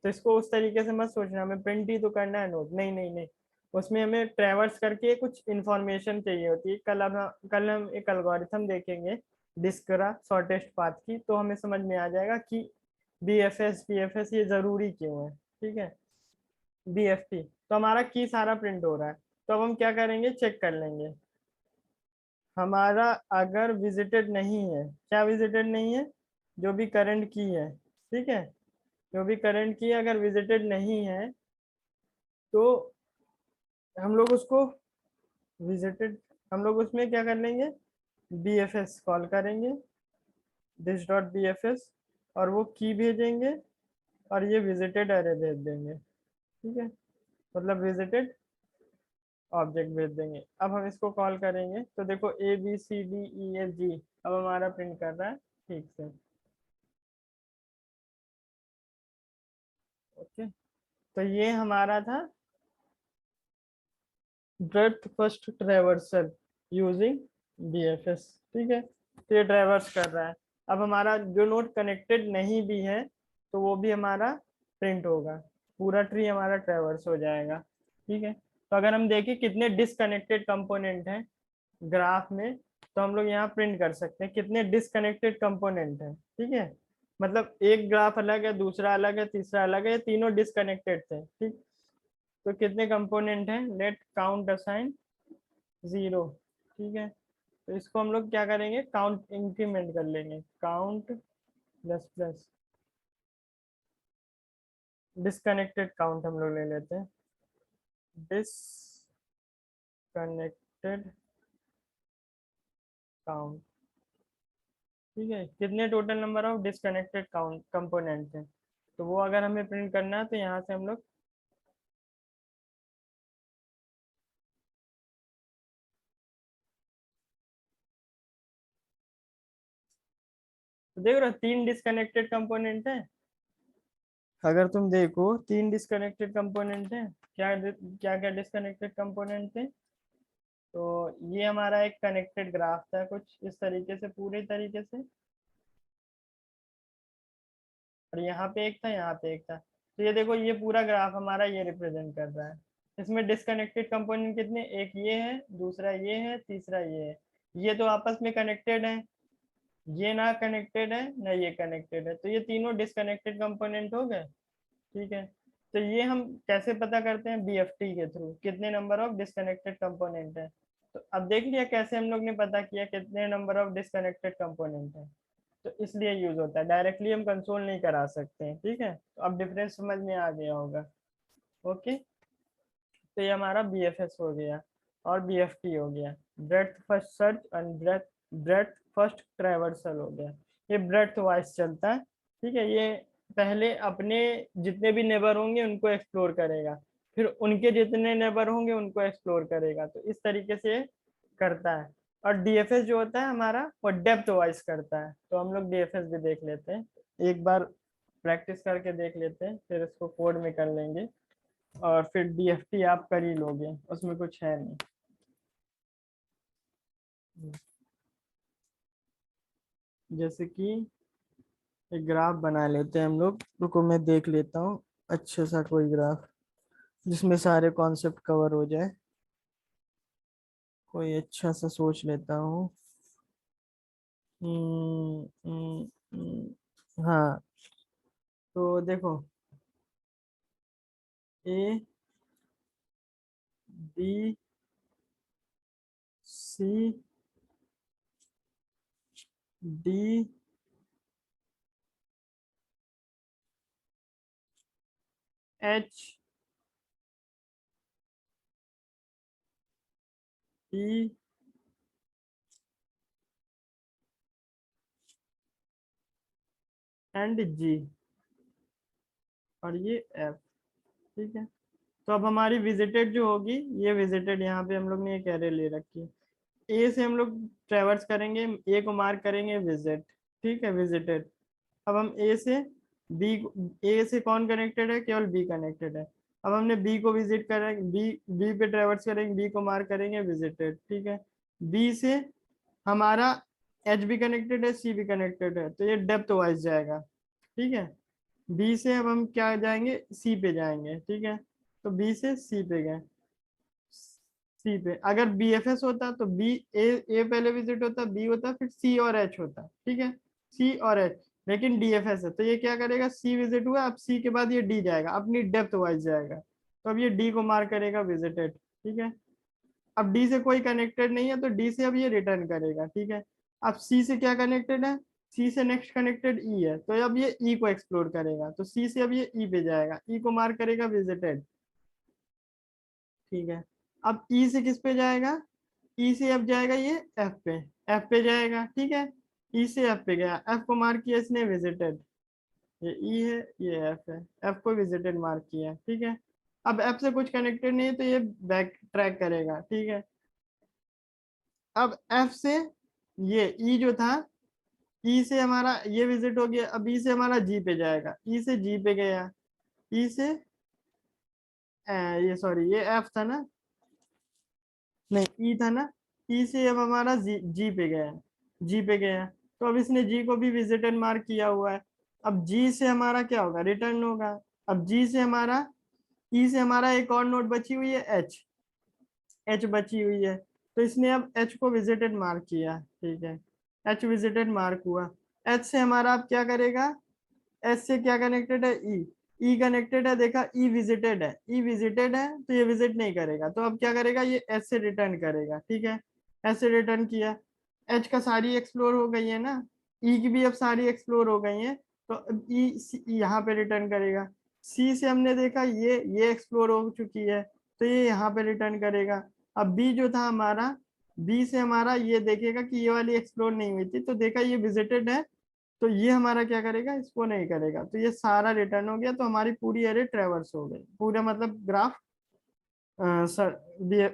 तो इसको उस तरीके से मत सोचना हमें प्रिंट ही तो करना है नोट। नहीं नहीं नहीं, उसमें हमें ट्रैवर्स करके कुछ इंफॉर्मेशन चाहिए होती है। कल हम एक एल्गोरिथम देखेंगे डिस्करा शॉर्टेस्ट पाथ की, तो हमें समझ में आ जाएगा कि BFS ये जरूरी क्यों है। ठीक है, BFT तो हमारा की सारा प्रिंट हो रहा है। तो अब हम क्या करेंगे, चेक कर लेंगे। हमारा अगर विजिटेड नहीं है, क्या विजिटेड नहीं है? जो भी करंट की है। ठीक है, जो भी करंट की अगर विजिटेड नहीं है तो हम लोग उसको विजिटेड, हम लोग उसमें क्या कर लेंगे, BFS कॉल करेंगे, दिस डॉट BFS, और वो की भेजेंगे और ये विजिटेड अरे भेज देंगे। ठीक है, मतलब विजिटेड ऑब्जेक्ट भेज देंगे। अब हम इसको कॉल करेंगे तो देखो ABCDEFG अब हमारा प्रिंट कर रहा है ठीक से। ओके, तो ये हमारा था breadth first traversal using BFS। ठीक है, तो ये ट्रैवर्स कर रहा है। अब हमारा जो नोड कनेक्टेड नहीं भी है तो वो भी हमारा प्रिंट होगा, पूरा ट्री हमारा ट्रैवर्स हो जाएगा। ठीक है, तो अगर हम देखें कितने डिसकनेक्टेड कंपोनेंट हैं ग्राफ में, तो हम लोग यहाँ प्रिंट कर सकते हैं कितने डिसकनेक्टेड कंपोनेंट हैं। ठीक है, मतलब एक ग्राफ अलग है, दूसरा अलग है, तीसरा अलग है, ये तीनों डिसकनेक्टेड थे। ठीक, तो कितने कंपोनेंट हैं, लेट काउंट असाइन 0। ठीक है, तो इसको हम लोग क्या करेंगे, काउंट इंक्रीमेंट कर लेंगे, count plus plus disconnected count हम लोग ले लेते हैं, डिसकनेक्टेड काउंट। ठीक है, कितने total number of disconnected count component हैं, तो वो अगर हमें प्रिंट करना है तो यहाँ से हम लोग तो देख रहे हो 3 डिसकनेक्टेड कंपोनेंट है। अगर तुम देखो 3 डिसकनेक्टेड कंपोनेंट है। क्या क्या क्या डिसकनेक्टेड कंपोनेंट थे? तो ये हमारा एक कनेक्टेड ग्राफ था कुछ इस तरीके से, पूरे तरीके से, और यहाँ पे एक था, यहाँ पे एक था। तो ये देखो ये पूरा ग्राफ हमारा ये रिप्रेजेंट कर रहा है। इसमें डिसकनेक्टेड कंपोनेंट कितने, एक ये है, दूसरा ये है, तीसरा ये है। ये तो आपस में कनेक्टेड है, ये ना कनेक्टेड है ना ये कनेक्टेड है, तो ये तीनों डिसकनेक्टेड कंपोनेंट हो गए। ठीक है, तो ये हम कैसे पता करते हैं, BFT के थ्रू, कितने नंबर ऑफ डिसकनेक्टेड कंपोनेंट है। तो अब देख लिया कैसे हम लोग ने पता किया कितने नंबर ऑफ डिसकनेक्टेड कंपोनेंट है। तो इसलिए यूज होता है, डायरेक्टली हम कंसोल नहीं करा सकते हैं। ठीक है, तो अब डिफरेंस समझ में आ गया होगा। ओके, तो ये हमारा BFS हो गया और BFT हो गया, breadth first search and breadth first traversal हो गया। ये ब्रेड्थ वाइज चलता है। ठीक है, ये पहले अपने जितने भी नेबर होंगे उनको एक्सप्लोर करेगा, फिर उनके जितने नेबर होंगे उनको एक्सप्लोर करेगा, तो इस तरीके से करता है। और DFS जो होता है हमारा वो डेप्थ वाइज करता है। तो हम लोग DFS भी देख लेते हैं एक बार, प्रैक्टिस करके देख लेते हैं, फिर इसको कोड में कर लेंगे और फिर BFT आप कर ही लोगे, उसमें कुछ है नहीं। जैसे कि एक ग्राफ बना लेते हैं हम लोग, रुको मैं देख लेता हूँ अच्छा सा कोई ग्राफ जिसमें सारे कॉन्सेप्ट कवर हो जाए। कोई अच्छा सा सोच लेता हूँ। हम्म, हाँ, तो देखो, A, B, C, D, H, E and G, और ये एफ। ठीक है, तो अब हमारी विजिटेड जो होगी, ये विजिटेड, यहाँ पे हम लोग ने एक एरे ले रखी है। ए से हम लोग ट्रेवर्स करेंगे, ए को मार्क करेंगे विजिट। ठीक है, विजिटेड। अब हम ए से बी, ए से कौन कनेक्टेड है, केवल बी कनेक्टेड है। अब हमने बी को विजिट करेंगे, बी, बी पे ट्रेवर्स करेंगे, बी को मार्क करेंगे विजिटेड। ठीक है, बी से हमारा एच भी कनेक्टेड है, सी भी कनेक्टेड है, तो ये डेप्थ वाइज जाएगा। ठीक है, बी से अब हम क्या जाएंगे, सी पे जाएंगे। ठीक है, तो बी से सी पे गए। सी पे अगर बी एफ एस होता तो बी, ए पहले विजिट होता, बी होता, फिर सी और एच होता। ठीक है, सी और एच। लेकिन डी एफ एस है तो ये क्या करेगा, सी विजिट हुआ, अब सी के बाद ये डी जाएगा, अपनी डेप्थ वाइज जाएगा, तो अब ये डी को मार्क करेगा विजिटेड। ठीक है, अब डी से कोई कनेक्टेड नहीं है तो डी से अब ये रिटर्न करेगा। ठीक है, अब सी से क्या कनेक्टेड है, सी से नेक्स्ट कनेक्टेड ई है, तो अब ये ई को एक्सप्लोर करेगा, तो सी से अब ये ई पे जाएगा, ई को मार्क करेगा विजिटेड। ठीक है, अब ई से किस पे जाएगा, ई से अब जाएगा ये एफ पे, एफ पे जाएगा। ठीक है, ई से एफ पे गया, एफ को मार्क किया इसने विजिटेड, ये ई है, ये एफ है, एफ को विजिटेड मार्क किया। ठीक है, अब एफ से कुछ कनेक्टेड नहीं है तो ये बैक ट्रैक करेगा। ठीक है, अब एफ से ये ई जो था, ई से हमारा ये विजिट हो गया, अब ई से हमारा जी पे जाएगा, ई से जी पे गया, ई से ये सॉरी ये एफ था ना, नहीं ई था ना, ई से अब हमारा जी पे गया, जी पे गया, तो अब इसने जी को भी विजिटेड मार्क किया हुआ है। अब जी से हमारा क्या होगा, रिटर्न होगा। अब जी से हमारा, ई से हमारा एक और नोट बची हुई है एच, एच बची हुई है, तो इसने अब एच को विजिटेड मार्क किया। ठीक है, एच विजिटेड मार्क हुआ। एच से हमारा अब क्या करेगा, एच से क्या कनेक्टेड है, ई, ई कनेक्टेड है, देखा ई विजिटेड है, ई विजिटेड है तो ये विजिट नहीं करेगा, तो अब क्या करेगा, ये एच से रिटर्न करेगा। ठीक है, एच से रिटर्न किया, एच का सारी एक्सप्लोर हो गई है ना, ई की भी अब सारी एक्सप्लोर हो गई है, तो अब ई यहाँ पे रिटर्न करेगा। सी से हमने देखा ये एक्सप्लोर हो चुकी है, तो ये यहाँ पे रिटर्न करेगा। अब बी जो था हमारा, बी से हमारा ये देखेगा कि ये वाली एक्सप्लोर नहीं हुई थी, तो देखा ये विजिटेड है, तो ये हमारा क्या करेगा, इसको नहीं करेगा, तो ये सारा रिटर्न हो गया, तो हमारी पूरी एरे ट्रेवर्स हो गई, पूरा मतलब ग्राफ सर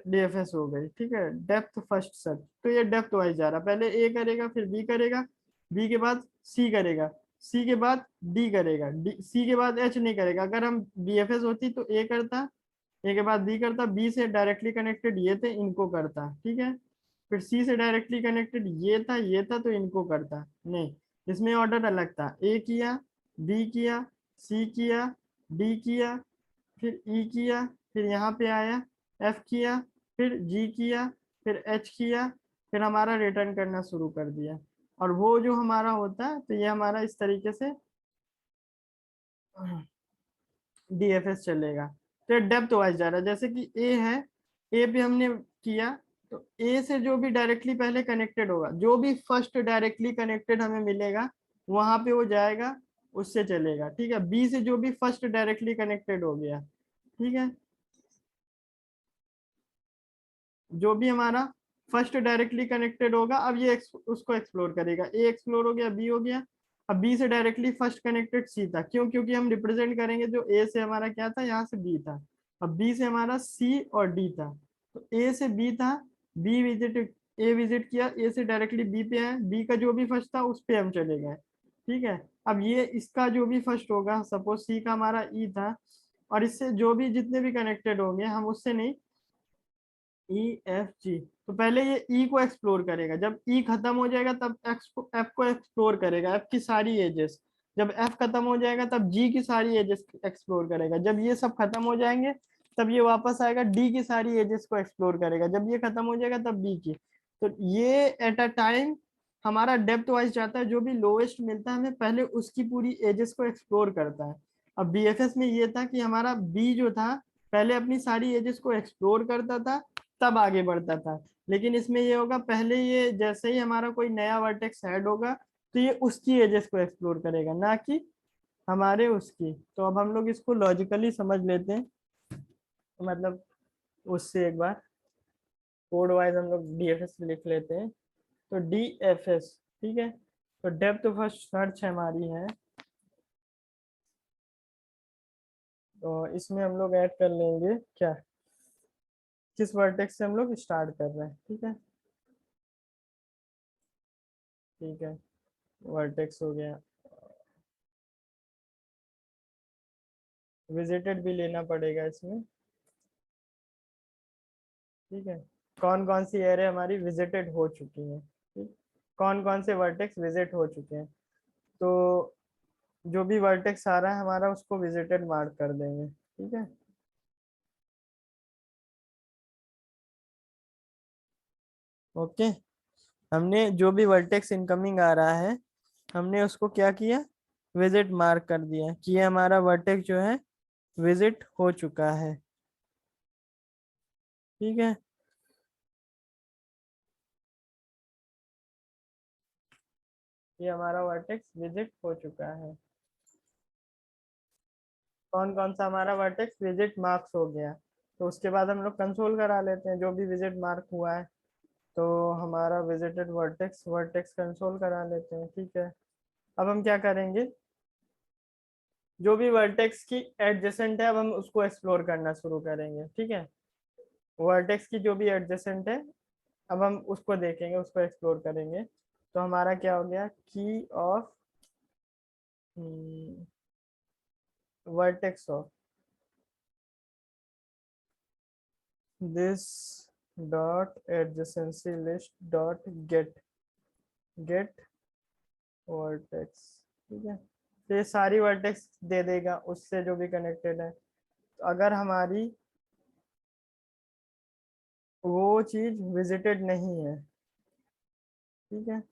डीएफएस हो गई। ठीक है, डेप्थ फर्स्ट सर्च, तो ये डेप्थ वाइज जा रहा, पहले ए करेगा, फिर बी करेगा, बी के बाद सी करेगा, सी के बाद डी करेगा, डी, सी के बाद एच नहीं करेगा। अगर हम डीएफएस होती तो ए करता, ए के बाद बी करता, बी से डायरेक्टली कनेक्टेड ये थे, इनको करता। ठीक है, फिर सी से डायरेक्टली कनेक्टेड ये था तो इनको करता नहीं, इसमें ऑर्डर अलग था, ए किया, बी किया, सी किया, डी किया, फिर ई किया, फिर यहाँ पे आया, एफ किया, फिर जी किया, फिर एच किया, फिर हमारा रिटर्न करना शुरू कर दिया। और वो जो हमारा होता है, तो ये हमारा इस तरीके से डीएफएस चलेगा। तो डेप्थ वाइज जा रहा है, जैसे कि ए है, ए पे हमने किया, तो ए से जो भी डायरेक्टली पहले कनेक्टेड होगा, जो भी फर्स्ट डायरेक्टली कनेक्टेड हमें मिलेगा वहां पे वो जाएगा, उससे चलेगा। ठीक है, बी से जो भी फर्स्ट डायरेक्टली कनेक्टेड हो गया, ठीक है, जो भी हमारा फर्स्ट डायरेक्टली कनेक्टेड होगा, अब ये उसको एक्सप्लोर करेगा, ए एक्सप्लोर हो गया, बी हो गया। अब बी से डायरेक्टली फर्स्ट कनेक्टेड सी था, क्यों, क्योंकि हम रिप्रेजेंट करेंगे जो ए से हमारा क्या था, यहाँ से बी था। अब बी से हमारा सी और डी था, तो ए से बी था, बी विजिट, ए विजिट किया, ए से डायरेक्टली बी पे आए, बी का जो भी फर्स्ट था उस पे हम चले गए। ठीक है, अब ये इसका जो भी फर्स्ट होगा, सपोज सी का हमारा ई था, और इससे जो भी जितने भी कनेक्टेड होंगे हम उससे नहीं, ई एफ जी, तो पहले ये ई को एक्सप्लोर करेगा, जब ई खत्म हो जाएगा तब एफ को एक्सप्लोर करेगा, एफ की सारी एजेस। जब एफ खत्म हो जाएगा तब जी की सारी एजेस एक्सप्लोर करेगा। जब ये सब खत्म हो जाएंगे तब ये वापस आएगा, डी की सारी एजेस को एक्सप्लोर करेगा। जब ये खत्म हो जाएगा तब बी की। तो ये एट अ टाइम हमारा डेप्थ वाइज जाता है, जो भी लोएस्ट मिलता है हमें पहले उसकी पूरी एजेस को एक्सप्लोर करता है। अब बीएफएस में ये था कि हमारा बी जो था पहले अपनी सारी एजेस को एक्सप्लोर करता था तब आगे बढ़ता था। लेकिन इसमें ये होगा, पहले ये जैसे ही हमारा कोई नया वर्टेक्स ऐड होगा तो ये उसकी एजेस को एक्सप्लोर करेगा, ना कि हमारे उसकी। तो अब हम लोग इसको लॉजिकली समझ लेते हैं, मतलब उससे एक बार कोड वाइज हम लोग डीएफएस लिख लेते हैं। तो डीएफएस, ठीक है, तो डेप्थ फर्स्ट सर्च हमारी है, तो इसमें हम लोग ऐड कर लेंगे क्या, किस वर्टेक्स से हम लोग स्टार्ट कर रहे हैं। ठीक है, ठीक है, वर्टेक्स हो गया, विजिटेड भी लेना पड़ेगा इसमें। ठीक है, कौन कौन सी एरे हमारी विजिटेड हो चुकी है, ठीक, कौन कौन से वर्टेक्स विजिट हो चुके हैं। तो जो भी वर्टेक्स आ रहा है हमारा उसको विजिटेड मार्क कर देंगे। ठीक है, ओके, हमने जो भी वर्टेक्स इनकमिंग आ रहा है हमने उसको क्या किया, विजिट मार्क कर दिया कि ये हमारा वर्टेक्स जो है विजिट हो चुका है। ठीक है, ये हमारा वर्टेक्स विजिट हो चुका है। कौन कौन सा हमारा वर्टेक्स विजिट मार्क्स हो गया, तो उसके बाद हम लोग कंसोल करा लेते हैं जो भी विजिट मार्क हुआ है। तो हमारा विजिटेड वर्टेक्स वर्टेक्स कंसोल करा लेते हैं। ठीक है, अब हम क्या करेंगे, जो भी वर्टेक्स की एडजेसेंट है अब हम उसको एक्सप्लोर करना शुरू करेंगे। ठीक है, वर्टेक्स की जो भी एडजेसेंट है अब हम उसको देखेंगे, उसको एक्सप्लोर करेंगे। तो हमारा क्या हो गया, key of vertex of this dot adjacency list dot get get vertex. ठीक है, तो ये सारी वर्टेक्स दे देगा उससे जो भी कनेक्टेड है। तो अगर हमारी वो चीज विजिटेड नहीं है, ठीक है,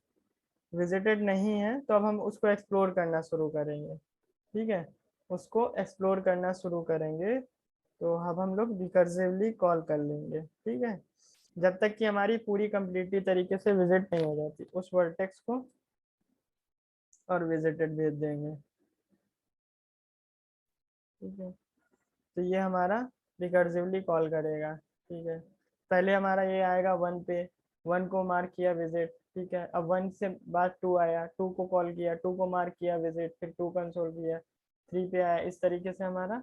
विजिटेड नहीं है तो अब हम उसको एक्सप्लोर करना शुरू करेंगे। ठीक है, उसको एक्सप्लोर करना शुरू करेंगे। तो अब हम लोग रिकर्सिवली कॉल कर लेंगे। ठीक है, जब तक कि हमारी पूरी कंप्लीटली तरीके से विजिट नहीं हो जाती उस वर्टेक्स को, और विजिटेड भेज देंगे। ठीक है, तो ये हमारा रिकर्सिवली कॉल करेगा। ठीक है, पहले हमारा ये आएगा वन पे, वन को मार्क किया विजिट। ठीक है, अब वन से बाद टू आया, टू को कॉल किया, टू को मार्क किया विजिट, फिर टू कंसोल किया, थ्री पे आया। इस तरीके से हमारा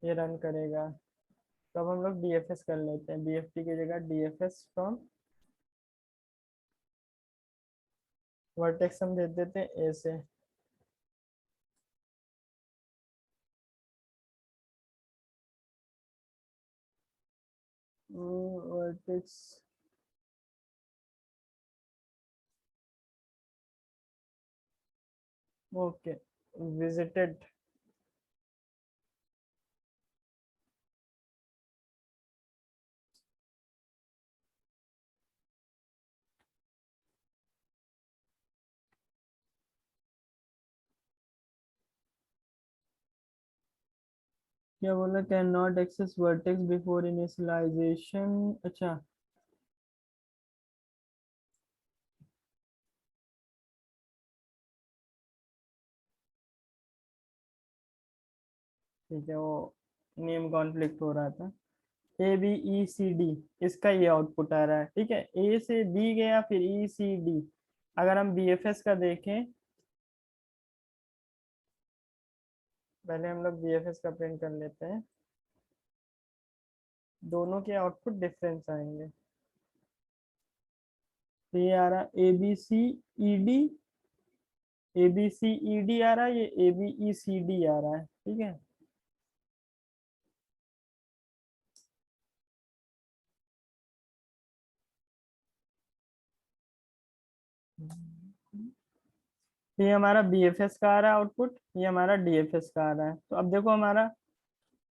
ये रन करेगा। तो अब हम लोग डीएफएस कर लेते हैं, बीएफटी की जगह डीएफएस फ्रॉम वर्टेक्स हम भेज देते हैं ए से। वर्टेक्स ओके, विजिटेड क्या बोला, can not access vertex before initialization. अच्छा, ठीक है, वो नेम कॉन्फ्लिक्ट हो रहा था। A B E C D, इसका ये आउटपुट आ रहा है। ठीक है, ए से बी गया फिर ई सी डी। अगर हम बी एफ एस का देखें, पहले हम लोग बी एफ एस का प्रिंट कर लेते हैं, दोनों के आउटपुट डिफरेंस आएंगे। तो ये आ रहा A B C E D, A B C E D आ रहा है, ये A B E C D आ रहा है। ठीक है, ये हमारा BFS का आ रहा है आउटपुट, ये हमारा DFS का आ रहा है। तो अब देखो हमारा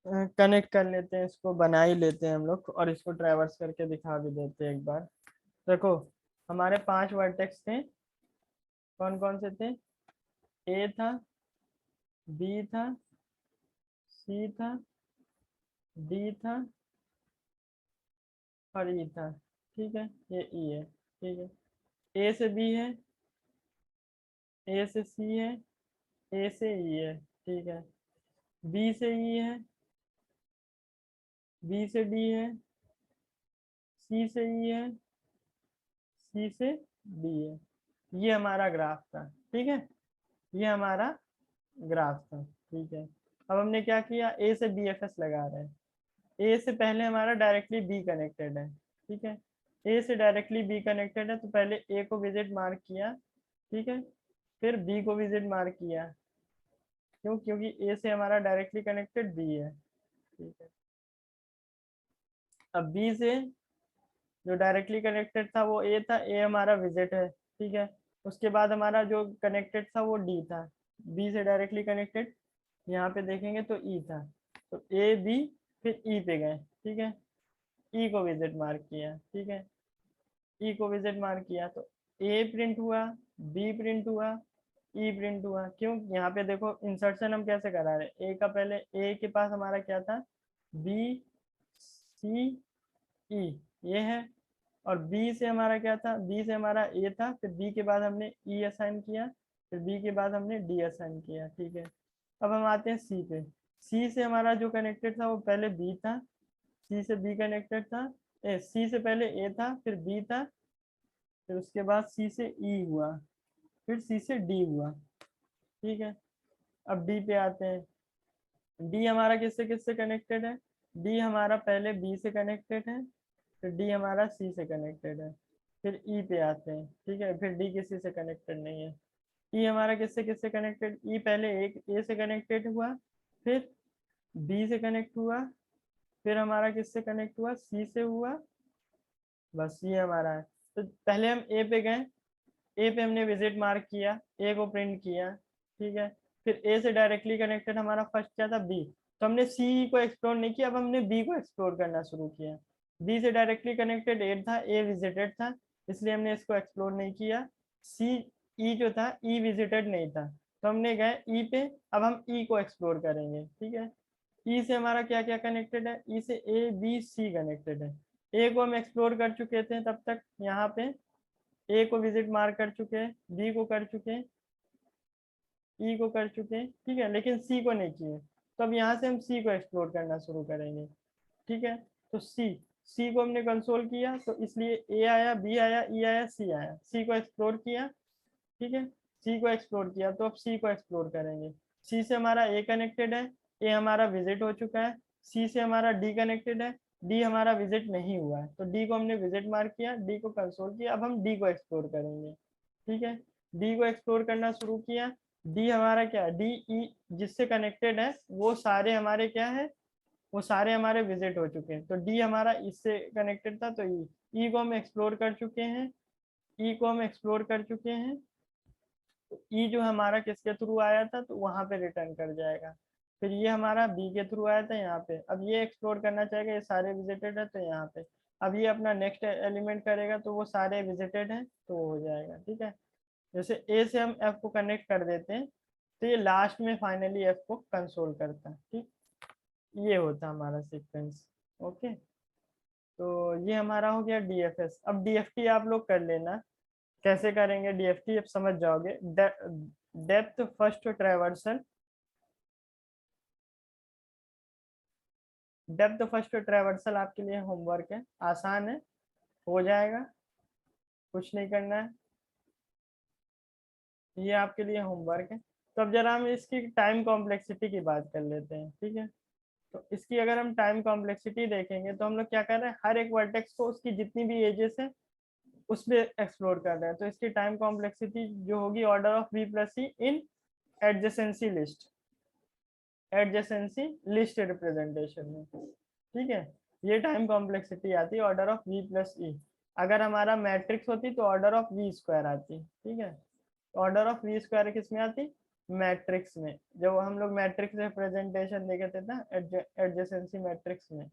कनेक्ट कर लेते हैं, इसको बना ही लेते हैं हम लोग, और इसको ट्रैवर्स करके दिखा भी देते हैं एक बार। देखो हमारे 5 वर्टेक्स थे, कौन कौन से थे? ए था, बी था, सी था, डी था और ई था। ठीक है, ये ई है। ठीक है, ए से बी है, ए से सी है, ए से ई है। ठीक है, बी से ई है, बी से डी है, सी से ई है, सी से डी है। ये हमारा ग्राफ था। ठीक है, ये हमारा ग्राफ था। ठीक है, अब हमने क्या किया, ए से बी एफ एस लगा रहे हैं। ए से पहले हमारा डायरेक्टली बी कनेक्टेड है। ठीक है, ए से डायरेक्टली बी कनेक्टेड है, तो पहले ए को विजिट मार्क किया। ठीक है, फिर बी को विजिट मार्क किया। क्यों? क्योंकि ए से हमारा डायरेक्टली कनेक्टेड बी है। ठीक है, अब बी से जो डायरेक्टली कनेक्टेड था वो ए था, ए हमारा विजिट है। ठीक है, उसके बाद हमारा जो कनेक्टेड था वो डी था, बी से डायरेक्टली कनेक्टेड। यहाँ पे देखेंगे तो ई था, तो ए बी फिर ई पे गए। ठीक है, ई को विजिट मार्क किया। ठीक है, ई को विजिट मार्क किया तो ए प्रिंट हुआ, बी प्रिंट हुआ, ई प्रिंट हुआ। क्यों? यहाँ पे देखो इंसर्शन हम कैसे करा रहे हैं, ए का पहले ए के पास हमारा क्या था, बी सी ई, ये है। और बी से हमारा क्या था, बी से हमारा ए था, फिर बी के बाद हमने ई असाइन किया, फिर बी के बाद हमने डी असाइन किया। ठीक है, अब हम आते हैं सी पे। सी से हमारा जो कनेक्टेड था वो पहले बी था, सी से बी कनेक्टेड था। सी से पहले ए था, फिर बी था, फिर उसके बाद सी से ई हुआ, फिर सी से डी हुआ। ठीक है, अब डी पे आते हैं। डी हमारा किससे किससे कनेक्टेड है, डी हमारा पहले बी से कनेक्टेड है, फिर डी हमारा सी से कनेक्टेड है, फिर ई पे आते हैं। ठीक है, फिर डी किसी से कनेक्टेड नहीं है। ई हमारा किससे किससे कनेक्टेड, ई पहले एक ए से कनेक्टेड हुआ, फिर बी से कनेक्ट हुआ, फिर हमारा किससे कनेक्ट हुआ, सी से हुआ। बस ये हमारा है। तो पहले हम ए पे गए, ए पे हमने विजिट मार्क किया, ए को प्रिंट किया। ठीक है, फिर ए से डायरेक्टली कनेक्टेड हमारा फर्स्ट क्या था, बी। तो हमने सी को एक्सप्लोर नहीं किया, अब हमने बी को एक्सप्लोर करना शुरू किया। बी से डायरेक्टली कनेक्टेड ए था, ए विजिटेड था, इसलिए हमने इसको एक्सप्लोर नहीं किया। सी, ई जो था, ई विजिटेड नहीं था, तो हमने गए ई पे। अब हम ई को एक्सप्लोर करेंगे। ठीक है, ई से हमारा क्या क्या कनेक्टेड है, ई से ए बी सी कनेक्टेड है। ए को हम एक्सप्लोर कर चुके थे तब तक, यहाँ पे ए को विजिट मार्क कर चुके हैं, बी को कर चुके हैं, ई को कर चुके हैं। ठीक है, लेकिन सी को नहीं किए। तो अब यहाँ से हम सी को एक्सप्लोर करना शुरू करेंगे। ठीक है, तो सी, सी को हमने कंसोल किया, तो इसलिए ए आया, बी आया, ई आया, सी आया। सी को एक्सप्लोर किया। ठीक है, सी को एक्सप्लोर किया, तो अब सी को एक्सप्लोर करेंगे। सी से हमारा ए कनेक्टेड है, ए हमारा विजिट हो चुका है। सी से हमारा डी कनेक्टेड है, डी हमारा विजिट नहीं हुआ है, तो डी को हमने विजिट मार्क किया, डी को कंसोल किया। अब हम डी को एक्सप्लोर करेंगे। ठीक है, डी को एक्सप्लोर करना शुरू किया। डी हमारा क्या, डी ई जिससे कनेक्टेड है वो सारे हमारे क्या है, वो सारे हमारे विजिट हो चुके हैं। तो डी हमारा इससे कनेक्टेड था, तो ई को हम एक्सप्लोर कर चुके हैं, ई को हम एक्सप्लोर कर चुके हैं। तो ई जो हमारा किसके थ्रू आया था, तो वहां पे रिटर्न कर जाएगा। फिर ये हमारा बी के थ्रू आया था यहाँ पे, अब ये एक्सप्लोर करना चाहेगा, ये सारे विजिटेड है तो यहाँ पे। अब ये अपना नेक्स्ट एलिमेंट करेगा, तो वो सारे विजिटेड है तो वो हो जाएगा। ठीक है, जैसे ए से हम एफ को कनेक्ट कर देते हैं, तो ये लास्ट में फाइनली एफ को कंसोल करता है। ठीक, ये होता है हमारा सीक्वेंस। ओके, तो ये हमारा हो गया डीएफएस। अब डीएफटी आप लोग कर लेना, कैसे करेंगे डीएफटी अब समझ जाओगे। Depth first traversal, depth first traversal आपके लिए होमवर्क है, आसान है, हो जाएगा, कुछ नहीं करना है, ये आपके लिए होमवर्क है। तो अब जरा हम इसकी टाइम कॉम्प्लेक्सिटी की बात कर लेते हैं। ठीक है, तो इसकी अगर हम टाइम कॉम्प्लेक्सिटी देखेंगे, तो हम लोग क्या कर रहे हैं, हर एक वर्टेक्स को उसकी जितनी भी एजेस है उस पर एक्सप्लोर कर रहे हैं। तो इसकी टाइम कॉम्प्लेक्सिटी जो होगी order of V plus C in adjacency list, adjacency list representation में। ठीक है, ये टाइम कॉम्प्लेक्सिटी आती है order of V plus E. अगर हमारा मैट्रिक्स होती तो ऑर्डर ऑफ वी स्क्वायर आती। ठीक है, ऑर्डर ऑफ वी स्क्वायर किस में आती, मैट्रिक्स में। जब हम लोग मैट्रिक्स रिप्रेजेंटेशन देखते थे ना एडजेसेंसी मैट्रिक्स में,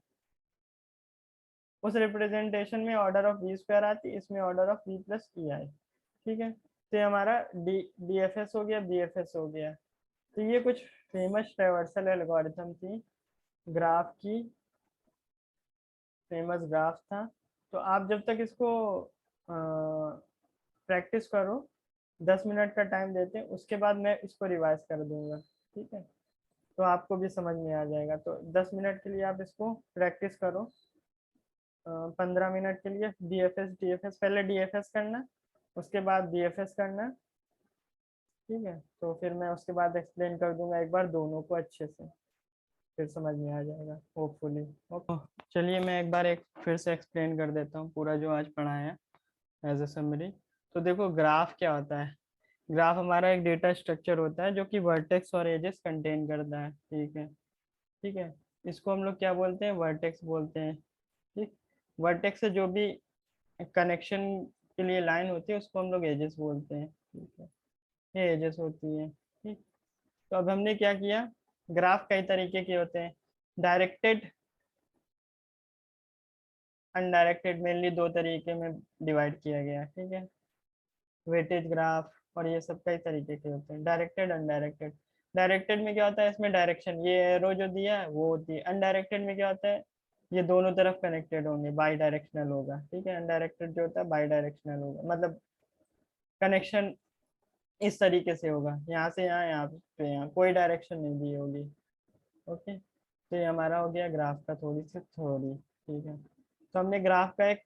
उस रिप्रेजेंटेशन में ऑर्डर ऑफ वी स्क्वायर आती, इसमें ऑर्डर ऑफ वी प्लस ई आई। ठीक है, तो ये हमारा डी एफ एस हो गया, बी एफ एस हो गया। तो ये कुछ फेमस ट्रावर्सल एल्गोरिथम थी ग्राफ की, फेमस ग्राफ था। तो आप जब तक इसको प्रैक्टिस करो, 10 मिनट का टाइम देते हैं, उसके बाद मैं इसको रिवाइज कर दूंगा। ठीक है, तो आपको भी समझ में आ जाएगा। तो 10 मिनट के लिए आप इसको प्रैक्टिस करो। 15 मिनट के लिए डी एफ एस पहले डी एफ एस करना, उसके बाद बी एफ एस करना। ठीक है, तो फिर मैं उसके बाद एक्सप्लेन कर दूंगा एक बार दोनों को अच्छे से, फिर समझ में आ जाएगा होपफुली। ओके, चलिए मैं एक बार एक फिर से एक्सप्लेन कर देता हूँ पूरा जो आज पढ़ाया एज ए समरी। तो देखो ग्राफ क्या होता है, ग्राफ हमारा एक डेटा स्ट्रक्चर होता है जो कि वर्टेक्स और एजेस कंटेन करता है। ठीक है, ठीक है, इसको हम लोग क्या बोलते हैं, वर्टेक्स बोलते हैं। ठीक, वर्टेक्स से जो भी कनेक्शन के लिए लाइन होती है उसको हम लोग एजेस बोलते हैं। ठीक है, ये एजेस होती है। ठीक, तो अब हमने क्या किया, ग्राफ कई तरीके के होते हैं, डायरेक्टेड, अनडायरेक्टेड, मेनली दो तरीके में डिवाइड किया गया है। ठीक है, वेटेज ग्राफ और ये सब कई तरीके के होते हैं, डायरेक्टेड अनडायरेक्टेड। डायरेक्टेड में क्या होता है, इसमें डायरेक्शन ये एरो जो दिया है वो होती है। अनडायरेक्टेड में क्या होता है, ये दोनों तरफ कनेक्टेड होंगे, बाई डायरेक्शनल होगा। ठीक है, अनडायरेक्टेड जो होता है बाई डायरेक्शनल होगा, मतलब कनेक्शन इस तरीके से होगा, यहाँ से यहाँ, यहाँ पे यहाँ, कोई डायरेक्शन नहीं दी होगी। ओके, तो ये हमारा हो गया ग्राफ का थोड़ी सी थ्योरी। ठीक है, तो हमने ग्राफ का एक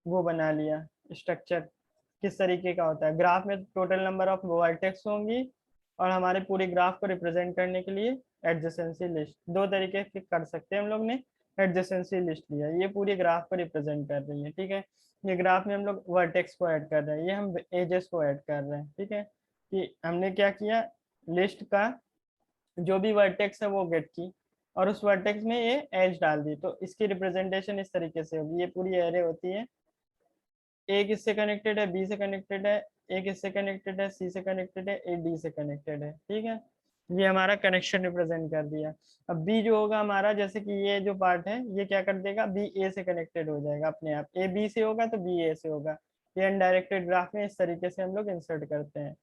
वो बना लिया स्ट्रक्चर, किस तरीके का होता है। ग्राफ में टोटल नंबर ऑफ वर्टेक्स होंगी, और हमारे पूरे ग्राफ को रिप्रेजेंट करने के लिए एडजेसेंसी लिस्ट, दो तरीके से कर सकते हैं हम लोग ने। एडजेसेंसी लिस्ट लिया, ये पूरे ग्राफ को रिप्रेजेंट कर रही है। ठीक है, ये ग्राफ में हम लोग वर्टेक्स को ऐड कर रहे हैं, ये हम एजेस को ऐड कर रहे हैं। ठीक है, कि हमने क्या किया, लिस्ट का जो भी वर्टेक्स है वो गेट की, और उस वर्टेक्स में ये एज डाल दी, तो इसकी रिप्रेजेंटेशन इस तरीके से होगी। ये पूरी एरे होती है, एक इससे कनेक्टेड है, बी से कनेक्टेड है, एक इससे कनेक्टेड है, सी से कनेक्टेड है, एक डी से कनेक्टेड है। ठीक है, ये हमारा कनेक्शन रिप्रेजेंट कर दिया। अब बी जो होगा हमारा, जैसे कि ये जो पार्ट है ये क्या कर देगा, बी ए से कनेक्टेड हो जाएगा अपने आप, ए बी से होगा तो बी ए से होगा। ये अनडायरेक्टेड ग्राफ में इस तरीके से हम लोग इंसर्ट करते हैं।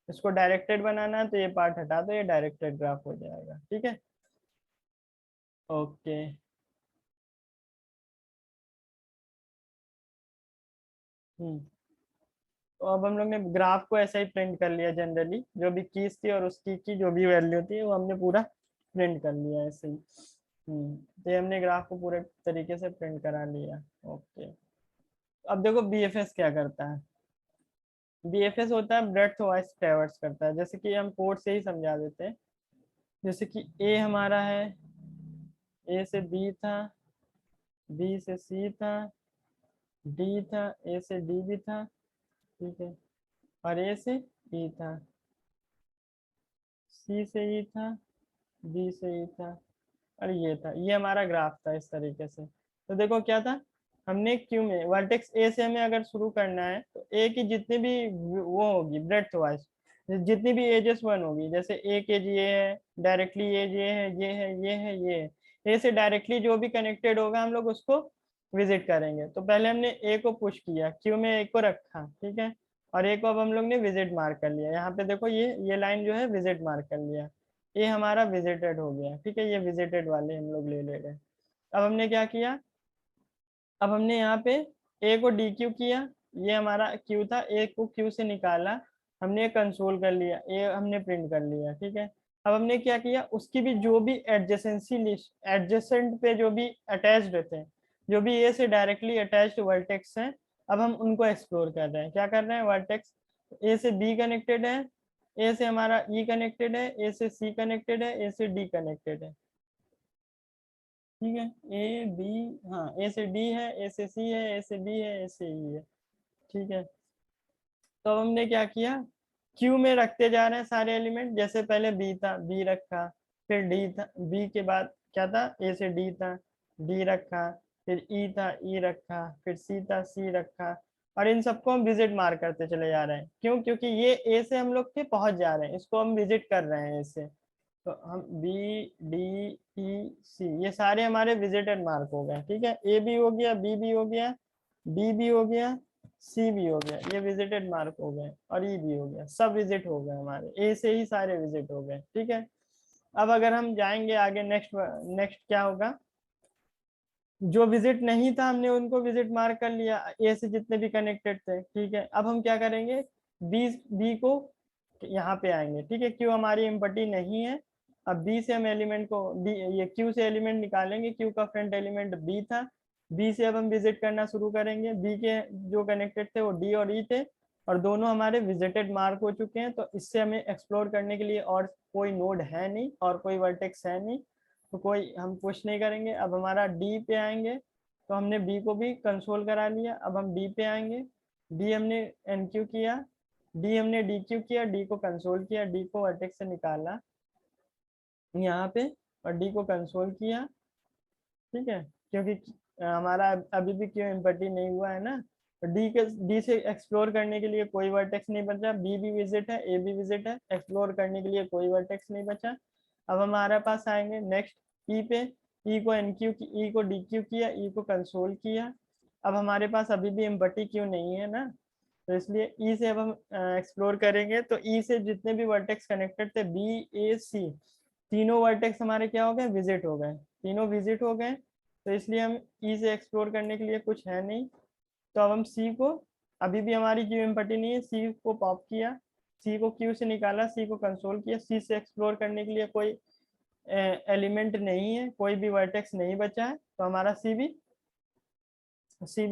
इसको डायरेक्टेड बनाना है तो ये पार्ट हटा दो, ये डायरेक्टेड ग्राफ हो जाएगा। ठीक है, ओके। हम्म, तो अब हम लोग ने ग्राफ को ऐसा ही प्रिंट कर लिया, जनरली जो भी कीज थी और उसकी की जो भी वैल्यू थी वो हमने पूरा प्रिंट कर लिया ऐसे ही। तो ये हमने ग्राफ को पूरे तरीके से प्रिंट करा लिया। ओके, अब देखो बीएफएस क्या करता है। बीएफएस होता है ब्रेड्थ वाइज ट्रैवर्स करता है, जैसे कि हम कोड से ही समझा देते हैं। जैसे कि ए हमारा है, ए से बी था, बी से सी था, डी था, ए से डी भी था। ठीक है, और ए से ई था, सी से ई था, बी से ई था, और ये था। ये हमारा ग्राफ था इस तरीके से। तो देखो क्या था, हमने क्यू में वर्टेक्स ए से हमें अगर शुरू करना है तो ए की जितनी भी वो होगी ब्रेड्थ वाइज, जितनी भी एजेस वन होगी, जैसे एक एज ये है, डायरेक्टली एज ये है, ये है, ये है, ये है, ए से डायरेक्टली जो भी कनेक्टेड होगा हम लोग उसको विजिट करेंगे। तो पहले हमने ए को पुश किया, क्यू में ए को रखा। ठीक है, और ए को अब हम लोग ने विजिट मार्क कर लिया। यहाँ पे देखो ये लाइन जो है विजिट मार्क कर लिया, ये हमारा विजिटेड हो गया। ठीक है, ये विजिटेड वाले हम लोग ले रहे। अब हमने क्या किया, अब हमने यहाँ पे ए को डी क्यू किया, ये हमारा क्यू था, ए को क्यू से निकाला, हमने कंसोल कर लिया, ए हमने प्रिंट कर लिया। ठीक है, अब हमने क्या किया, उसकी भी जो भी एडजेसेंसी लिस्ट, एडजेसेंट पे जो भी अटैच्ड थे, जो भी ए से डायरेक्टली अटैच्ड वर्टेक्स हैं, अब हम उनको एक्सप्लोर कर रहे हैं। क्या कर रहे हैं, वर्टेक्स ए से बी कनेक्टेड है, ए से हमारा ई कनेक्टेड है, ए से सी कनेक्टेड है, ए से डी कनेक्टेड है। ठीक है, ए बी, हाँ ए से डी है, ए से सी है, ए से बी है, ए से ई है। ठीक है, तो हमने क्या किया, क्यू में रखते जा रहे हैं सारे एलिमेंट। जैसे पहले बी था, बी रखा, फिर डी था, बी के बाद क्या था, ए से डी था, डी रखा, फिर ई था, ई रखा, फिर सी था, सी रखा, और इन सबको हम विजिट मार्क करते चले जा रहे हैं। क्यों? क्योंकि ये ए से हम लोग के पहुंच जा रहे हैं, इसको हम विजिट कर रहे हैं इससे। तो हम बी, डी, ई, सी, ये सारे हमारे विजिटेड मार्क हो गए। ठीक है, ए भी हो गया, बी भी हो गया, डी भी हो गया, सी भी हो गया, ये विजिटेड मार्क हो गए, और ई भी हो गया, सब विजिट हो गए हमारे, ए से ही सारे विजिट हो गए। ठीक है, अब अगर हम जाएंगे आगे, नेक्स्ट नेक्स्ट क्या होगा, जो विजिट नहीं था हमने उनको विजिट मार्क कर लिया, ए से जितने भी कनेक्टेड थे। ठीक है, अब हम क्या करेंगे, बी बी को यहाँ पे आएंगे। ठीक है, क्यू हमारी एम्पटी नहीं है। अब बी से हम एलिमेंट को बी, ये क्यू से एलिमेंट निकालेंगे, क्यू का फ्रंट एलिमेंट बी था, बी से अब हम विजिट करना शुरू करेंगे। बी के जो कनेक्टेड थे वो डी और ई थे, और दोनों हमारे विजिटेड मार्क हो चुके हैं। तो इससे हमें एक्सप्लोर करने के लिए और कोई नोड है नहीं और कोई वर्टेक्स है नहीं, तो कोई हम पुश नहीं करेंगे। अब हमारा डी पे आएंगे, तो हमने बी को भी कंसोल करा लिया। अब हम डी पे आएंगे, डी हमने एन क्यू किया, डी हमने डी क्यू किया, डी को कंसोल किया, डी को वर्टेक्स से निकाला यहाँ पे, और डी को कंसोल किया। ठीक है, क्योंकि हमारा अभी भी क्यों एम्पटी नहीं हुआ है ना, तो डी से एक्सप्लोर करने के लिए कोई वर्टेक्स नहीं बचा, बी भी विजिट है, ए भी विजिट है, एक्सप्लोर करने के लिए कोई वर्टेक्स नहीं बचा। अब हमारे पास आएंगे नेक्स्ट ई पे, ई को एन क्यू की, ई को डी क्यू किया, ई को कंसोल किया। अब हमारे पास अभी भी एम्पटी क्यों नहीं है ना, तो इसलिए ई से अब हम एक्सप्लोर करेंगे। तो ई से जितने भी वर्टेक्स कनेक्टेड थे, बी, ए, सी, तीनों वर्टेक्स हमारे क्या हो गए, विजिट हो गए, तीनों विजिट हो गए। तो इसलिए हम ई से एक्सप्लोर करने के लिए कुछ है नहीं। तो अब हम सी को, अभी भी हमारी क्यू एम्पटी नहीं है, सी को पॉप किया, सी को क्यू से निकाला, सी को कंसोल किया, सी से एक्सप्लोर करने के लिए कोई एलिमेंट नहीं है, कोई भी वर्टेक्स नहीं बचा है, तो हमारा सी भी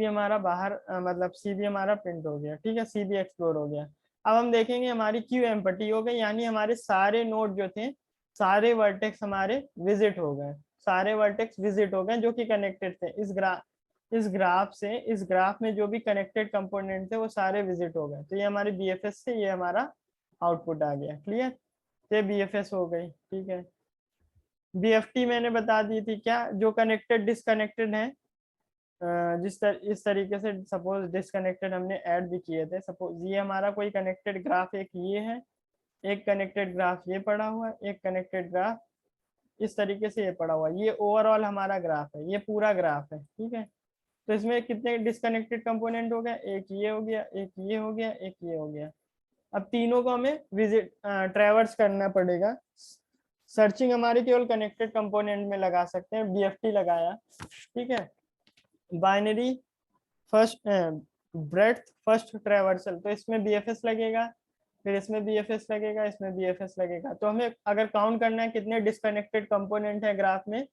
हमारा बाहर मतलब सी भी हमारा प्रिंट हो गया। ठीक है, सी भी एक्सप्लोर हो गया। अब हम देखेंगे हमारी क्यू एम्पटी हो गई, यानी हमारे सारे नोड जो थे, सारे वर्टेक्स हमारे विजिट हो गए, सारे वर्टेक्स विजिट हो गए जो कि कनेक्टेड थे इस ग्राफ से। इस ग्राफ में जो भी कनेक्टेड कंपोनेंट थे वो सारे विजिट हो गए। तो ये हमारी बीएफएस से ये हमारा आउटपुट आ गया। क्लियर, ये बीएफएस हो गई। ठीक है, बीएफटी मैंने बता दी थी, क्या जो कनेक्टेड डिसकनेक्टेड है, इस तरीके से सपोज डिसकनेक्टेड हमने ऐड भी किए थे। सपोज ये हमारा कोई कनेक्टेड ग्राफ एक ये है, एक कनेक्टेड ग्राफ ये पड़ा हुआ है, एक कनेक्टेड ग्राफ इस तरीके से ये पड़ा हुआ है, ये ओवरऑल हमारा ग्राफ है, ये पूरा ग्राफ है। ठीक है, तो इसमें कितने डिसकनेक्टेड कंपोनेंट हो गए, एक ये हो गया, एक ये हो गया, एक ये हो गया। अब तीनों को हमें विजिट ट्रेवर्स करना पड़ेगा। सर्चिंग हमारे केवल कनेक्टेड कंपोनेंट में लगा सकते हैं, बीएफटी लगाया। ठीक है, binary first breadth first traversal, तो इसमें बीएफएस लगेगा, फिर इसमें बीएफएस लगेगा, इसमें बीएफएस लगेगा। तो हमें अगर काउंट करना है कितने डिस्कनेक्टेड कंपोनेंट है ग्राफ में,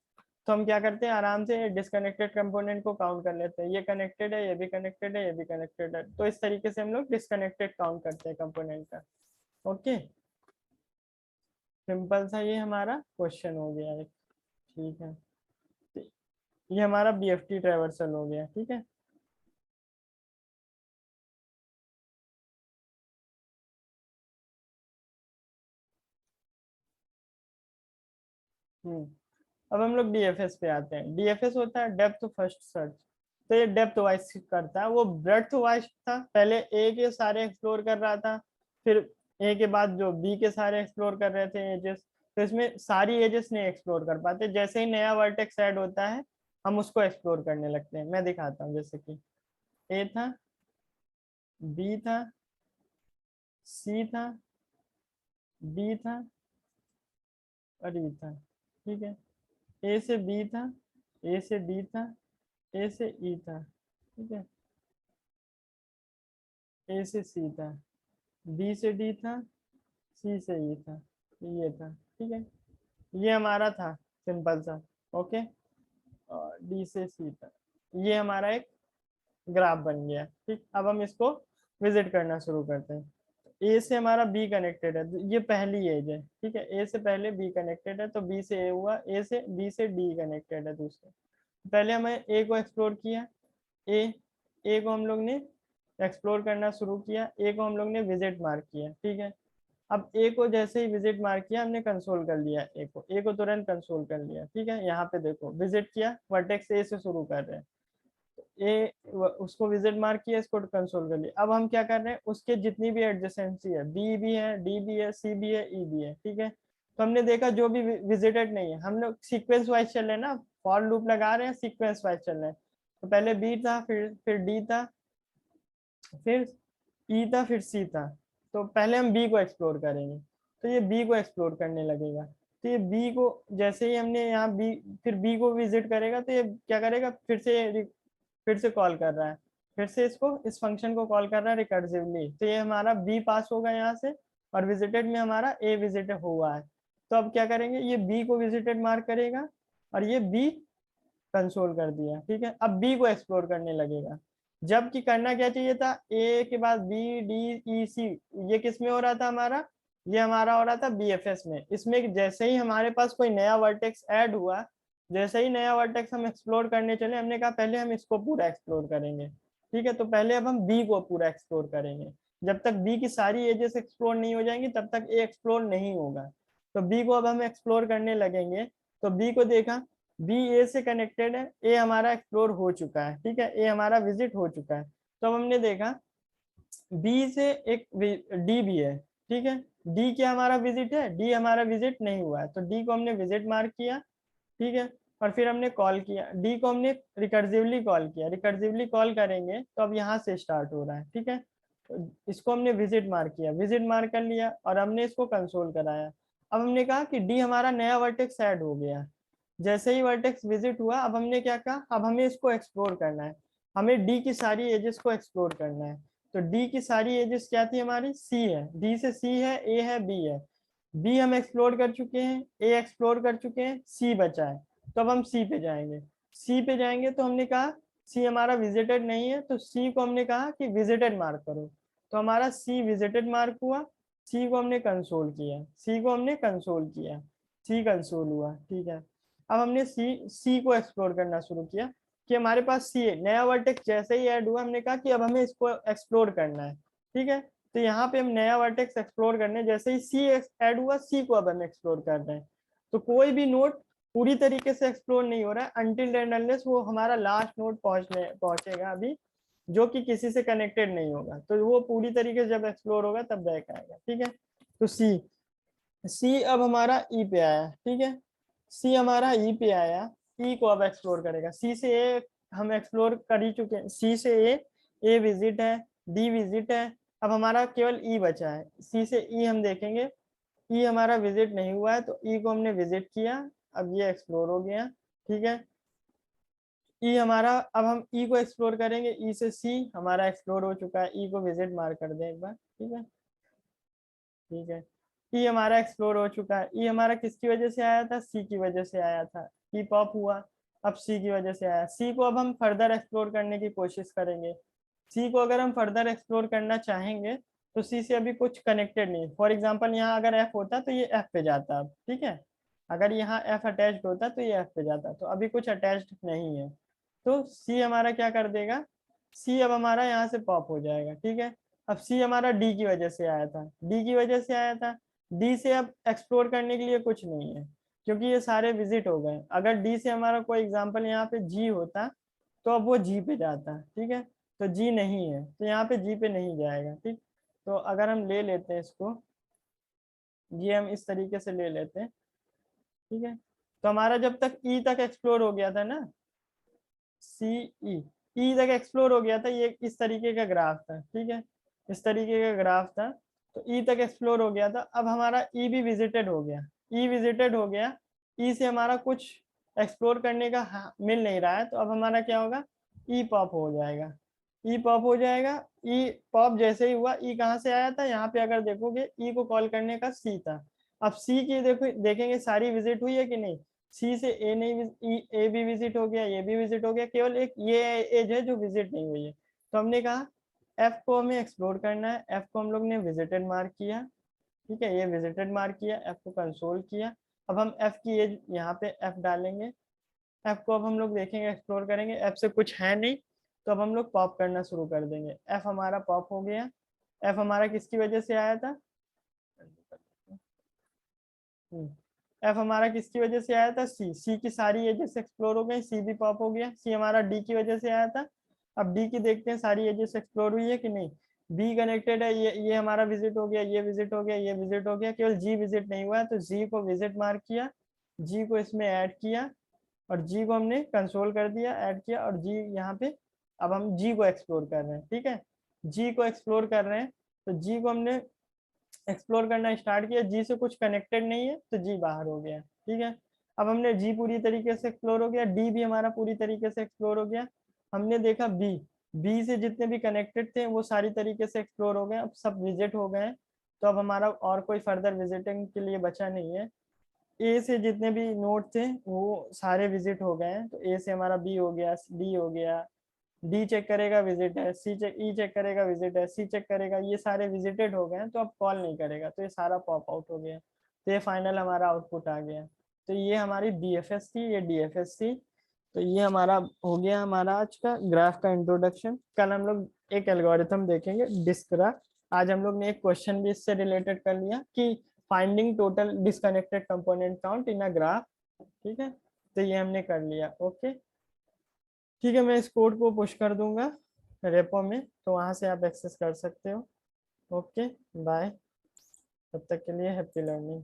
तो हम क्या करते हैं, आराम से डिस्कनेक्टेड कंपोनेंट को काउंट कर लेते हैं। ये कनेक्टेड है, ये भी कनेक्टेड है, ये भी कनेक्टेड है, तो इस तरीके से हम लोग डिस्कनेक्टेड काउंट करते हैं कंपोनेंट का। ओके, सिंपल सा ये हमारा क्वेश्चन हो गया एक। ठीक है, ये हमारा बीएफटी ट्रेवर्सल हो गया। ठीक है, अब हम लोग डीएफएस पे आते हैं। डीएफएस होता है डेप्थ फर्स्ट सर्च, तो ये डेप्थ वाइज करता है, वो ब्रेड्थ वाइज था, पहले ए के सारे एक्सप्लोर कर रहा था, फिर ए के बाद जो बी के सारे एक्सप्लोर कर रहे थे एजेस, तो इसमें सारी एजेस नहीं एक्सप्लोर कर पाते। जैसे ही नया वर्टेक्स ऐड होता है हम उसको एक्सप्लोर करने लगते हैं। मैं दिखाता हूँ, जैसे कि ए था, बी था, सी था, डी था, और ई था। ठीक है, ए से बी था, ए से डी था, ए से ई था। ठीक है, ए से सी था, बी से डी था, सी से ई था, ये था। ठीक है, ये हमारा था सिंपल सा। ओके, और डी से सी था, ये हमारा एक ग्राफ बन गया। ठीक, अब हम इसको विजिट करना शुरू करते हैं। ए से हमारा बी कनेक्टेड है, ये पहली एज है। ठीक है, ए से पहले बी कनेक्टेड है, तो बी से ए हुआ, ए से बी से डी कनेक्टेड है दूसरे। पहले हमें ए को एक्सप्लोर किया, ए ए को हम लोग ने एक्सप्लोर करना शुरू किया, ए को हम लोग ने विजिट मार्क किया। ठीक है, अब ए को जैसे ही विजिट मार्क किया हमने कंसोल कर लिया, ए को तुरंत कंसोल कर लिया। ठीक है, यहाँ पे देखो विजिट किया, वर्टेक्स ए से शुरू कर रहे हैं, ए उसको विजिट मार्क किया, इसको कंसोल कर लिया। अब हम क्या कर रहे हैं, उसके जितनी भी एडजेसेंसी है, बी भी है, डी भी है, सी भी है, ई भी है, ठीक है। तो हमने देखा जो भी विजिटेड नहीं है, हम लोग सीक्वेंस वाइज चल रहे हैं ना, फॉर लूप लगा रहे हैं, सीक्वेंस वाइज चल रहे हैं। तो पहले बी था, फिर डी था, फिर ई था, फिर सी था। तो पहले हम बी को एक्सप्लोर करेंगे, तो ये बी को एक्सप्लोर करने लगेगा। तो ये बी को जैसे ही हमने यहाँ बी, फिर बी को विजिट करेगा, तो ये क्या करेगा, फिर से कॉल कर रहा है, फिर से इसको इस फंक्शन को कॉल कर रहा है रिकर्सिवली। तो ये हमारा बी पास होगा यहाँ से, और विजिटेड में हमारा ए विजिट हुआ है। तो अब क्या करेंगे, ये बी को विजिटेड मार्क करेगा, और ये बी कंसोल कर दिया, ठीक है। अब बी को एक्सप्लोर करने लगेगा, जबकि करना क्या चाहिए था, ए के बाद बी, डी, ई, सी। ये किस में हो रहा था हमारा, ये हमारा हो रहा था बीएफएस में। इसमें जैसे ही हमारे पास कोई नया वर्टेक्स ऐड हुआ, जैसे ही नया वर्टेक्स हम एक्सप्लोर करने चले, हमने कहा पहले हम इसको पूरा एक्सप्लोर करेंगे, ठीक है। तो पहले अब हम बी को पूरा एक्सप्लोर करेंगे। जब तक बी की सारी एजेस एक्सप्लोर नहीं हो जाएंगी, तब तक ए एक्सप्लोर नहीं होगा। तो बी को अब हम एक्सप्लोर करने लगेंगे। तो बी को देखा, बी ए से कनेक्टेड है, ए हमारा एक्सप्लोर हो चुका है, ठीक है, ए हमारा विजिट हो चुका है। तो अब हमने देखा बी से एक डी भी है, ठीक है। डी क्या हमारा विजिट है, डी हमारा विजिट नहीं हुआ है, तो डी को हमने विजिट मार्क किया, ठीक है। और फिर हमने कॉल किया, डी को हमने रिकर्सिवली कॉल किया, रिकर्सिवली कॉल करेंगे तो अब यहाँ से स्टार्ट हो रहा है, ठीक है। तो इसको हमने विजिट मार्क किया, विजिट मार्क कर लिया, और हमने इसको कंसोल कराया। अब हमने कहा कि डी हमारा नया वर्टेक्स ऐड हो गया। जैसे ही वर्टेक्स विजिट हुआ, अब हमने क्या कहा, अब हमें इसको एक्सप्लोर करना है, हमें डी की सारी एजेस को एक्सप्लोर करना है। तो डी की सारी एजेस क्या थी हमारी, सी है, डी से सी है, ए है, बी है। बी हम एक्सप्लोर कर चुके हैं, ए एक्सप्लोर कर चुके हैं, सी बचा है। तो अब हम सी पे जाएंगे, सी पे जाएंगे तो हमने कहा सी हमारा विजिटेड नहीं है, तो सी को हमने कहा कि विजिटेड मार्क करो। तो हमारा सी विजिटेड मार्क हुआ, सी को हमने कंसोल किया, सी को हमने कंसोल किया, सी कंसोल हुआ, ठीक है। अब हमने सी को एक्सप्लोर करना शुरू किया, कि हमारे पास सी है, नया वर्टेक्स जैसे ही ऐड हुआ, हमने कहा कि अब हमें इसको एक्सप्लोर करना है, ठीक है। तो यहाँ पे हम नया वर्टेक्स एक्सप्लोर करने, जैसे ही सी ऐड हुआ, सी को अब हम एक्सप्लोर कर रहे हैं। तो कोई भी नोड पूरी तरीके से एक्सप्लोर नहीं हो रहा है अनटिल एंड अनलेस वो हमारा लास्ट नोड पहुंचेगा अभी, जो कि किसी से कनेक्टेड नहीं होगा। तो वो पूरी तरीके से जब एक्सप्लोर होगा तब बैक आएगा, ठीक है। तो सी अब हमारा ई पे आया, ठीक है। सी हमारा ई पे आया, ई को अब एक्सप्लोर करेगा। सी से ए हम एक्सप्लोर कर ही चुके हैं, सी से ए विजिट है, डी विजिट है। अब हमारा केवल ई बचा है, सी से ई हम देखेंगे, ई हमारा विजिट नहीं हुआ है, तो ई को हमने विजिट किया, अब ये एक्सप्लोर हो गया, ठीक है। ई हमारा, अब हम ई को एक्सप्लोर करेंगे, ई से सी हमारा एक्सप्लोर हो चुका है, ई को विजिट मार कर दें एक बार, ठीक है, ठीक है। ई हमारा एक्सप्लोर हो चुका है, ई हमारा किसकी वजह से आया था, सी की वजह से आया था, ई पॉप हुआ, अब सी की वजह से आया। सी को अब हम फर्दर एक्सप्लोर करने की कोशिश करेंगे। सी को अगर हम फर्दर एक्सप्लोर करना चाहेंगे, तो सी से अभी कुछ कनेक्टेड नहीं। फॉर एग्जाम्पल यहाँ अगर एफ होता तो ये एफ पे जाता अब, ठीक है। अगर यहाँ एफ अटैच्ड होता तो ये एफ पे जाता, तो अभी कुछ अटैच्ड नहीं है। तो सी हमारा क्या कर देगा, सी अब हमारा यहाँ से पॉप हो जाएगा, ठीक है। अब सी हमारा डी की वजह से आया था, डी की वजह से आया था, डी से अब एक्सप्लोर करने के लिए कुछ नहीं है, क्योंकि ये सारे विजिट हो गए। अगर डी से हमारा कोई एग्जांपल यहाँ पे जी होता, तो अब वो जी पे जाता, ठीक है। तो जी नहीं है, तो यहाँ पे जी पे नहीं जाएगा, ठीक। तो अगर हम ले लेते हैं इसको, ये हम इस तरीके से ले लेते हैं, ठीक है। तो हमारा जब तक ई तक एक्सप्लोर हो गया था ना, सी ई, ई तक एक्सप्लोर हो गया था, ये इस तरीके का ग्राफ था, ठीक है, इस तरीके का ग्राफ था। तो ई तक एक्सप्लोर हो गया था, अब हमारा ई भी विजिटेड हो गया, ई विजिटेड हो गया, ई से हमारा कुछ एक्सप्लोर करने का मिल नहीं रहा है, तो अब हमारा क्या होगा, ई पॉप हो जाएगा, ई पॉप हो जाएगा। ई पॉप जैसे ही हुआ, ई कहाँ से आया था, यहाँ पे अगर देखोगे ई को कॉल करने का सी था। अब सी की देखो, देखेंगे सारी विजिट हुई है कि नहीं, सी से ए नहीं, ए भी विजिट हो गया, ये भी विजिट हो गया, केवल एक ये एज है जो विजिट नहीं हुई है। तो हमने कहा एफ को हमें एक्सप्लोर करना है, एफ को हम लोग ने विजिटेड मार्क किया, ठीक है, ये विजिटेड मार्क किया, एफ को कंसोल किया। अब हम एफ की एज यहाँ पे एफ डालेंगे, एफ को अब हम लोग देखेंगे, एक्सप्लोर करेंगे, एफ से कुछ है नहीं, तो अब हम लोग पॉप करना शुरू कर देंगे। एफ हमारा पॉप हो गया, एफ हमारा किसकी वजह से आया था, एफ हमारा किसकी वजह से आया था, सी, सी की सारी एजेस एक्सप्लोर हो गई, सी भी पॉप हो गया, सी हमारा डी की वजह से आया था, अब डी की देखते हैं सारी एजेस एक्सप्लोर हुई है कि नहीं। बी कनेक्टेड है, ये हमारा विजिट हो गया, ये विजिट हो गया, ये विजिट हो गया, केवल जी विजिट नहीं हुआ है, तो जी को विजिट मार्क किया, जी को इसमें ऐड किया और जी को हमने कंसोल कर दिया, ऐड किया, और जी यहाँ पे अब हम जी को एक्सप्लोर कर रहे हैं। ठीक है, जी को एक्सप्लोर कर रहे हैं, तो जी को हमने एक्सप्लोर करना स्टार्ट किया, जी से कुछ कनेक्टेड नहीं है तो जी बाहर हो गया। ठीक है, अब हमने जी पूरी तरीके से एक्सप्लोर हो गया, डी भी हमारा पूरी तरीके से एक्सप्लोर हो गया। हमने देखा बी, बी से जितने भी कनेक्टेड थे वो सारी तरीके से एक्सप्लोर हो गए, अब सब विजिट हो गए। तो अब हमारा और कोई फर्दर विजिटिंग के लिए बचा नहीं है। ए से जितने भी नोड थे वो सारे विजिट हो गए हैं, तो ए से हमारा बी हो गया, डी हो गया, डी चेक करेगा विजिट है, सी चेक, ई चेक करेगा विजिट है, सी चेक करेगा, ये सारे विजिटेड हो गए हैं, तो अब कॉल नहीं करेगा, तो ये सारा पॉप आउट हो गया। तो ये फाइनल हमारा आउटपुट आ गया। तो ये हमारी बीएफएस थी, ये डीएफएस थी। तो ये हमारा हो गया हमारा आज का ग्राफ का इंट्रोडक्शन। कल हम लोग एक एल्गोरिथम देखेंगे डिस्क ग्राफ। आज हम लोग ने एक क्वेश्चन भी इससे रिलेटेड कर लिया कि finding total disconnected component count in a graph. ठीक है, तो ये हमने कर लिया। ओके, ठीक है, मैं इस कोड को पुश कर दूंगा रेपो में, तो वहां से आप एक्सेस कर सकते हो। ओके, बाय, तब तक के लिए हैप्पी लर्निंग।